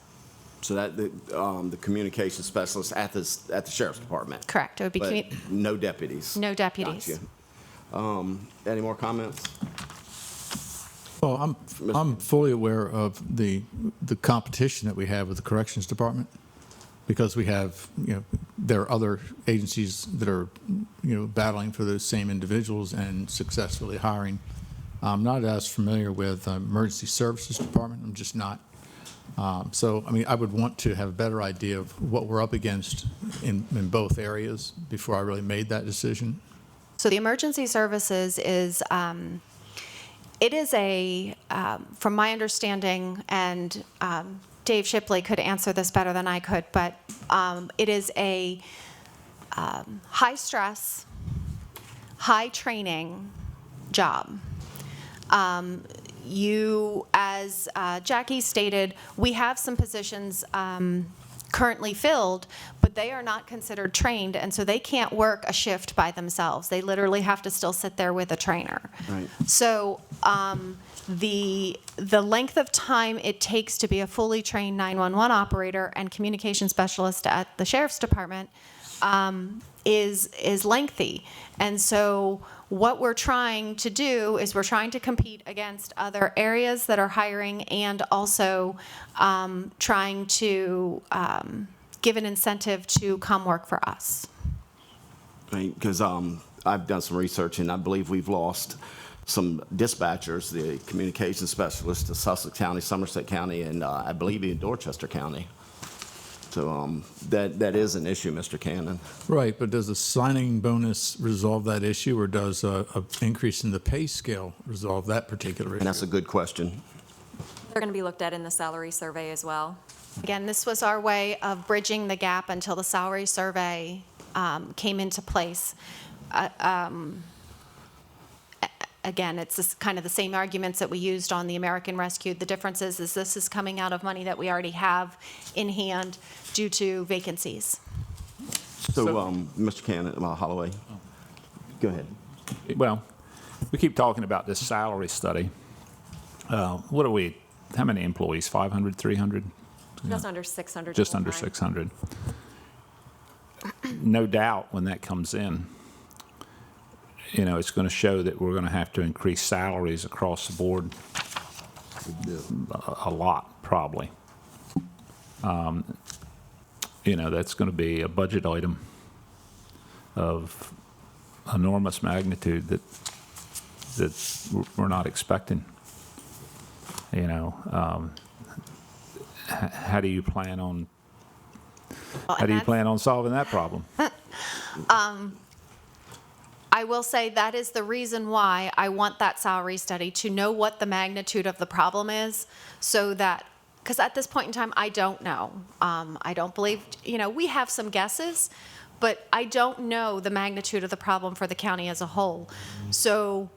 So that the communication specialist at the sheriff's department. Correct. It would be But no deputies. No deputies. Gotcha. Any more comments? Well, I'm fully aware of the competition that we have with the corrections department, because we have, there are other agencies that are, battling for those same individuals and successfully hiring. I'm not as familiar with emergency services department. I'm just not. So, I would want to have a better idea of what we're up against in both areas before I really made that decision. So the emergency services is, it is from my understanding, and Dave Shipley could answer this better than I could, but it is a high stress, high training job. As Jackie stated, we have some positions currently filled, but they are not considered trained, and so they can't work a shift by themselves. They literally have to still sit there with a trainer. Right. So the length of time it takes to be a fully trained 911 operator and communication specialist at the sheriff's department is lengthy. And so what we're trying to do is we're trying to compete against other areas that are hiring, and also trying to give an incentive to come work for us. Because I've done some research, and I believe we've lost some dispatchers, the communication specialists to Sussex County, Somerset County, and I believe in Dorchester County. So that is an issue, Mr. Cannon. Right, but does a signing bonus resolve that issue, or does a increase in the pay scale resolve that particular issue? And that's a good question. They're going to be looked at in the salary survey as well. Again, this was our way of bridging the gap until the salary survey came into place. Again, it's this kind of the same arguments that we used on the American Rescue. The difference is this is coming out of money that we already have in hand due to vacancies. So, Mr. Cannon, Holloway, go ahead. Well, we keep talking about this salary study. What are we, how many employees, 500, 300? Just under 600. Just under full-time. 600. No doubt when that comes in, it's going to show that we're going to have to increase salaries across the board a lot, probably. That's going to be a budget item of enormous magnitude that we're not expecting. How do you plan on solving that problem? I will say that is the reason why I want that salary study, to know what the magnitude of the problem is, so that, because at this point in time, I don't know. I don't believe, we have some guesses, but I don't know the magnitude of the problem for the county as a whole. So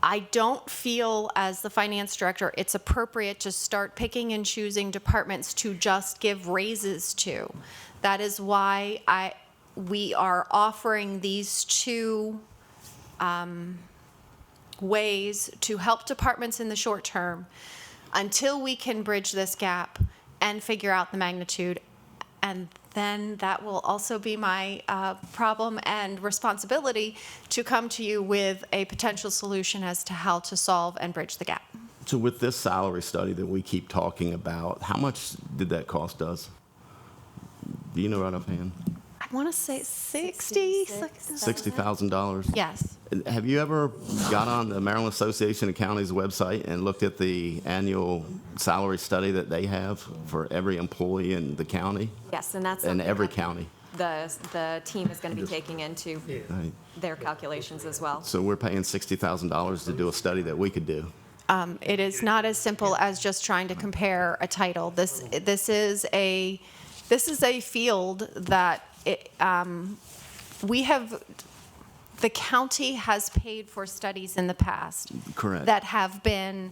I don't feel, as the finance director, it's appropriate to start picking and choosing departments to just give raises to. That is why we are offering these two ways to help departments in the short term until we can bridge this gap and figure out the magnitude. And then that will also be my problem and responsibility to come to you with a potential solution as to how to solve and bridge the gap. So with this salary study that we keep talking about, how much did that cost us? Do you know right offhand? I want to say $60,000? Yes. Have you ever got on the Maryland Association of Counties website and looked at the annual salary study that they have for every employee in the county? Yes, and that's In something every that county? the team is going to be taking into their calculations as well. So we're paying $60,000 to do a study that we could do. It is not as simple as just trying to compare a title. This is a field that the county has paid for studies in the past. Correct. That have been,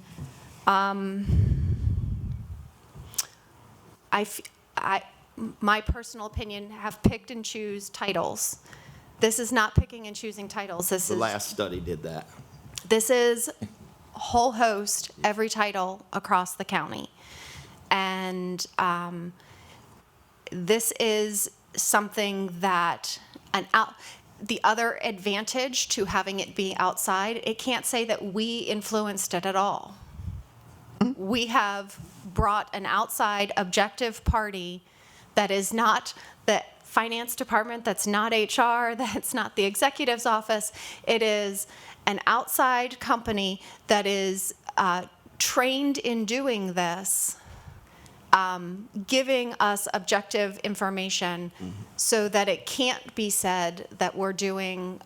my personal opinion, have picked and choose titles. This is not picking and choosing titles. The last study did that. This is whole host, every title across the county. And this is something that, the other advantage to having it be outside, it can't say that we influenced it at all. We have brought an outside objective party that is not the finance department, that's not HR, that's not the executive's office. It is an outside company that is trained in doing this, giving us objective information so that it can't be said that we're doing,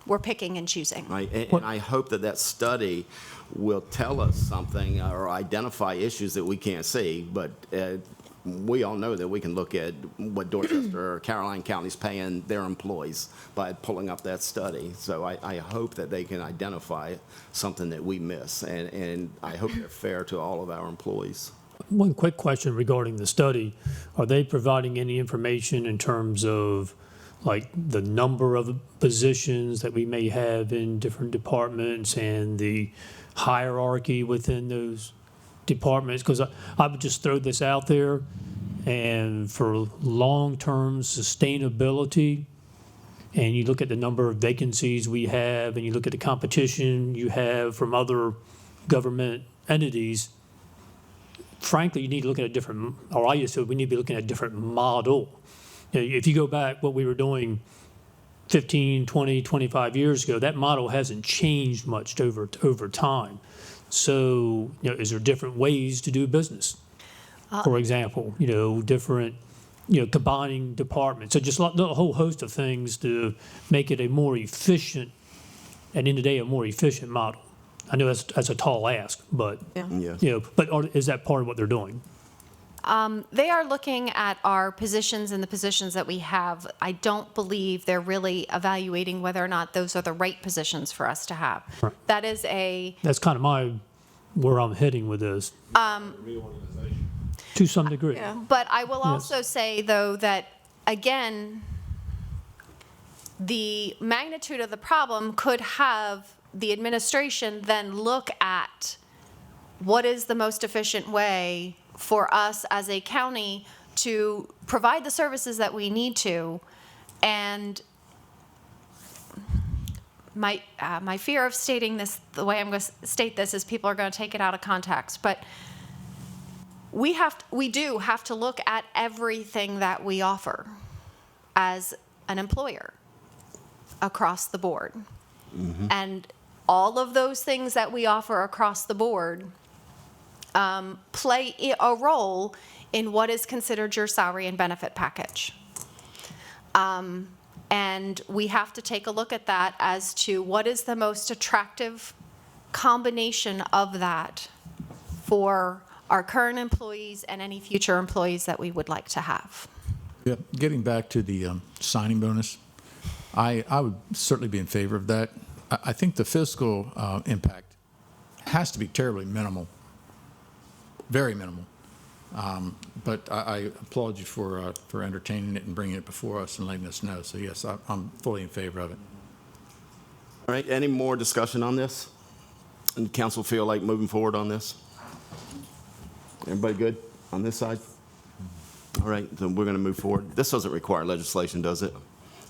we're picking and choosing. Right, and I hope that that study will tell us something or identify issues that we can't see, but we all know that we can look at what Dorchester or Caroline County's paying their employees by pulling up that study. So I hope that they can identify something that we miss, and I hope they're fair to all of our employees. One quick question regarding the study. Are they providing any information in terms of like the number of positions that we may have in different departments and the hierarchy within those departments? Because I would just throw this out there, and for long-term sustainability, and you look at the number of vacancies we have, and you look at the competition you have from other government entities, frankly, you need to look at a different, or I used to, we need to be looking at a different model. You know, if you go back what we were doing 15, 20, 25 years ago, that model hasn't changed much over time. So, you know, is there different ways to do business? For example, you know, different, you know, combining departments. So just a whole host of things to make it a more efficient, and in the day, a more efficient model. I know that's a tall ask, but, you know, but is that part of what they're doing? They are looking at our positions and the positions that we have. I don't believe they're really evaluating whether or not those are the right positions for us to have. Right. That is That's kind of where I'm heading with this. To some degree. But I will also say, though, that, again, the magnitude of the problem could have the administration then look at what is the most efficient way for us as a county to provide the services that we need to. And my fear of stating this, the way I'm going to state this, is people are going to take it out of context. But we do have to look at everything that we offer as an employer across the board. And all of those things that we offer across the board play a role in what is considered your salary and benefit package. And we have to take a look at that as to what is the most attractive combination of that for our current employees and any future employees that we would like to have. Yeah, getting back to the signing bonus, I would certainly be in favor of that. I think the fiscal impact has to be terribly minimal, very minimal. But I applaud you for entertaining it and bringing it before us and letting us know. So yes, I'm fully in favor of it. All right, any more discussion on this? And council feel like moving forward on this? Everybody good on this side? All right, then we're going to move forward. This doesn't require legislation, does it?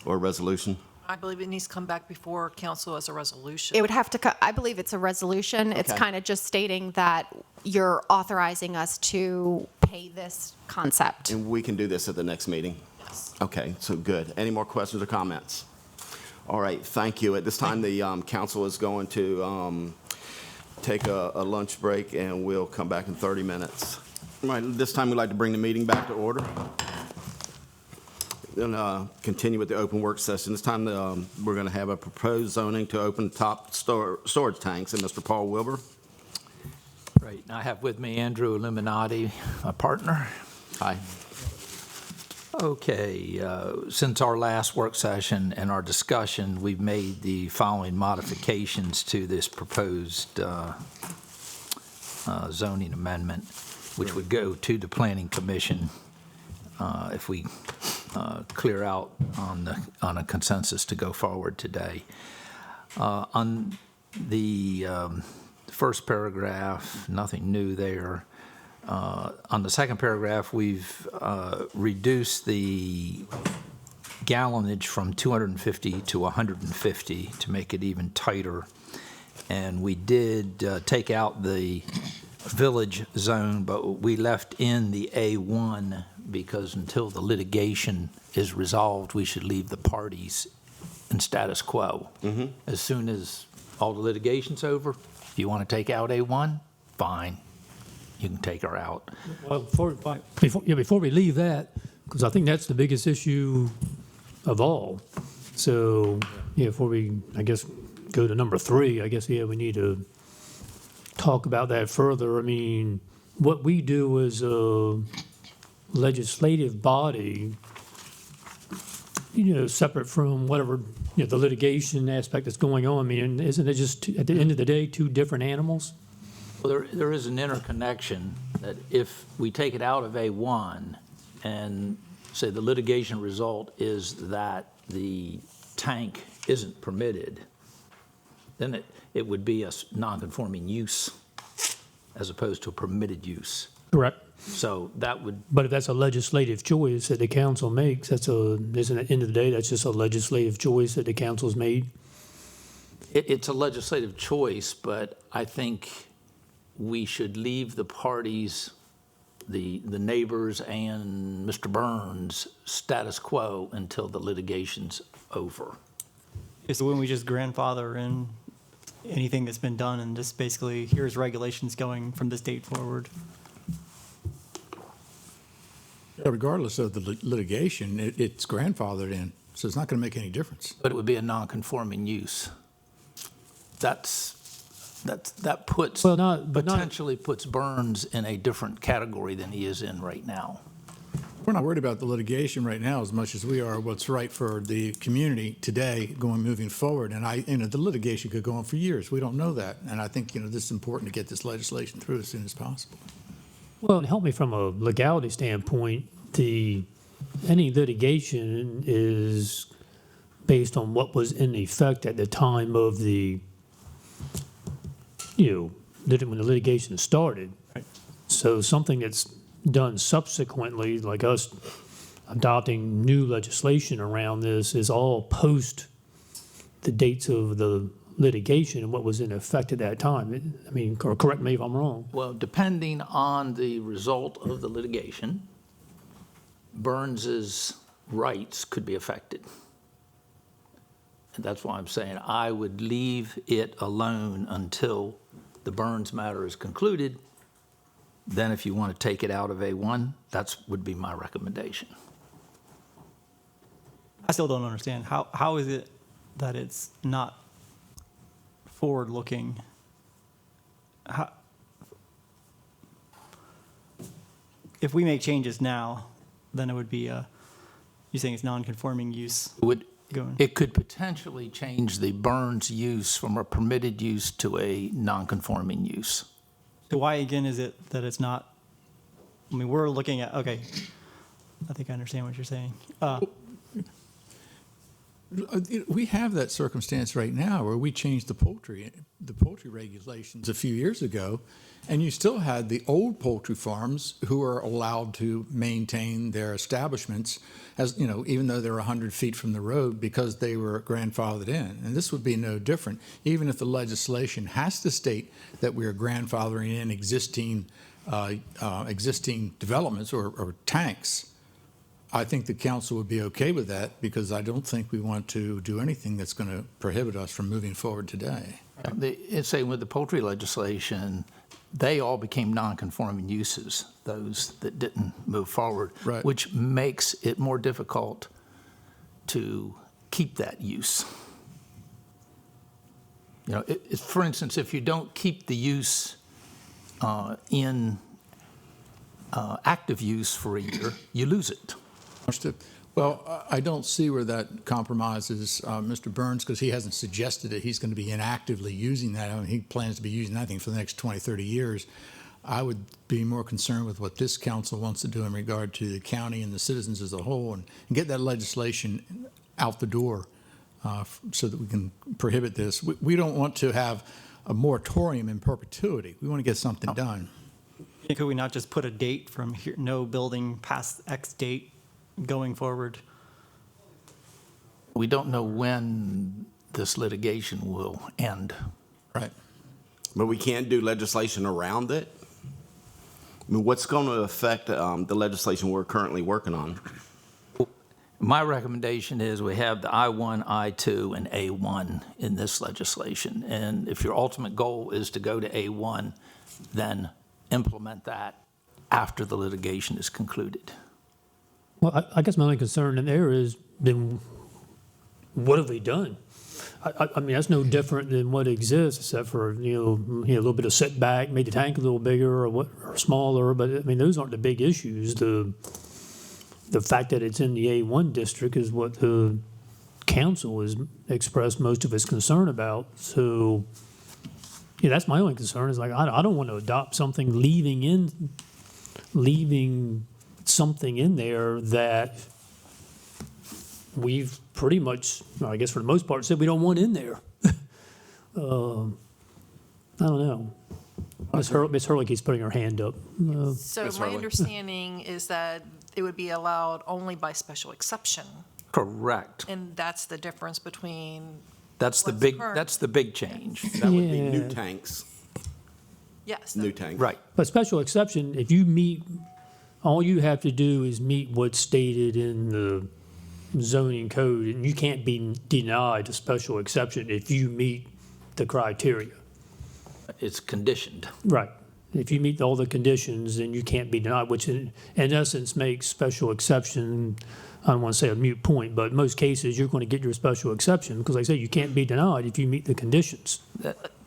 Or a resolution? I believe it needs to come back before council as a resolution. It would have to, I believe it's a resolution. It's Okay. kind of just stating that you're authorizing us to pay this concept. And we can do this at the next meeting? Yes. Okay, so good. Any more questions or comments? All right, thank you. At this time, the council is going to take a lunch break, and we'll come back in 30 minutes. All right, this time we'd like to bring the meeting back to order. Then continue with the open work session. This time we're going to have a proposed zoning to open top storage tanks, and Mr. Paul Wilbur. Great. And I have with me Andrew Illuminati, my partner. Hi. Okay, since our last work session and our discussion, we've made the following modifications to this proposed zoning amendment, which would go to the Planning Commission if we clear out on a consensus to go forward today. On the first paragraph, nothing new there. On the second paragraph, we've reduced the gallonage from 250 to 150 to make it even tighter. And we did take out the village zone, but we left in the A1 because until the litigation is resolved, we should leave the parties in status quo. As soon as all the litigation's over, if you want to take out A1, fine. You can take her out. Well, before we leave that, because I think that's the biggest issue of all. So, before we, I guess, go to number 3, I guess, we need to talk about that further. I mean, what we do as a legislative body, separate from whatever, the litigation aspect that's going on, I mean, isn't it just, at the end of the day, 2 different animals? Well, there is an interconnection that if we take it out of A1 and say the litigation result is that the tank isn't permitted, then it would be a non-conforming use as opposed to a permitted use. Correct. So that would. But if that's a legislative choice that the council makes, isn't at the end of the day, that's just a legislative choice that the council's made? It's a legislative choice, but I think we should leave the parties, the neighbors and Mr. Burns, status quo until the litigation's over. So when we just grandfather in anything that's been done and just basically, here's regulations going from this date forward? Yeah, regardless of the litigation, it's grandfathered in, so it's not going to make any difference. But it would be a non-conforming use. That puts, potentially puts Burns in a different category than he is in right now. We're not worried about the litigation right now as much as we are what's right for the community today moving forward. And the litigation could go on for years. We don't know that. And I think, this is important to get this legislation through as soon as possible. Well, and help me from a legality standpoint, any litigation is based on what was in effect at the time of the, when the litigation started. Right. So something that's done subsequently, like us adopting new legislation around this, is all post the dates of the litigation and what was in effect at that time. I mean, or correct me if I'm wrong. Well, depending on the result of the litigation, Burns's rights could be affected. And that's why I'm saying I would leave it alone until the Burns matter is concluded. Then if you want to take it out of A1, that would be my recommendation. I still don't understand. How is it that it's not forward-looking? If we make changes now, then it would be you're saying it's non-conforming use? It could potentially change the Burns use from a permitted use to a non-conforming use. So why, again, is it that it's not, I mean, we're looking at, okay, I think I understand what you're saying. We have that circumstance right now where we changed the poultry regulations a few years ago, and you still had the old poultry farms who are allowed to maintain their establishments as, even though they're 100 feet from the road because they were grandfathered in. And this would be no different, even if the legislation has to state that we are grandfathering in existing developments or tanks. I think the council would be okay with that because I don't think we want to do anything that's going to prohibit us from moving forward today. It's saying with the poultry legislation, they all became non-conforming uses, those that didn't move forward, right, which makes it more difficult to keep that use. For instance, if you don't keep the use in active use for a year, you lose it. Understood. Well, I don't see where that compromises Mr. Burns, because he hasn't suggested that he's going to be inactively using that. I mean, he plans to be using that, I think, for the next 20, 30 years. I would be more concerned with what this council wants to do in regard to the county and the citizens as a whole, and get that legislation out the door so that we can prohibit this. We don't want to have a moratorium in perpetuity. We want to get something done. Could we not just put a date from here, no building past X date going forward? We don't know when this litigation will end. Right. But we can't do legislation around it? I mean, what's going to affect the legislation we're currently working on? My recommendation is we have the I-1, I-2, and A-1 in this legislation. And if your ultimate goal is to go to A-1, then implement that after the litigation is concluded. Well, I guess my only concern in there is, then what have we done? I mean, that's no different than what exists, except for, a little bit of setback, made the tank a little bigger or smaller, but I mean, those aren't the big issues. The fact that it's in the A1 district is what the council has expressed most of its concern about. So, yeah, that's my only concern, is like, I don't want to adopt something leaving something in there that we've pretty much, I guess for the most part, said we don't want in there. I don't know. Ms. Hurley keeps putting her hand up. So my understanding is that it would be allowed only by special exception, Correct. and that's the difference between That's the big change. That would be Yeah. new tanks. yes. New tanks. Right. But special exception, if you meet, all you have to do is meet what's stated in the zoning code, and you can't be denied a special exception if you meet the criteria. It's conditioned. Right. If you meet all the conditions, then you can't be denied, which in essence makes special exception, I don't want to say a moot point, but in most cases, you're going to get your special exception, because like I say, you can't be denied if you meet the conditions.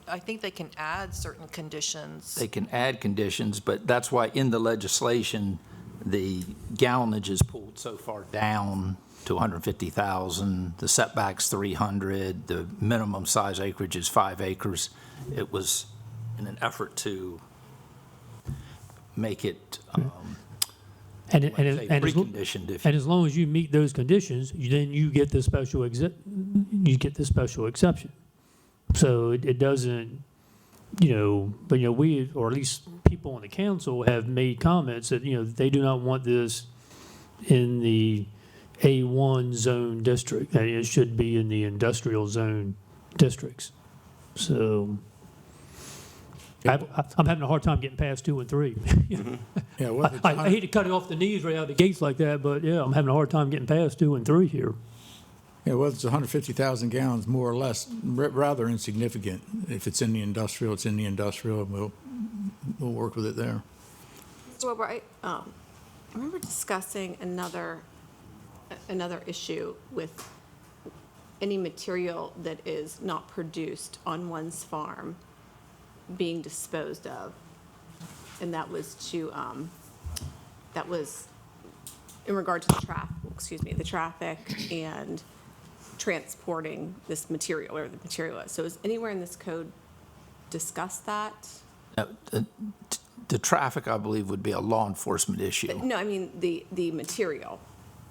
I think they can add certain conditions. They can add conditions, but that's why in the legislation, the gallonage is pulled so far down to 150,000, the setback's 300, the minimum size acreage is 5 acres. It was in an effort to make it preconditioned. And as long as you meet those conditions, then you get the special exception. So it doesn't, but we, or at least people on the council, have made comments that, they do not want this in the A1 zone district, and it should be in the industrial zone districts. So I'm having a hard time getting past 2 and 3. Yeah, well, I hate to cut it off the knees right out of the gates like that, but yeah, I'm having a hard time getting past 2 and 3 here. Yeah, whether it's 150,000 gallons, more or less, rather insignificant. If it's in the industrial, it's in the industrial, and we'll work with it there. So, I remember discussing another issue with any material that is not produced on one's farm being disposed of, and that was in regard to the traffic and transporting this material, wherever the material is. So is anywhere in this code discuss that? The traffic, I believe, would be a law enforcement issue. No, I mean the material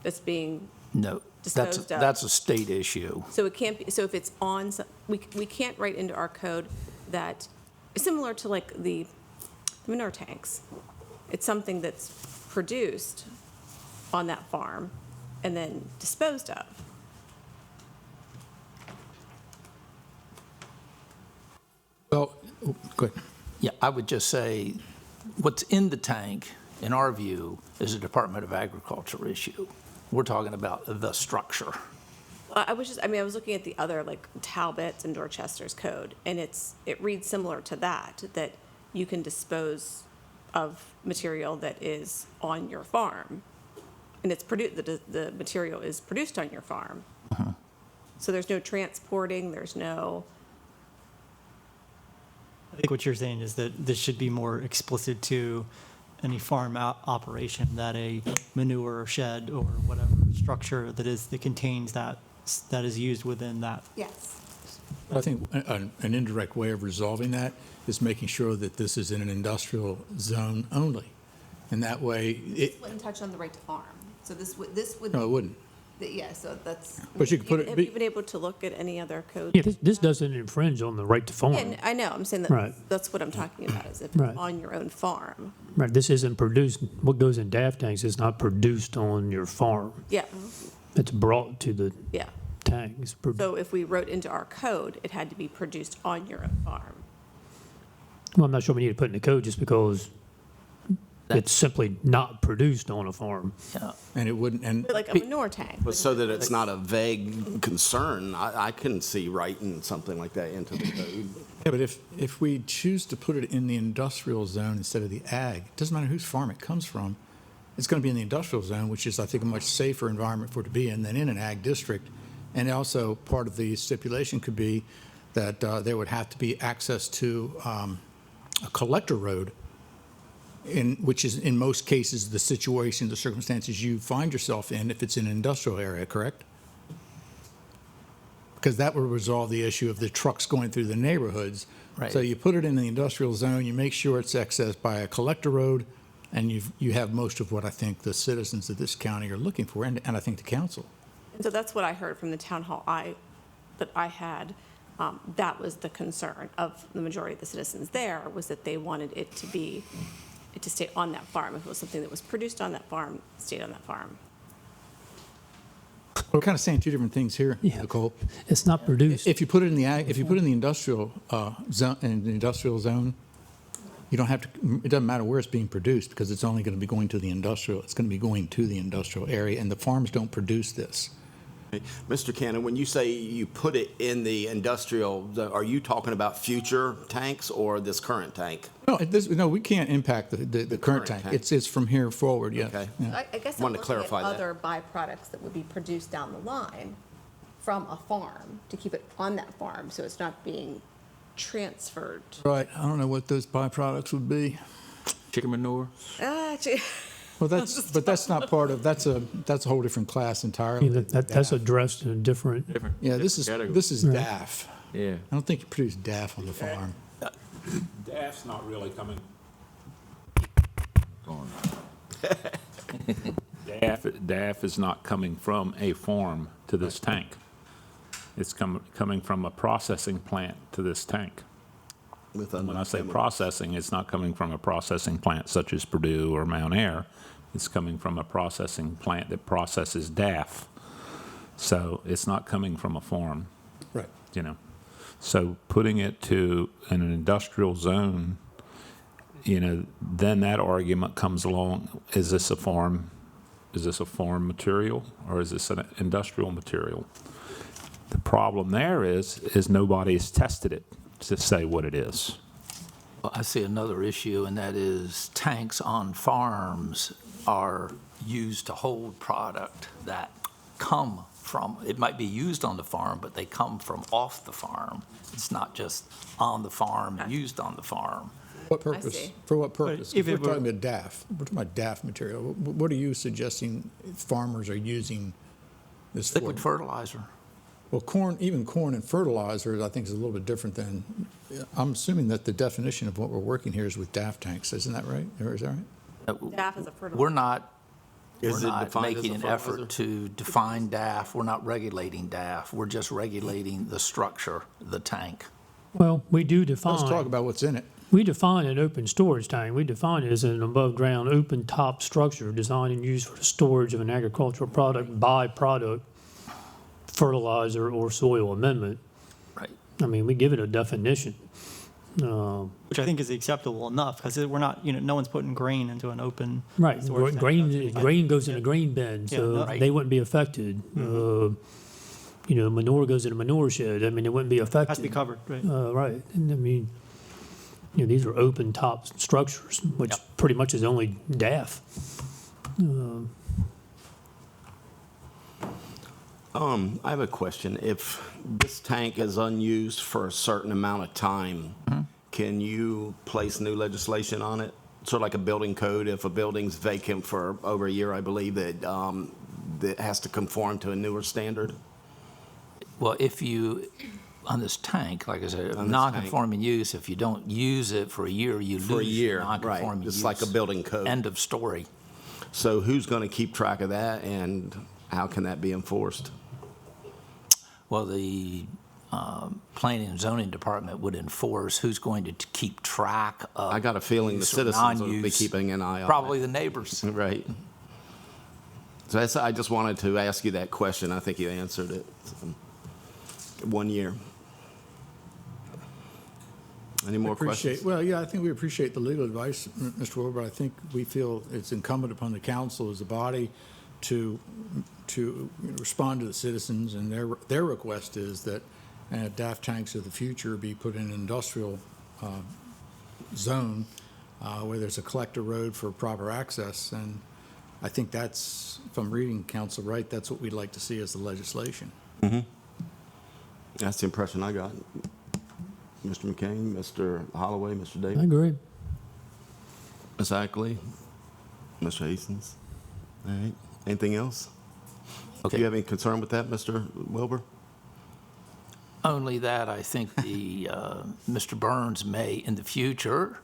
that's being No, disposed of. that's a state issue. So it can't be, so if it's on, we can't write into our code that, similar to like the manure tanks, it's something that's produced on that farm and then disposed of. Well, go ahead. Yeah, I would just say what's in the tank, in our view, is a Department of Agriculture issue. We're talking about the structure. I was looking at the other, like Talbot's and Dorchester's code, and it reads similar to that you can dispose of material that is on your farm, and it's the material is produced on your farm. Uh-huh. So there's no transporting, there's no. I think what you're saying is that this should be more explicit to any farm operation, that a manure shed or whatever structure that contains that is used within that. Yes. I think an indirect way of resolving that is making sure that this is in an industrial zone only. And that way, it, Wouldn't touch on the right to farm. So this would. no, it wouldn't. Yeah, so that's. But you could put it- Have you been able to look at any other codes? Yeah, this doesn't infringe on the right to farm. Yeah, I know, I'm saying Right. that's what I'm talking about, is if Right. it's on your own farm. Right, this isn't produced, what goes in DAF tanks is not produced on your farm. Yeah, It's brought to the yeah. tanks. So if we wrote into our code, it had to be produced on your own farm. Well, I'm not sure we need to put in the code just because it's simply not produced on a farm. And it wouldn't, and But like a manure tank. But so that it's not a vague concern, I can see writing something like that into the code. yeah, but if we choose to put it in the industrial zone instead of the ag, it doesn't matter whose farm it comes from. It's going to be in the industrial zone, which is, I think, a much safer environment for it to be in than in an ag district. And also, part of the stipulation could be that there would have to be access to a collector road, which is in most cases the situation, the circumstances you find yourself in if it's in an industrial area, correct? Because that would resolve the issue of the trucks going through the neighborhoods. Right. So you put it in the industrial zone, you make sure it's accessed by a collector road, and you have most of what I think the citizens of this county are looking for, and I think the council. And so that's what I heard from the town hall that I had. That was the concern of the majority of the citizens there, was that they wanted it to stay on that farm. If it was something that was produced on that farm, stayed on that farm. We're kind of saying two different things here, Nicole. It's not produced. If you put it in the if you put it in the industrial zone, you don't have to. It doesn't matter where it's being produced because it's only going to be going to the industrial. It's going to be going to the industrial area, and the farms don't produce this. Mr. Cannon, when you say you put it in the industrial, are you talking about future tanks or this current tank? No, we can't impact the current tank. It's from here forward, yes. Okay. Yeah. I guess I'm Wanted to looking at clarify that. other byproducts that would be produced down the line from a farm to keep it on that farm, so it's not being transferred. Right. I don't know what those byproducts would be. Chicken manure? Actually, Well, that's not part of, that's a whole different class entirely. That's addressed in a different. Yeah, this is Right. DAF. Yeah. I don't think you produce DAF on the farm. DAF's not really coming. DAF is not coming from a farm to this tank. It's coming from a processing plant to this tank. And when I say processing, it's not coming from a processing plant such as Purdue or Mount Air. It's coming from a processing plant that processes DAF. So it's not coming from a farm. Right. You know, so putting it to an industrial zone, you know, then that argument comes along: is this a farm? Is this a farm material or is this an industrial material? The problem there is nobody's tested it to say what it is. Well, I see another issue, and that is tanks on farms are used to hold product that come from, it might be used on the farm, but they come from off the farm. It's not just on the farm and used on the farm. What purpose? see. For what purpose? if We're it were- talking about DAF. We're talking about DAF material. What are you suggesting farmers are using this for? Liquid fertilizer. Well, even corn and fertilizers, I think, is a little bit different than, I'm assuming that the definition of what we're working here is with DAF tanks. Isn't that right? Or is that right? DAF is a fertilizer. We're not Is We're it not defined as making a an fertilizer? effort to define DAF. We're not regulating DAF. We're just regulating the structure, the tank. Well, we do define. Let's talk about what's in it. We define an open storage tank. We define it as an above-ground, open-top structure designed and used for the storage of an agricultural product, byproduct, fertilizer, or soil amendment. Right. I mean, we give it a definition. Which I think is acceptable enough, because we're not, no one's putting grain into an open. Right, storage tank. grain goes in a grain bin, Yeah, so no. Right. they wouldn't be affected. Manure goes in a manure shed. I mean, it wouldn't be affected. Has to be covered, right. Right, and I mean, these are open top structures, which pretty much is only DAF. I have a question. If this tank is unused for a certain amount of time, can you place new legislation on it sort of like a building code. If a building's vacant for over a year, I believe that that has to conform to a newer standard. Well, if you, on this tank, like I said, On this non-conforming use, if you don't use it for a year, you For a lose year, your non-conforming right. use. It's like a building code. End of story. So who's going to keep track of that, and how can that be enforced? Well, the planning and zoning department would enforce who's going to keep track of. I got a feeling the use or citizens will be non-use. keeping an eye on it. Probably the neighbors. Right. So that's, I just wanted to ask you that question. I think you answered it. 1 year. Any more questions? Well, yeah, I think we appreciate the legal advice, Mr. Wilbur. I think we feel it's incumbent upon the council as a body to respond to the citizens, and their request is that DAF tanks of the future be put in an industrial zone where there's a collector road for proper access, and I think that's, if I'm reading council right, that's what we'd like to see as the legislation. Mm-hmm. That's the impression I got. Mr. McCain, Mr. Holloway, Mr. Davis. I agree. Ms. Ackley, Mr. Hastings. All right. Anything else? Okay. Do you have any concern with that, Mr. Wilbur? Only that I think the, Mr. Burns may, in the future,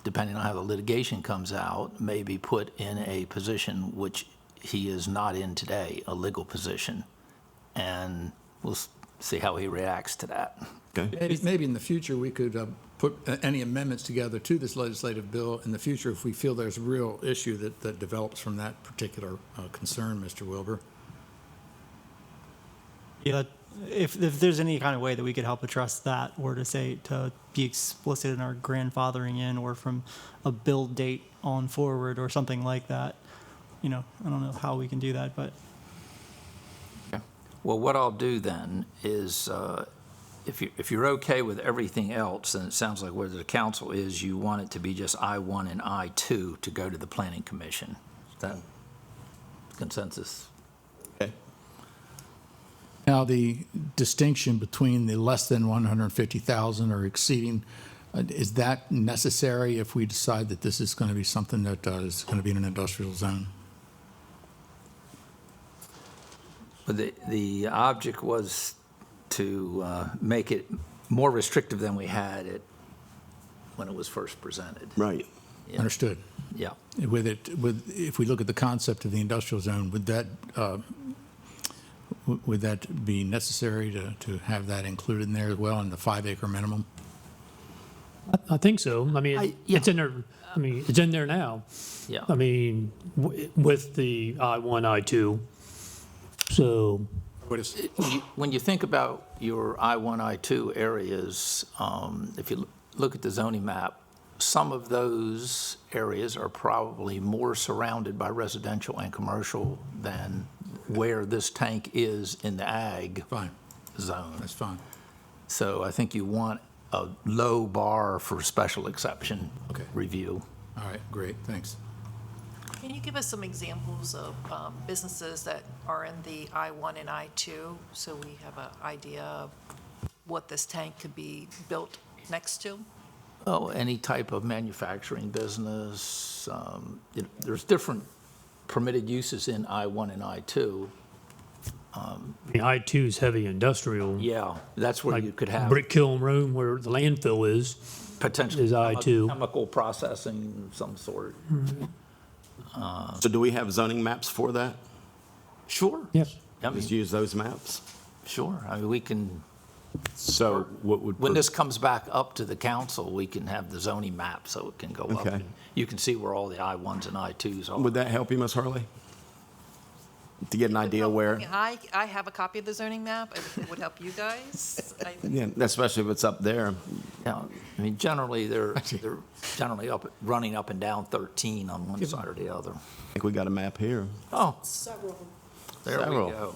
depending on how the litigation comes out, may be put in a position which he is not in today, a legal position. And we'll see how he reacts to that. Okay. Maybe in the future, we could put any amendments together to this legislative bill in the future if we feel there's a real issue that develops from that particular concern, Mr. Wilbur. Yeah, if there's any kind of way that we could help address that, or to say, to be explicit in our grandfathering in, or from a build date on forward, or something like that, I don't know how we can do that, but. Well, what I'll do then is, if you're okay with everything else, then it sounds like where the council is, you want it to be just I-1 and I-2 to go to the planning commission. Is that consensus? Okay. Now, the distinction between the less than 150,000 or exceeding, is that necessary if we decide that this is going to be something that is going to be in an industrial zone? But the object was to make it more restrictive than we had it when it was first presented. Right. Yeah. Understood. Yeah. If we look at the concept of the industrial zone, would that be necessary to have that included in there as well, in the 5-acre minimum? I think so. I mean, it's in there. I mean, it's in there now. Yeah. I mean, with the I-1, I-2. So, when you think about your I-1, I-2 areas, if you look at the zoning map, some of those areas are probably more surrounded by residential and commercial than where this tank is in the ag zone. That's fine. So I think you want a low bar for special exception review. All right, great, thanks. Can you give us some examples of businesses that are in the I-1 and I-2, so we have an idea of what this tank could be built next to? Oh, any type of manufacturing business. There's different permitted uses in I-1 and I-2. the I-2 is heavy industrial. Yeah, that's where you could have. Brick Kiln Road, where the landfill is. Potentially. Is I-2. Chemical processing of some sort. So do we have zoning maps for that? Sure. Yes. Just use those maps? Sure. I mean, we can. So what would... When this comes back up to the council, we can have the zoning map so it can go up. Okay. And you can see where all the I-1s and I-2s are. Would that help you, Ms. Harley? To get an idea where... I have a copy of the zoning map. It would help you guys. Yeah, especially if it's up there. Yeah, I mean, generally, they're generally running up and down 13 on one side or the other. I think we got a map here. Oh, Several. there Several. we go.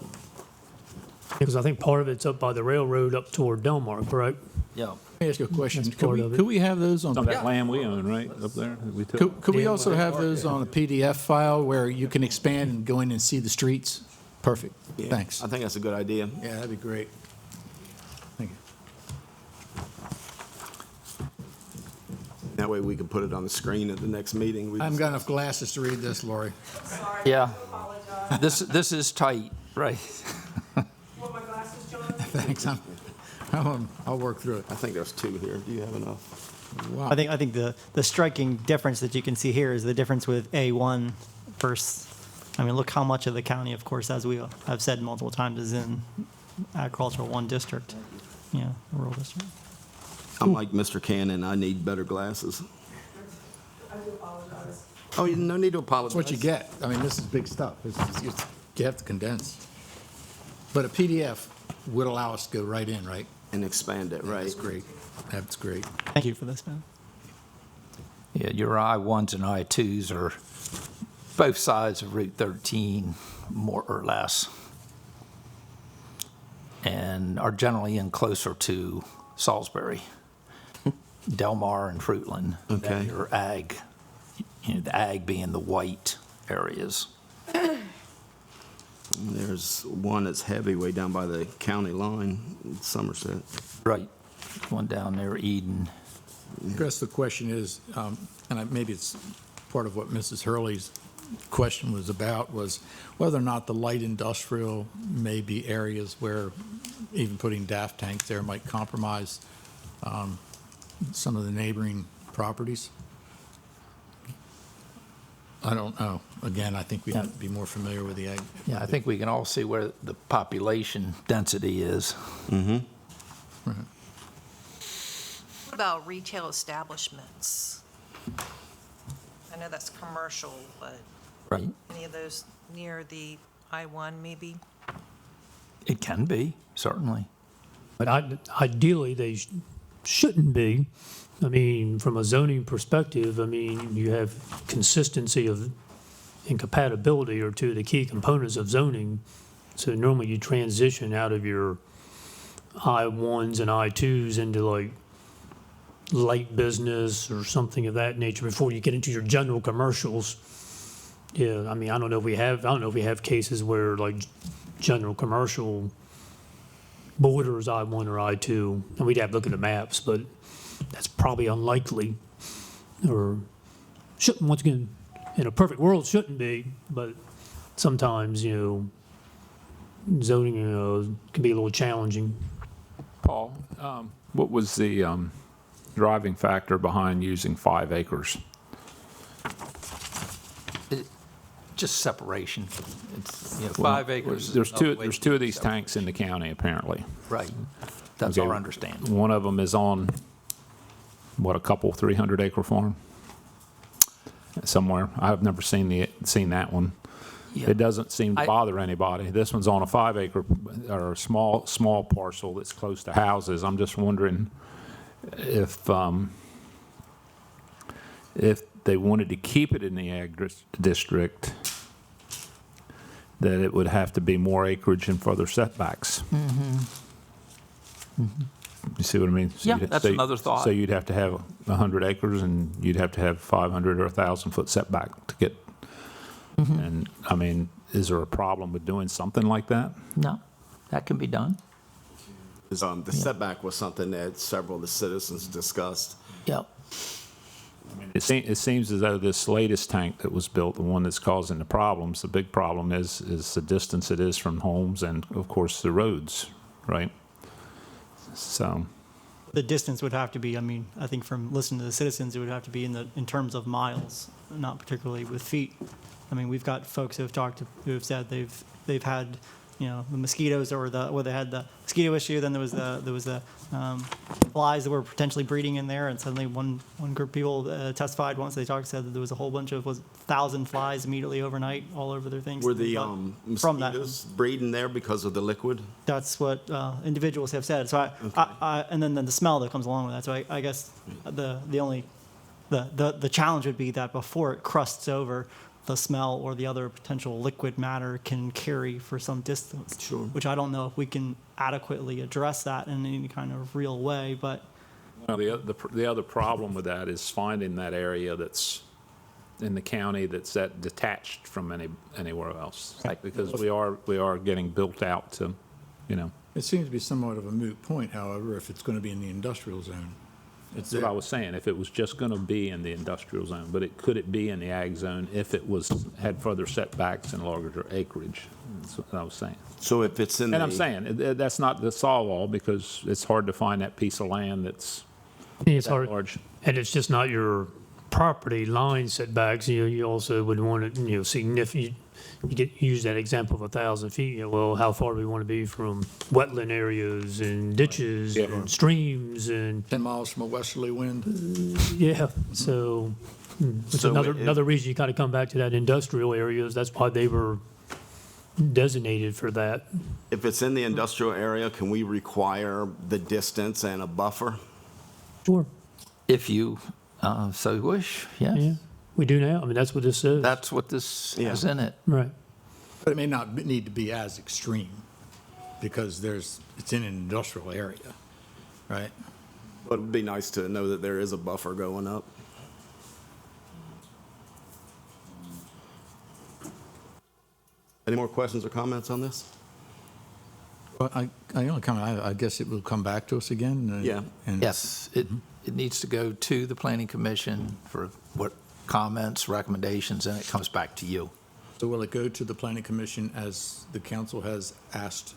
Because I think part of it's up by the railroad up toward Delmar, correct? Yeah. Let me ask you a question. That's part of it. Could we have those on? Some of that land we own, right, up there? that we took? Could we also have those on a PDF file where you can expand and go in and see the streets? Perfect. Yeah, Thanks. I think that's a good idea. Yeah, that'd be great. Thank you. Now, way we can put it on the screen at the next meeting. I haven't got enough glasses to read this, Lori. Yeah. This is tight, right? Want my glasses, John? Thanks. I'll work through it. I think there's 2 here. Do you have enough? Wow. I think the striking difference that you can see here is the difference with A1 versus, I mean, look how much of the county, of course, as we have said multiple times, is in agricultural 1 district, rural district. I'm like Mr. Cannon. I need better glasses. I do apologize. Oh, no need to apologize. That's what you get. I mean, this is big stuff. You have to condense. But a PDF would allow us to go right in, right? And expand it, right? That's great. That's great. Thank you for this, man. Yeah, your I-1s and I-2s are both sides of Route 13, more or less, and are generally in closer to Salisbury, Delmar, and Fruitland than your ag, the ag being the white areas. There's one that's heavy way down by the county line in Somerset. Right. One down there, Eden. I guess the question is, maybe it's part of what Mrs. Hurley's question was about, was whether or not the light industrial may be areas where even putting DAF tanks there might compromise some of the neighboring properties. I don't know. Again, I think we have to be more familiar with the ag. Yeah, I think we can all see where the population density is. Mm-hmm. Right. What about retail establishments? I know that's commercial, but Right. any of those near the I-1 maybe? It can be, certainly. But ideally, they shouldn't be. I mean, from a zoning perspective, I mean, you have consistency of incompatibility are two of the key components of zoning. So normally you transition out of your I-1s and I-2s into like light business or something of that nature before you get into your general commercials. Yeah, I mean, I don't know if we have cases where like general commercial borders I-1 or I-2, and we'd have to look at the maps, but that's probably unlikely, or shouldn't, once again, in a perfect world, shouldn't be, but sometimes, zoning, can be a little challenging. Paul, what was the driving factor behind using 5 acres? Just separation. It's, 5 acres. There's two of these tanks in the county, apparently. Right. That's our understanding. One of them is on, a couple 300-acre farm somewhere. I've never seen that one. Yeah. It doesn't seem to bother anybody. This one's on a 5-acre or a small parcel that's close to houses. I'm just wondering if they wanted to keep it in the ag district, that it would have to be more acreage and further setbacks. Mm-hmm. Mm-hmm. You see what I mean? Yeah, that's another thought. So you'd have to have 100 acres and you'd have to have 500 or 1,000-foot setback to get. Mm-hmm. And I mean, is there a problem with doing something like that? No, that can be done. The setback was something that several of the citizens discussed. Yep. It seems as though this latest tank that was built, the one that's causing the problems, the big problem is the distance it is from homes and, of course, the roads, right? So The distance would have to be, I think from listening to the citizens, it would have to be in terms of miles, not particularly with feet. We've got folks who have said they've had, the mosquitoes where they had the mosquito issue. Then there was the flies that were potentially breeding in there, and suddenly one group of people testified once they said that there was a whole bunch of 1,000 flies immediately overnight all over their things. Were the from that. mosquitoes breeding there because of the liquid? That's what individuals have said. So and then the smell that comes along with that. So I guess the challenge would be that before it crusts over, the smell or the other potential liquid matter can carry for some distance. Sure. Which I don't know if we can adequately address that in any kind of real way, but. Well, the other problem with that is finding that area that's in the county that's detached from anywhere else. Right. Because we are getting built out to, It seems to be somewhat of a moot point, however, if it's going to be in the industrial zone. That's what I was saying, if it was just going to be in the industrial zone, but could it be in the ag zone if it had further setbacks and larger acreage? That's what I was saying. So if it's in the... And I'm saying, that's not the solve-all, because it's hard to find that piece of land that's It's that hard, large. and it's just not your property line setbacks. You also would want it, significant. You use that example of 1,000 feet. Well, how far do we want to be from wetland areas and ditches and streams and 10 miles from a westerly wind. yeah. So it's another reason you kind of come back to that industrial areas. That's why they were designated for that. If it's in the industrial area, can we require the distance and a buffer? Sure. If you so wish, yes. Yeah. We do now. I mean, that's what this says. That's what this is in it. Right. But it may not need to be as extreme because it's in an industrial area, right? But it'd be nice to know that there is a buffer going up. Any more questions or comments on this? Well, I only comment, I guess it will come back to us again. Yeah. Yes, it needs to go to the planning commission for what comments, recommendations, and it comes back to you. So will it go to the planning commission as the council has asked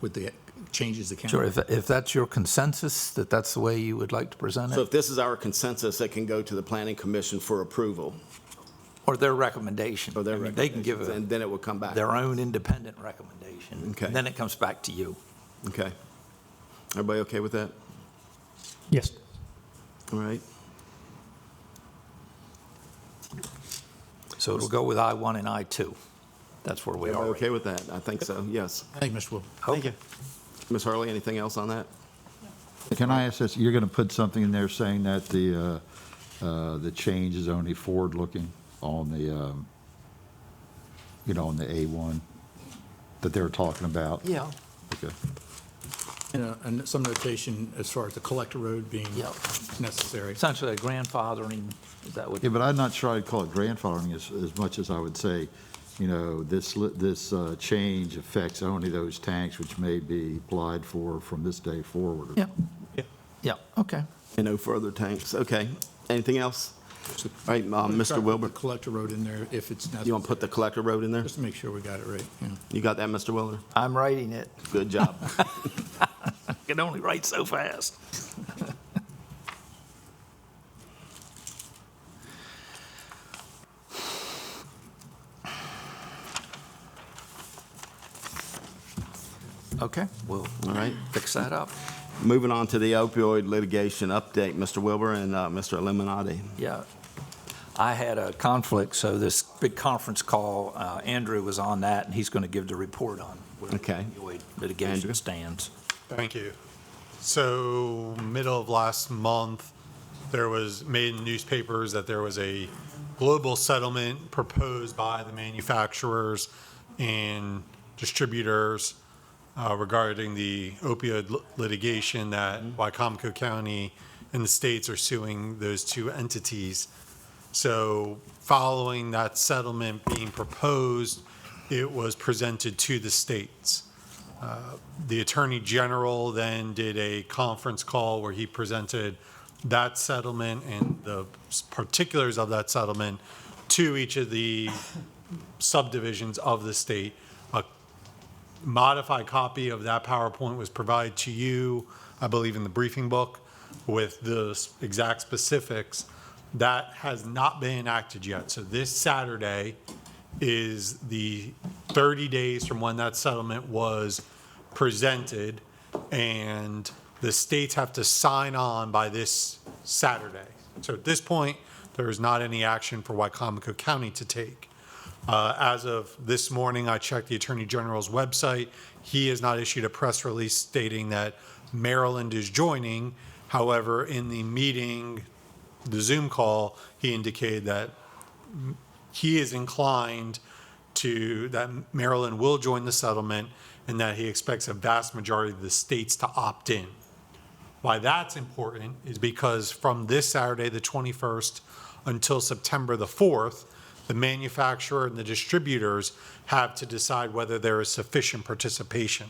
with the changes the council? Sure, if that's your consensus, that's the way you would like to present So it, if this is our consensus, it can go to the planning commission for approval. or their recommendation. Or their I mean, they can give recommendations, and then it will come back. their own independent recommendation. Okay. And then it comes back to you. Okay. Everybody okay with that? Yes. All right. So it'll go with I-1 and I-2. That's where we Everybody are. okay with that? I think so, yes. Thank you, Mr. Will. Thank you. Ms. Hurley, anything else on that? Can I ask this, you're going to put something in there saying that the change is only forward-looking on the, on the A1 that they were talking about? Yeah. Okay. And some notation as far as the collector road being necessary. Essentially a grandfathering, is that what? Yeah, but I'm not sure I'd call it grandfathering as much as I would say, this change affects only those tanks which may be applied for from this day forward. Yeah. Yeah, okay. And no further tanks, okay. Anything else? All right, Mr. Wilbur, The collector road in there if it's necessary. you want to put the collector road in there? Just to make sure we got it right, yeah. You got that, Mr. Wilbur? I'm writing it. Good job. I can only write so fast. Okay, we'll All right. fix that up. Moving on to the opioid litigation update, Mr. Wilbur and Mr. Illuminati. Yeah. I had a conflict, so this big conference call, Andrew was on that, and he's going to give the report on where Okay. the opioid litigation stands. Thank you. So, middle of last month, there was made in newspapers that there was a global settlement proposed by the manufacturers and distributors regarding the opioid litigation that Wicomico County and the states are suing those two entities. So, following that settlement being proposed, it was presented to the states. The Attorney General then did a conference call where he presented that settlement and the particulars of that settlement to each of the subdivisions of the state. A modified copy of that PowerPoint was provided to you, I believe, in the briefing book with the exact specifics. That has not been enacted yet. So this Saturday is the 30 days from when that settlement was presented, and the states have to sign on by this Saturday. So at this point, there is not any action for Wicomico County to take. As of this morning, I checked the Attorney General's website. He has not issued a press release stating that Maryland is joining. However, in the meeting, the Zoom call, he indicated that he is inclined that Maryland will join the settlement and that he expects a vast majority of the states to opt in. Why that's important is because from this Saturday, the 21st, until September the 4th, the manufacturer and the distributors have to decide whether there is sufficient participation.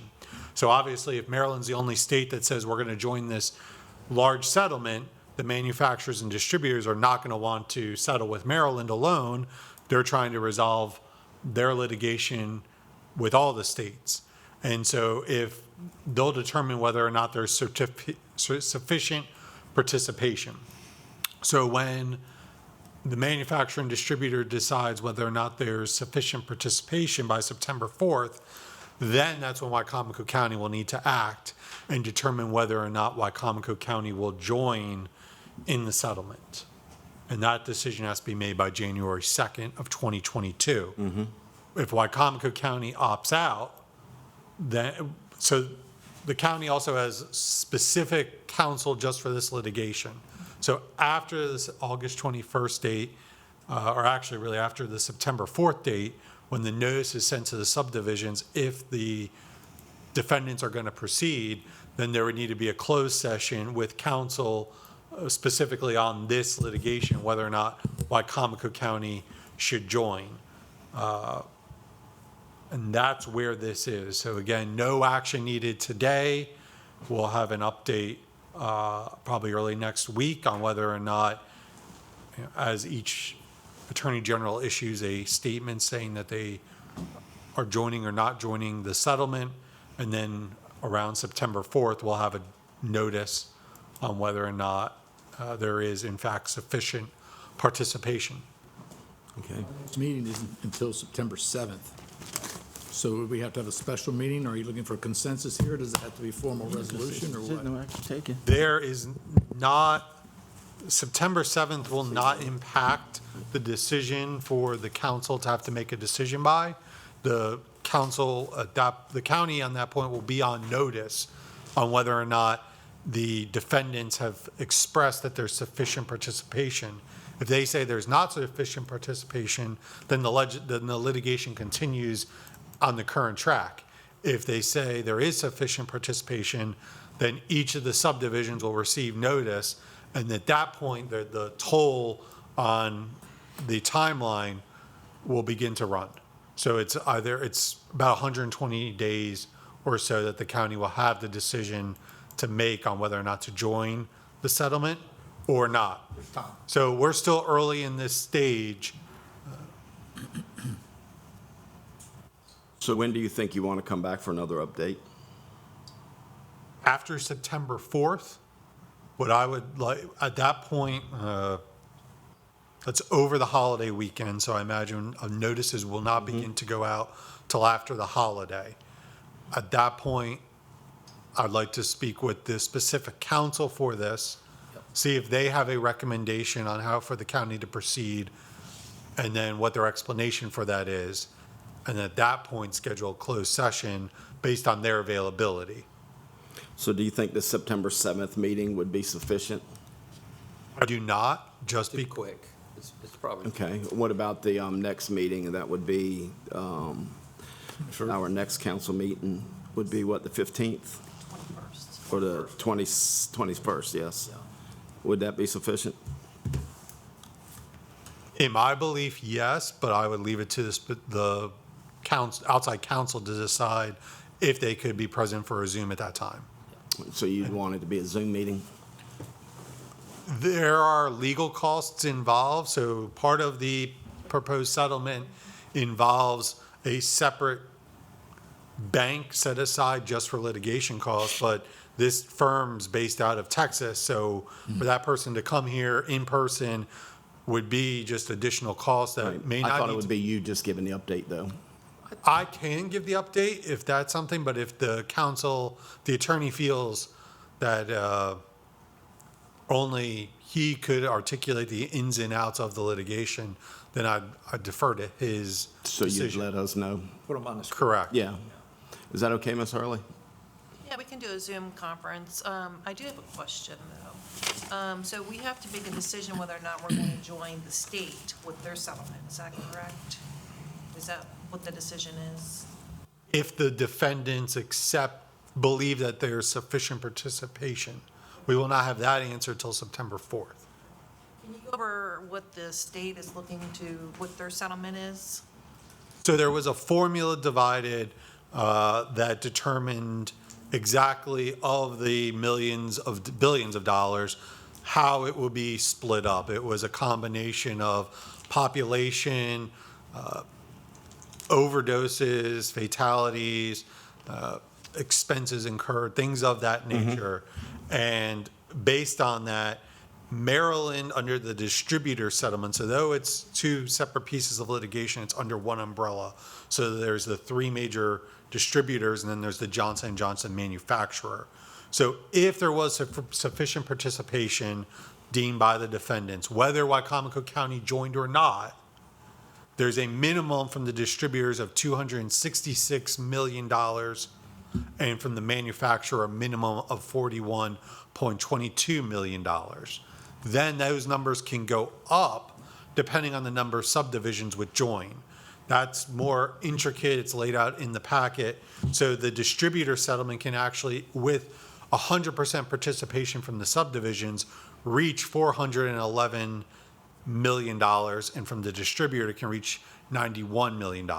So obviously, if Maryland's the only state that says we're going to join this large settlement, the manufacturers and distributors are not going to want to settle with Maryland alone. They're trying to resolve their litigation with all the states. And so if they'll determine whether or not there's sufficient participation. So when the manufacturer and distributor decides whether or not there's sufficient participation by September 4th, then that's when Wicomico County will need to act and determine whether or not Wicomico County will join in the settlement. And that decision has to be made by January 2nd of 2022. If Wicomico County opts out, then, so the county also has specific counsel just for this litigation. So after this August 21st date, or actually really after the September 4th date, when the notice is sent to the subdivisions, if the defendants are going to proceed, then there would need to be a closed session with counsel specifically on this litigation, whether or not Wicomico County should join. And that's where this is. So again, no action needed today. We'll have an update probably early next week on whether or not, you know, as each Attorney General issues a statement saying that they are joining or not joining the settlement. And then around September 4th, we'll have a notice on whether or not there is in fact sufficient participation. Okay. This meeting isn't until September 7th. So would we have to have a special meeting? Or are you looking for consensus here? Does it have to be formal resolution or what? No action taken. There is not, September 7th will not impact the decision for the council to have to make a decision by. The council, the county on that point will be on notice on whether or not the defendants have expressed that there's sufficient participation. If they say there's not sufficient participation, then the litigation continues on the current track. If they say there is sufficient participation, then each of the subdivisions will receive notice, and at that point, the toll on the timeline will begin to run. So it's about 120 days or so that the county will have the decision to make on whether or not to join the settlement or not. So we're still early in this stage. So when do you think you want to come back for another update? After September 4th, what I would like, at that point, that's over the holiday weekend, so I imagine notices will not begin to go out till after the holiday. At that point, I'd like to speak with the specific counsel for this, see if they have a recommendation on how for the county to proceed, and then what their explanation for that is. And at that point, schedule a closed session based on their availability. So do you think the September 7th meeting would be sufficient? I do not, just be quick. It's probably. Okay. What about the next meeting? And that would be, our next council meeting would be what, the 15th? 21st. Or the 21st, yes. Would that be sufficient? In my belief, yes, but I would leave it to the outside counsel to decide if they could be present for a Zoom at that time. So you'd want it to be a Zoom meeting? There are legal costs involved, so part of the proposed settlement involves a separate bank set aside just for litigation costs, but this firm's based out of Texas, so for that person to come here in person would be just additional costs that may not. I thought it would be you just giving the update, though. I can give the update if that's something, but if the counsel, the attorney feels that only he could articulate the ins and outs of the litigation, then I'd defer to his So decision. you'd let us know? Put them on the screen. Correct. Yeah. Is that okay, Ms. Hurley? Yeah, we can do a Zoom conference. I do have a question, though. So we have to make a decision whether or not we're going to join the state with their settlement. Is that correct? Is that what the decision is? If the defendants believe that there's sufficient participation, we will not have that answer till September 4th. Can you go over what the state is looking to, what their settlement is? So there was a formula divided that determined exactly of the billions of dollars, how it will be split up. It was a combination of population, overdoses, fatalities, expenses incurred, things of that nature. And based on that, Maryland, under the distributor settlement, so though it's two separate pieces of litigation, it's under one umbrella. So there's the three major distributors, and then there's the Johnson & Johnson manufacturer. So if there was sufficient participation deemed by the defendants, whether Wicomico County joined or not, there's a minimum from the distributors of $266 million, and from the manufacturer, a minimum of $41.22 million. Then those numbers can go up depending on the number of subdivisions which join. That's more intricate, it's laid out in the packet. So the distributor settlement can actually, with 100% participation from the subdivisions, reach $411 million, and from the distributor can reach $91 million.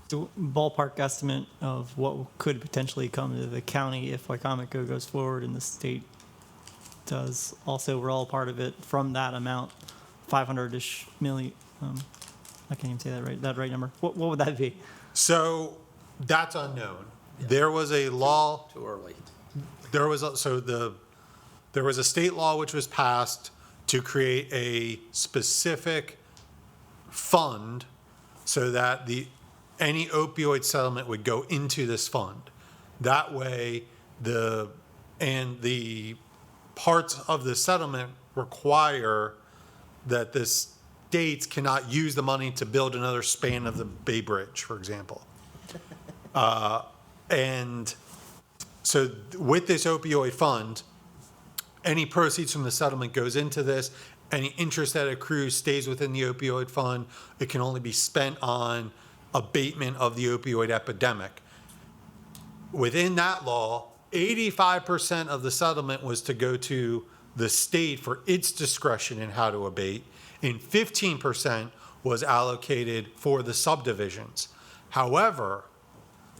So ballpark estimate of what could potentially come to the county if Wicomico goes forward and the state does also. We're all part of it from that amount, 500-ish million. I can't even say that right number. What would that be? So that's unknown. There was a law. Too early. There was a state law which was passed to create a specific fund so that any opioid settlement would go into this fund. That way, the parts of the settlement require that the states cannot use the money to build another span of the Bay Bridge, for example. And so with this opioid fund, any proceeds from the settlement goes into this. Any interest that accrues stays within the opioid fund. It can only be spent on abatement of the opioid epidemic. Within that law, 85% of the settlement was to go to the state for its discretion in how to abate, and 15% was allocated for the subdivisions. However,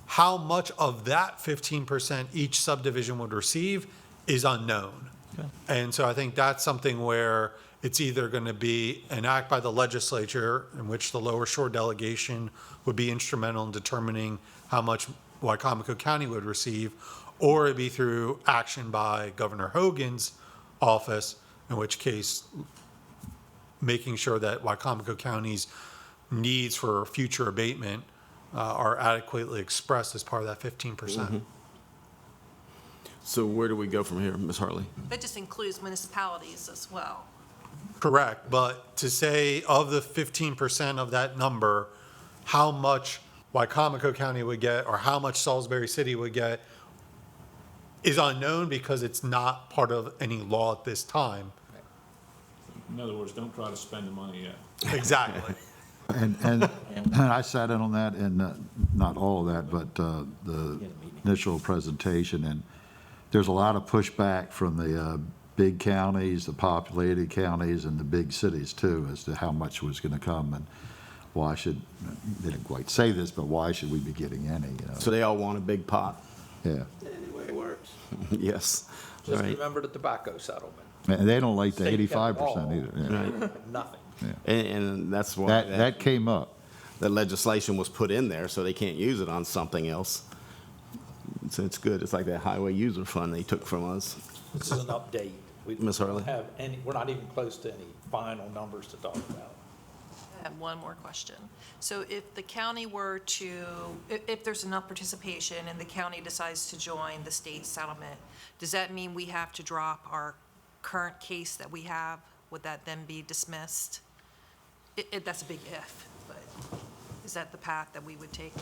how much of that 15% each subdivision would receive is unknown. Okay. And so I think that's something where it's either going to be an act by the legislature in which the Lower Shore delegation would be instrumental in determining how much Wicomico County would receive, or it'd be through action by Governor Hogan's office, in which case making sure that Wicomico County's needs for future abatement are adequately expressed as part of that 15%. So where do we go from here, Ms. Hartley? That just includes municipalities as well. Correct, but to say of the 15% of that number, how much Wicomico County would get or how much Salisbury City would get is unknown because it's not part of any law at this time. In other words, don't try to spend the money yet. Exactly. And I sat in on that, and not all of that, but the initial presentation, and there's a lot of pushback from the big counties, the populated counties, and the big cities too, as to how much was going to come and why should, they didn't quite say this, but why should we be getting any? You know? So they all want a big pot? Yeah. Anyway, it works. Yes. Just Right. remember the tobacco settlement. And they don't like the State kept 85% all. either. Yeah. Right. Nothing. And that's why That came up. the legislation was put in there, so they can't use it on something else. So it's good. It's like that highway user fund they took from us. This is an update. We Ms. Harley? don't have any, we're not even close to any final numbers to talk about. I have one more question. So if the county were to, if there's enough participation and the county decides to join the state settlement, does that mean we have to drop our current case that we have? Would that then be dismissed? That's a big if, but is that the path that we would take?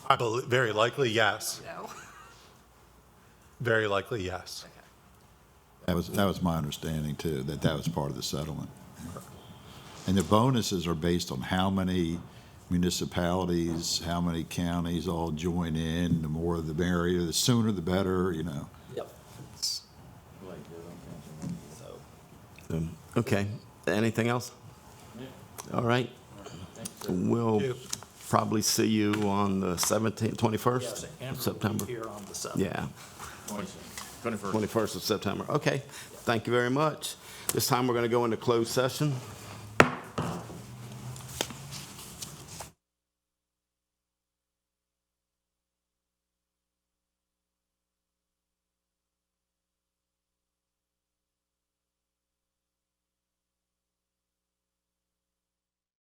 I believe, very likely, yes. No. Very likely, yes. That was my understanding too, that was part of the settlement. And the bonuses are based on how many municipalities, how many counties all join in. The more the merrier, the sooner the better, you know. Yep. Okay. Anything else? All right. We'll probably see you on the 17th, 21st Yes, of Amber will September. be here on the 7th. Yeah. 21st of September. Okay, thank you very much. This time we're going to go into closed session.